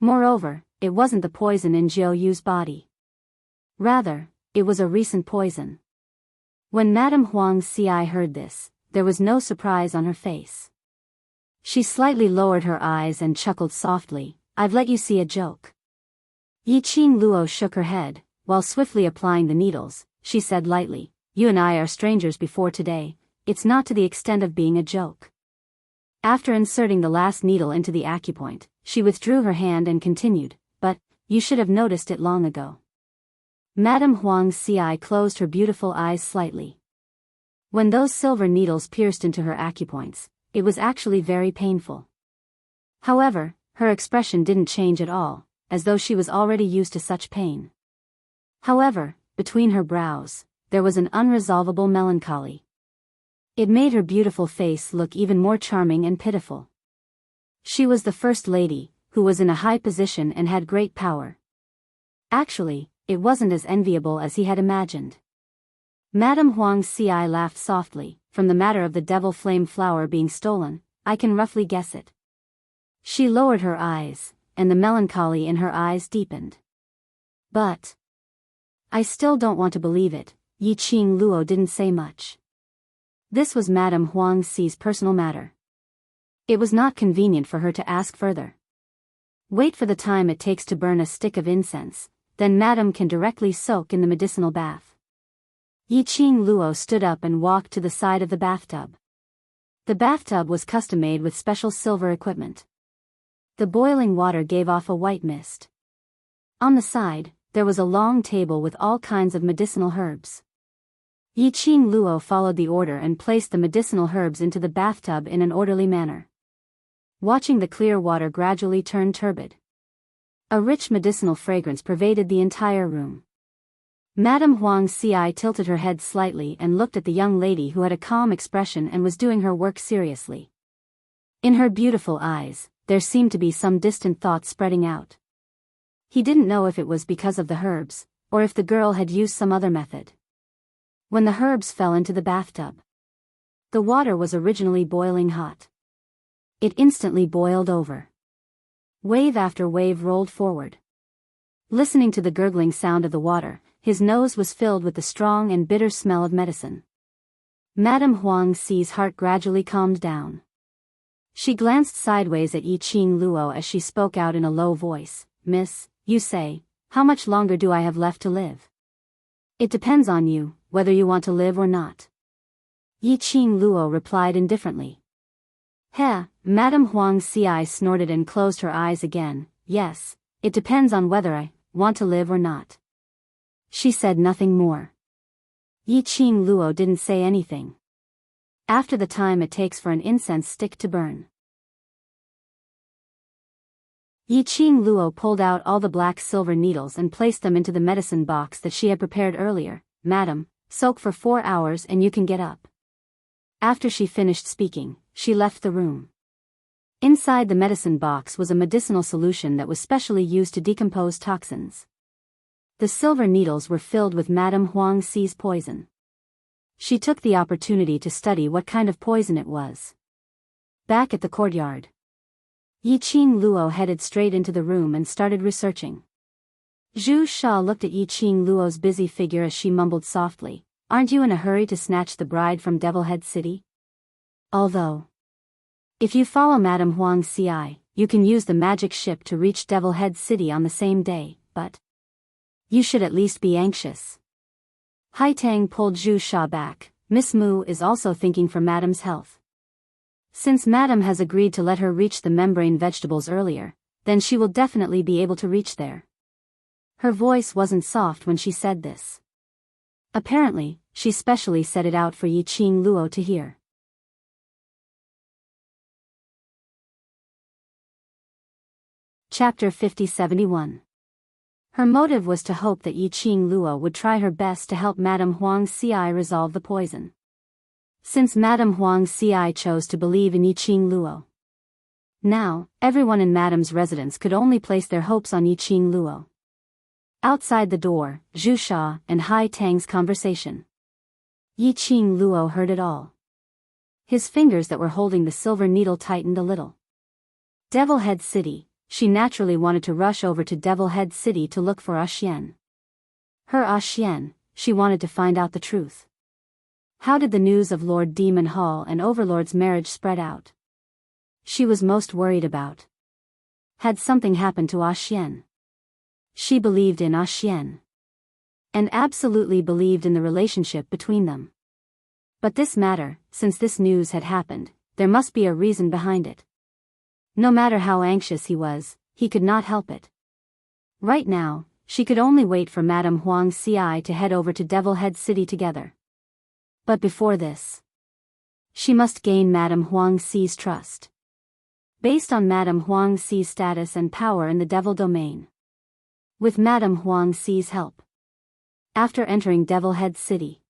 Moreover, it wasn't the poison in Jiao Yu's body. Rather, it was a recent poison. When Madame Huang Xi heard this, there was no surprise on her face. She slightly lowered her eyes and chuckled softly, "I've let you see a joke." Yi Qing Luo shook her head, while swiftly applying the needles. She said lightly, "You and I are strangers before today, it's not to the extent of being a joke." After inserting the last needle into the acupoint, she withdrew her hand and continued, "But, you should have noticed it long ago." Madame Huang Xi closed her beautiful eyes slightly. When those silver needles pierced into her acupoints, it was actually very painful. However, her expression didn't change at all, as though she was already used to such pain. However, between her brows, there was an unresolvable melancholy. It made her beautiful face look even more charming and pitiful. She was the first lady, who was in a high position and had great power. Actually, it wasn't as enviable as he had imagined. Madame Huang Xi laughed softly. "From the matter of the devil flame flower being stolen, I can roughly guess it." She lowered her eyes, and the melancholy in her eyes deepened. "But I still don't want to believe it." Yi Qing Luo didn't say much. This was Madame Huang Xi's personal matter. It was not convenient for her to ask further. Wait for the time it takes to burn a stick of incense, then Madame can directly soak in the medicinal bath. Yi Qing Luo stood up and walked to the side of the bathtub. The bathtub was custom-made with special silver equipment. The boiling water gave off a white mist. On the side, there was a long table with all kinds of medicinal herbs. Yi Qing Luo followed the order and placed the medicinal herbs into the bathtub in an orderly manner. Watching the clear water gradually turn turbid. A rich medicinal fragrance pervaded the entire room. Madame Huang Xi tilted her head slightly and looked at the young lady who had a calm expression and was doing her work seriously. In her beautiful eyes, there seemed to be some distant thoughts spreading out. He didn't know if it was because of the herbs, or if the girl had used some other method. When the herbs fell into the bathtub, the water was originally boiling hot. It instantly boiled over. Wave after wave rolled forward. Listening to the gurgling sound of the water, his nose was filled with the strong and bitter smell of medicine. Madame Huang Xi's heart gradually calmed down. She glanced sideways at Yi Qing Luo as she spoke out in a low voice, "Miss, you say, how much longer do I have left to live? It depends on you, whether you want to live or not." Yi Qing Luo replied indifferently. "Heh," Madame Huang Xi snorted and closed her eyes again. "Yes, it depends on whether I want to live or not." She said nothing more. Yi Qing Luo didn't say anything. After the time it takes for an incense stick to burn. Yi Qing Luo pulled out all the black silver needles and placed them into the medicine box that she had prepared earlier. "Madam, soak for 4 hours and you can get up." After she finished speaking, she left the room. Inside the medicine box was a medicinal solution that was specially used to decompose toxins. The silver needles were filled with Madame Huang Xi's poison. She took the opportunity to study what kind of poison it was. Back at the courtyard, Yi Qing Luo headed straight into the room and started researching. Zhu Sha looked at Yi Qing Luo's busy figure as she mumbled softly, "Aren't you in a hurry to snatch the bride from Devil Head City? Although, if you follow Madame Huang Xi, you can use the magic ship to reach Devil Head City on the same day, but you should at least be anxious." Hai Tang pulled Zhu Sha back. "Miss Mu is also thinking for Madame's health. Since Madame has agreed to let her reach the membrane vegetables earlier, then she will definitely be able to reach there." Her voice wasn't soft when she said this. Apparently, she specially said it out for Yi Qing Luo to hear. Chapter 50-71. Her motive was to hope that Yi Qing Luo would try her best to help Madame Huang Xi resolve the poison. Since Madame Huang Xi chose to believe in Yi Qing Luo, Now, everyone in Madame's residence could only place their hopes on Yiqing Luo. Outside the door, Zhu Sha and Hai Tang's conversation. Yiqing Luo heard it all. His fingers that were holding the silver needle tightened a little. Devil Head City, she naturally wanted to rush over to Devil Head City to look for Xian. Her Xian, she wanted to find out the truth. How did the news of Lord Demon Hall and Overlord's marriage spread out? She was most worried about. Had something happened to Xian? She believed in Xian. And absolutely believed in the relationship between them. But this matter, since this news had happened, there must be a reason behind it. No matter how anxious he was, he could not help it. Right now, she could only wait for Madame Huang Ci to head over to Devil Head City together. But before this, she must gain Madame Huang Ci's trust. Based on Madame Huang Ci's status and power in the Devil Domain. With Madame Huang Ci's help. After entering Devil Head City,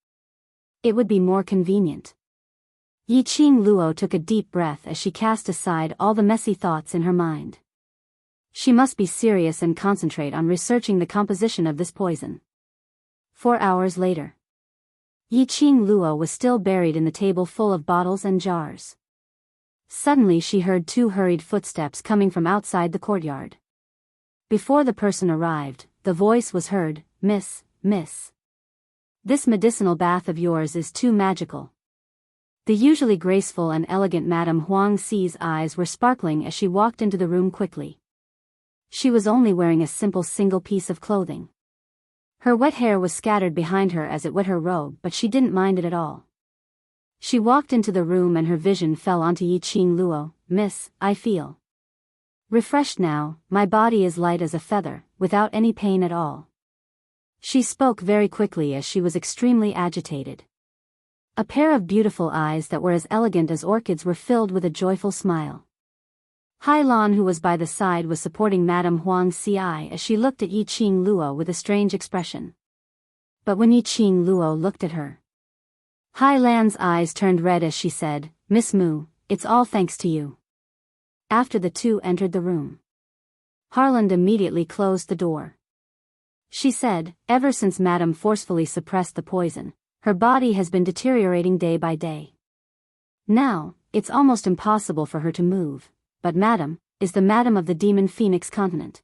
it would be more convenient. Yiqing Luo took a deep breath as she cast aside all the messy thoughts in her mind. She must be serious and concentrate on researching the composition of this poison. 4 hours later, Yiqing Luo was still buried in the table full of bottles and jars. Suddenly she heard 2 hurried footsteps coming from outside the courtyard. Before the person arrived, the voice was heard, Miss. This medicinal bath of yours is too magical. The usually graceful and elegant Madame Huang Ci's eyes were sparkling as she walked into the room quickly. She was only wearing a simple single piece of clothing. Her wet hair was scattered behind her as it wet her robe, but she didn't mind it at all. She walked into the room and her vision fell onto Yiqing Luo. Miss, I feel refreshed now, my body is light as a feather, without any pain at all. She spoke very quickly as she was extremely agitated. A pair of beautiful eyes that were as elegant as orchids were filled with a joyful smile. Hai Lan, who was by the side, was supporting Madame Huang Ci as she looked at Yiqing Luo with a strange expression. But when Yiqing Luo looked at her, Hai Lan's eyes turned red as she said, Miss Mu, it's all thanks to you. After the two entered the room, Harland immediately closed the door. She said, ever since Madame forcefully suppressed the poison, her body has been deteriorating day by day. Now, it's almost impossible for her to move, but Madame is the Madame of the Demon Phoenix continent.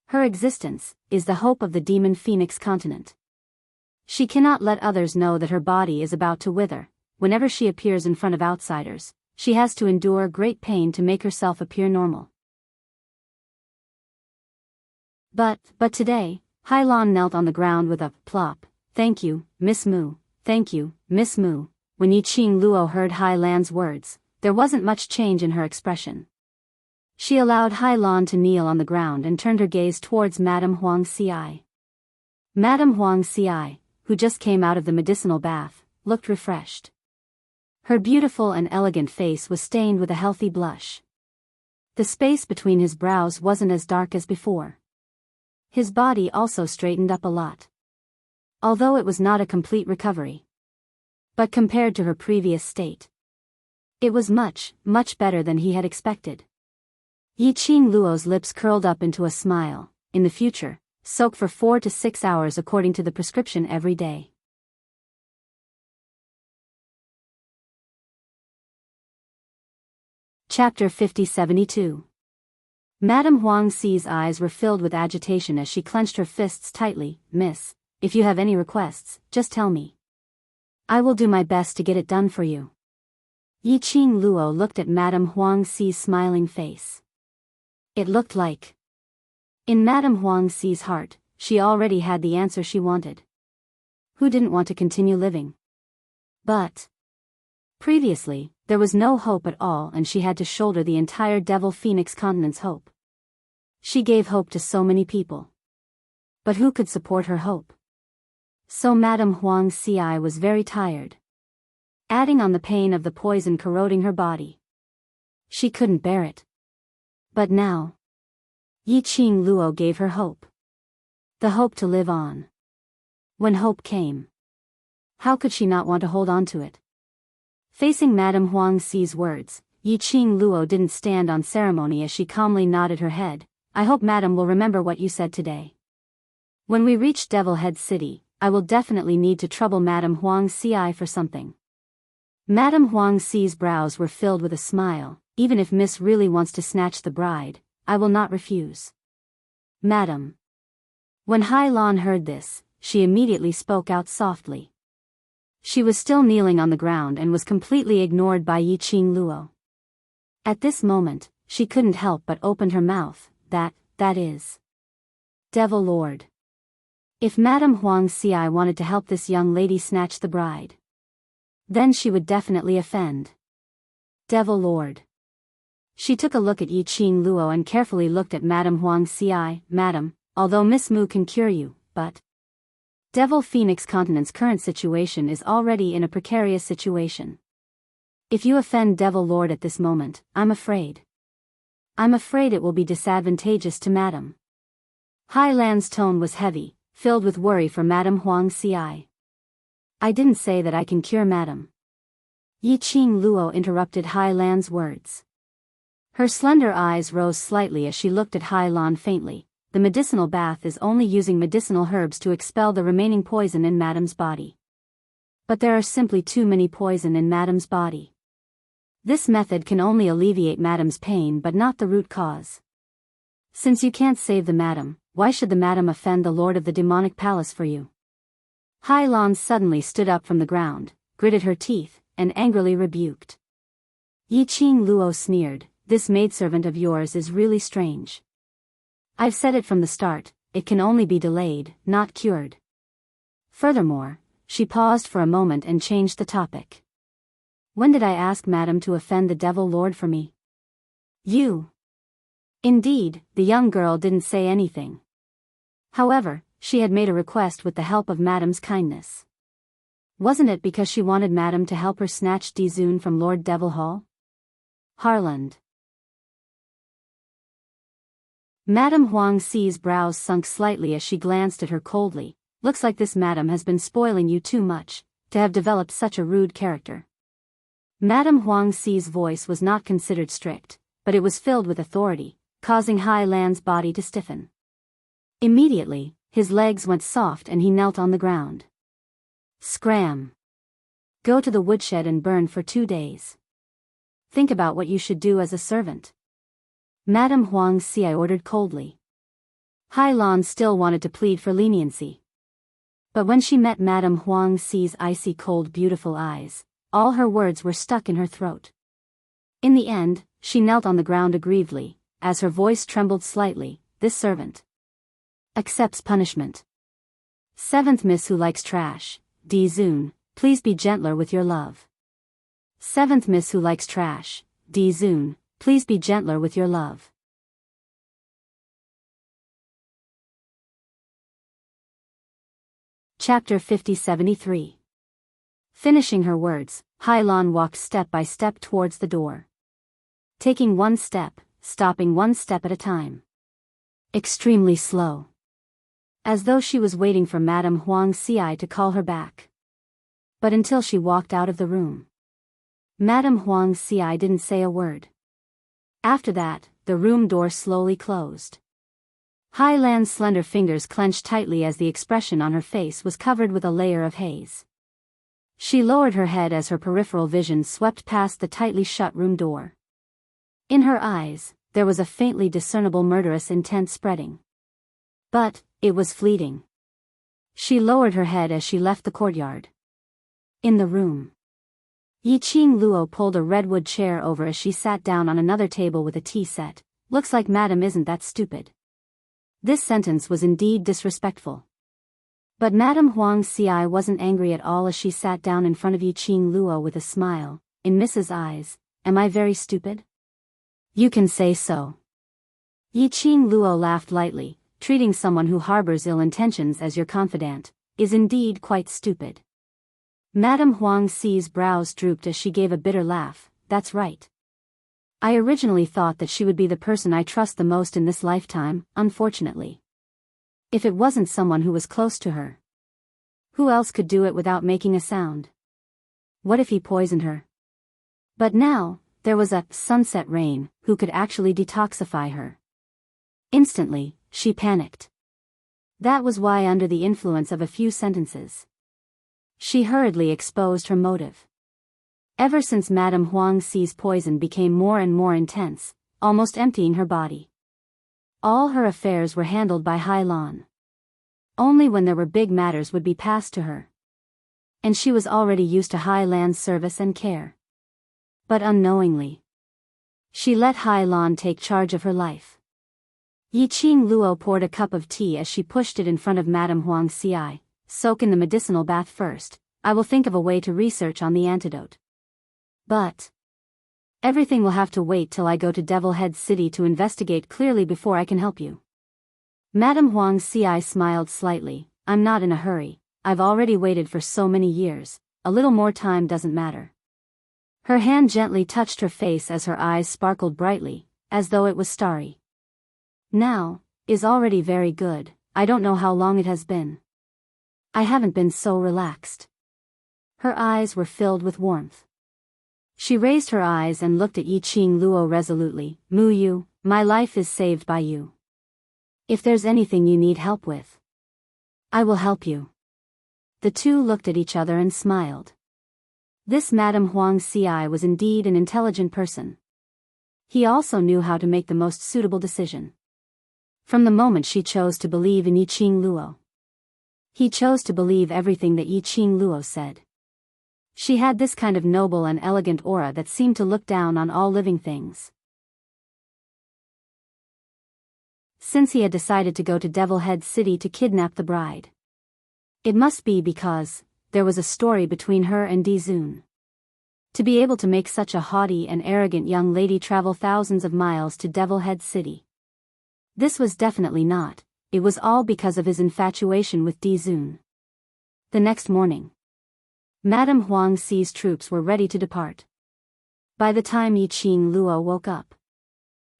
Her existence is the hope of the Demon Phoenix continent. She cannot let others know that her body is about to wither. Whenever she appears in front of outsiders, she has to endure great pain to make herself appear normal. But today, Hai Lan knelt on the ground with a plop. Thank you, Miss Mu. Thank you, Miss Mu. When Yiqing Luo heard Hai Lan's words, there wasn't much change in her expression. She allowed Hai Lan to kneel on the ground and turned her gaze towards Madame Huang Ci. Madame Huang Ci, who just came out of the medicinal bath, looked refreshed. Her beautiful and elegant face was stained with a healthy blush. The space between his brows wasn't as dark as before. His body also straightened up a lot. Although it was not a complete recovery. But compared to her previous state, it was much, much better than he had expected. Yiqing Luo's lips curled up into a smile. In the future, soak for 4 to 6 hours according to the prescription every day. Chapter 50-72. Madame Huang Ci's eyes were filled with agitation as she clenched her fists tightly. Miss, if you have any requests, just tell me. I will do my best to get it done for you. Yiqing Luo looked at Madame Huang Ci's smiling face. It looked like, in Madame Huang Ci's heart, she already had the answer she wanted. Who didn't want to continue living? But previously, there was no hope at all, and she had to shoulder the entire Devil Phoenix continent's hope. She gave hope to so many people. But who could support her hope? So Madame Huang Ci was very tired. Adding on the pain of the poison corroding her body. She couldn't bear it. But now, Yiqing Luo gave her hope. The hope to live on. When hope came, how could she not want to hold on to it? Facing Madame Huang Ci's words, Yi Qing Luo didn't stand on ceremony as she calmly nodded her head. I hope Madam will remember what you said today. When we reach Devil Head City, I will definitely need to trouble Madam Huang Xi for something. Madam Huang Xi's brows were filled with a smile. Even if Miss really wants to snatch the bride, I will not refuse. Madam. When Hai Lan heard this, she immediately spoke out softly. She was still kneeling on the ground and was completely ignored by Yi Qing Luo. At this moment, she couldn't help but open her mouth. That is. Devil Lord. If Madam Huang Xi wanted to help this young lady snatch the bride, then she would definitely offend. Devil Lord. She took a look at Yi Qing Luo and carefully looked at Madam Huang Xi. Madam, although Miss Mu can cure you, but Devil Phoenix Continent's current situation is already in a precarious situation. If you offend Devil Lord at this moment, I'm afraid it will be disadvantageous to Madam. Hai Lan's tone was heavy, filled with worry for Madam Huang Xi. I didn't say that I can cure Madam. Yi Qing Luo interrupted Hai Lan's words. Her slender eyes rose slightly as she looked at Hai Lan faintly. The medicinal bath is only using medicinal herbs to expel the remaining poison in Madam's body. But there are simply too many poison in Madam's body. This method can only alleviate Madam's pain but not the root cause. Since you can't save the Madam, why should the Madam offend the Lord of the Demonic Palace for you? Hai Lan suddenly stood up from the ground, gritted her teeth, and angrily rebuked. Yi Qing Luo sneered, this maidservant of yours is really strange. I've said it from the start, it can only be delayed, not cured. Furthermore, she paused for a moment and changed the topic. When did I ask Madam to offend the Devil Lord for me? You. Indeed, the young girl didn't say anything. However, she had made a request with the help of Madam's kindness. Wasn't it because she wanted Madam to help her snatch Dizun from Lord Devil Hall? Harland. Madam Huang Xi's brows sunk slightly as she glanced at her coldly. Looks like this Madam has been spoiling you too much, to have developed such a rude character. Madam Huang Xi's voice was not considered strict, but it was filled with authority, causing Hai Lan's body to stiffen. Immediately, his legs went soft and he knelt on the ground. Scram. Go to the woodshed and burn for 2 days. Think about what you should do as a servant. Madam Huang Xi ordered coldly. Hai Lan still wanted to plead for leniency. But when she met Madam Huang Xi's icy cold beautiful eyes, all her words were stuck in her throat. In the end, she knelt on the ground aggrievedly, as her voice trembled slightly. This servant accepts punishment. 7th Miss who likes trash, Dizun, please be gentler with your love. 7th Miss who likes trash, Dizun, please be gentler with your love. Chapter 50-73. Finishing her words, Hai Lan walked step by step towards the door. Taking one step, stopping one step at a time. Extremely slow. As though she was waiting for Madam Huang Xi to call her back. But until she walked out of the room, Madam Huang Xi didn't say a word. After that, the room door slowly closed. Hai Lan's slender fingers clenched tightly as the expression on her face was covered with a layer of haze. She lowered her head as her peripheral vision swept past the tightly shut room door. In her eyes, there was a faintly discernible murderous intent spreading. But, it was fleeting. She lowered her head as she left the courtyard. In the room, Yi Qing Luo pulled a redwood chair over as she sat down on another table with a tea set. Looks like Madam isn't that stupid. This sentence was indeed disrespectful. But Madam Huang Xi wasn't angry at all as she sat down in front of Yi Qing Luo with a smile. In Mrs. eyes, am I very stupid? You can say so. Yi Qing Luo laughed lightly, treating someone who harbors ill intentions as your confidant, is indeed quite stupid. Madam Huang Xi's brows drooped as she gave a bitter laugh. That's right. I originally thought that she would be the person I trust the most in this lifetime, unfortunately. If it wasn't someone who was close to her. Who else could do it without making a sound? What if he poisoned her? But now, there was a sunset rain who could actually detoxify her. Instantly, she panicked. That was why, under the influence of a few sentences, she hurriedly exposed her motive. Ever since Madame Huang Xi's poison became more and more intense, almost emptying her body, all her affairs were handled by Hai Lan. Only when there were big matters would be passed to her. And she was already used to Hai Lan's service and care. But unknowingly, she let Hai Lan take charge of her life. Yiqing Luo poured a cup of tea as she pushed it in front of Madame Huang Xi. Soak in the medicinal bath first. I will think of a way to research on the antidote. But everything will have to wait till I go to Devil Head City to investigate clearly before I can help you. Madame Huang Xi smiled slightly. I'm not in a hurry. I've already waited for so many years. A little more time doesn't matter. Her hand gently touched her face as her eyes sparkled brightly, as though it was starry. Now is already very good. I don't know how long it has been. I haven't been so relaxed. Her eyes were filled with warmth. She raised her eyes and looked at Yiqing Luo resolutely. Mu Yu, my life is saved by you. If there's anything you need help with, I will help you. The two looked at each other and smiled. This Madame Huang Xi was indeed an intelligent person. He also knew how to make the most suitable decision. From the moment she chose to believe in Yiqing Luo, he chose to believe everything that Yiqing Luo said. She had this kind of noble and elegant aura that seemed to look down on all living things. Since he had decided to go to Devil Head City to kidnap the bride, it must be because there was a story between her and Dizun. To be able to make such a haughty and arrogant young lady travel thousands of miles to Devil Head City, this was definitely not. It was all because of his infatuation with Dizun. The next morning, Madame Huang Xi's troops were ready to depart. By the time Yiqing Luo woke up,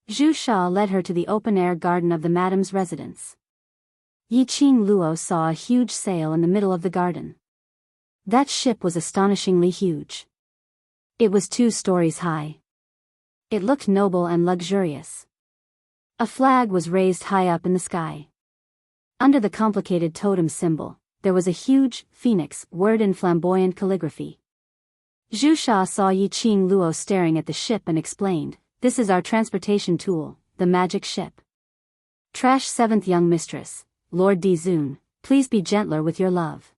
Zhu Sha led her to the open-air garden of the madame's residence. Yiqing Luo saw a huge sail in the middle of the garden. That ship was astonishingly huge. It was 2 stories high. It looked noble and luxurious. A flag was raised high up in the sky. Under the complicated totem symbol, there was a huge phoenix word in flamboyant calligraphy. Zhu Sha saw Yiqing Luo staring at the ship and explained, "This is our transportation tool, the magic ship. Trash 7th young mistress, Lord Dizun, please be gentler with your love.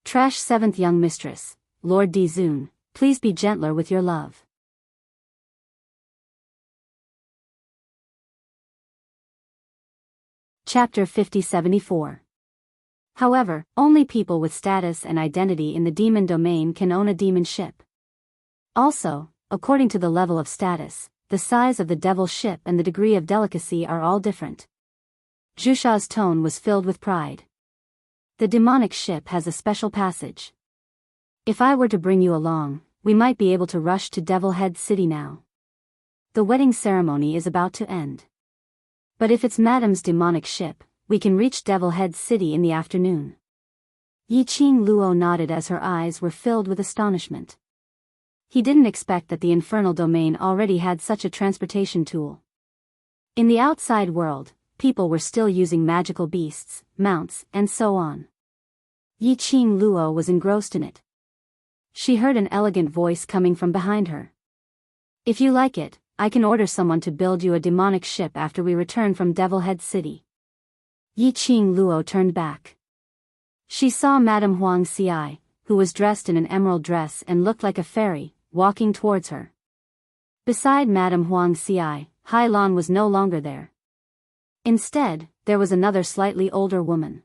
Trash 7th young mistress, Lord Dizun, please be gentler with your love." Chapter 5074. However, only people with status and identity in the demon domain can own a demon ship. Also, according to the level of status, the size of the devil ship and the degree of delicacy are all different. Zhu Sha's tone was filled with pride. The demonic ship has a special passage. If I were to bring you along, we might be able to rush to Devil Head City now. The wedding ceremony is about to end. But if it's Madame's demonic ship, we can reach Devil Head City in the afternoon. Yiqing Luo nodded as her eyes were filled with astonishment. He didn't expect that the infernal domain already had such a transportation tool. In the outside world, people were still using magical beasts, mounts, and so on. Yiqing Luo was engrossed in it. She heard an elegant voice coming from behind her. "If you like it, I can order someone to build you a demonic ship after we return from Devil Head City." Yiqing Luo turned back. She saw Madame Huang Xi, who was dressed in an emerald dress and looked like a fairy, walking towards her. Beside Madame Huang Xi, Hai Lan was no longer there. Instead, there was another slightly older woman.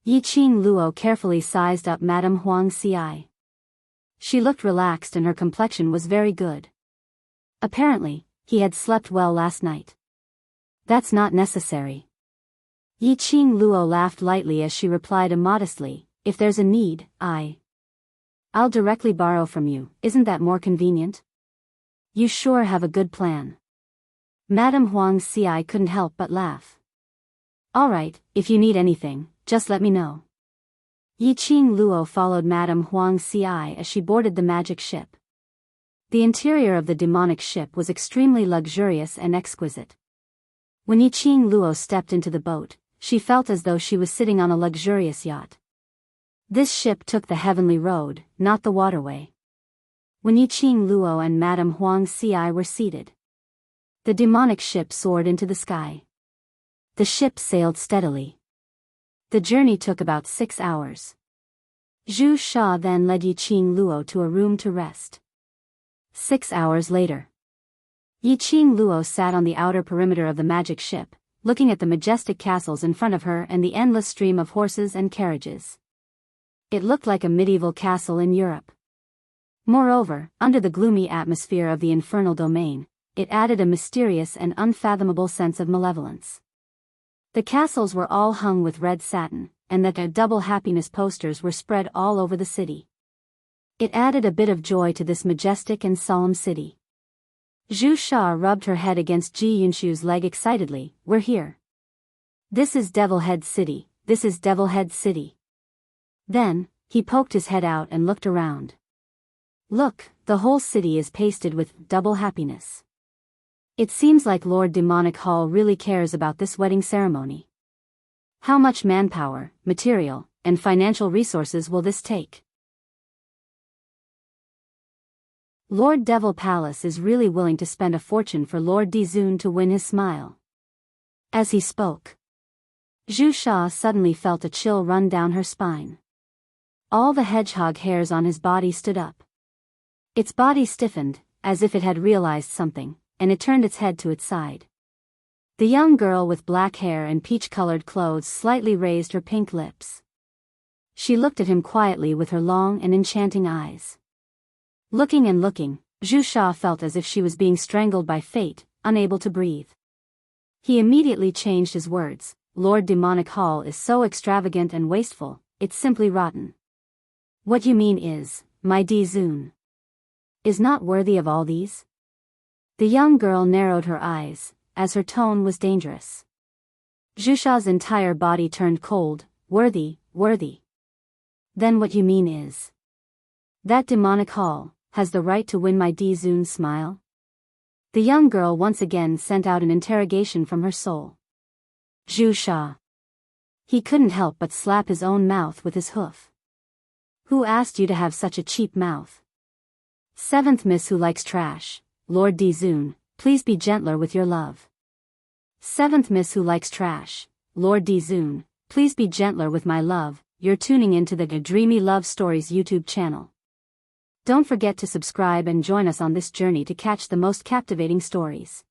Yiqing Luo carefully sized up Madame Huang Xi. She looked relaxed and her complexion was very good. Apparently, he had slept well last night. "That's not necessary." Yiqing Luo laughed lightly as she replied immodestly, "If there's a need, I'll directly borrow from you. Isn't that more convenient? You sure have a good plan." Madame Huang Xi couldn't help but laugh. "All right, if you need anything, just let me know." Yiqing Luo followed Madame Huang Xi as she boarded the magic ship. The interior of the demonic ship was extremely luxurious and exquisite. When Yiqing Luo stepped into the boat, she felt as though she was sitting on a luxurious yacht. This ship took the heavenly road, not the waterway. When Yiqing Luo and Madame Huang Xi were seated, the demonic ship soared into the sky. The ship sailed steadily. The journey took about 6 hours. Zhu Sha then led Yiqing Luo to a room to rest. 6 hours later, Yiqing Luo sat on the outer perimeter of the magic ship, looking at the majestic castles in front of her and the endless stream of horses and carriages. It looked like a medieval castle in Europe. Moreover, under the gloomy atmosphere of the infernal domain, it added a mysterious and unfathomable sense of malevolence. The castles were all hung with red satin, and the double happiness posters were spread all over the city. It added a bit of joy to this majestic and solemn city. Zhu Sha rubbed her head against Ji Yunshu's leg excitedly. "We're here. This is Devil Head City, this is Devil Head City." Then, he poked his head out and looked around. "Look, the whole city is pasted with double happiness. It seems like Lord Demonic Hall really cares about this wedding ceremony. How much manpower, material, and financial resources will this take? Lord Devil Palace is really willing to spend a fortune for Lord Dizun to win his smile." As he spoke, Zhu Sha suddenly felt a chill run down her spine. All the hedgehog hairs on his body stood up. Its body stiffened, as if it had realized something, and it turned its head to its side. The young girl with black hair and peach-colored clothes slightly raised her pink lips. She looked at him quietly with her long and enchanting eyes. Looking and looking, Zhu Sha felt as if she was being strangled by fate, unable to breathe. He immediately changed his words. "Lord Demonic Hall is so extravagant and wasteful, it's simply rotten. What you mean is, my Dizun is not worthy of all these?" The young girl narrowed her eyes, as her tone was dangerous. Zhu Sha's entire body turned cold. "Worthy, worthy. Then what you mean is, that Demonic Hall has the right to win my Dizun's smile?" The young girl once again sent out an interrogation from her soul. Zhu Sha. He couldn't help but slap his own mouth with his hoof. "Who asked you to have such a cheap mouth? Seventh Miss Who Likes Trash, Lord Dizun, please be gentler with your love. Seventh Miss Who Likes Trash, Lord Dizun, please be gentler with my love." You're tuning into the Dreamy Love Stories YouTube channel. Don't forget to subscribe and join us on this journey to catch the most captivating stories.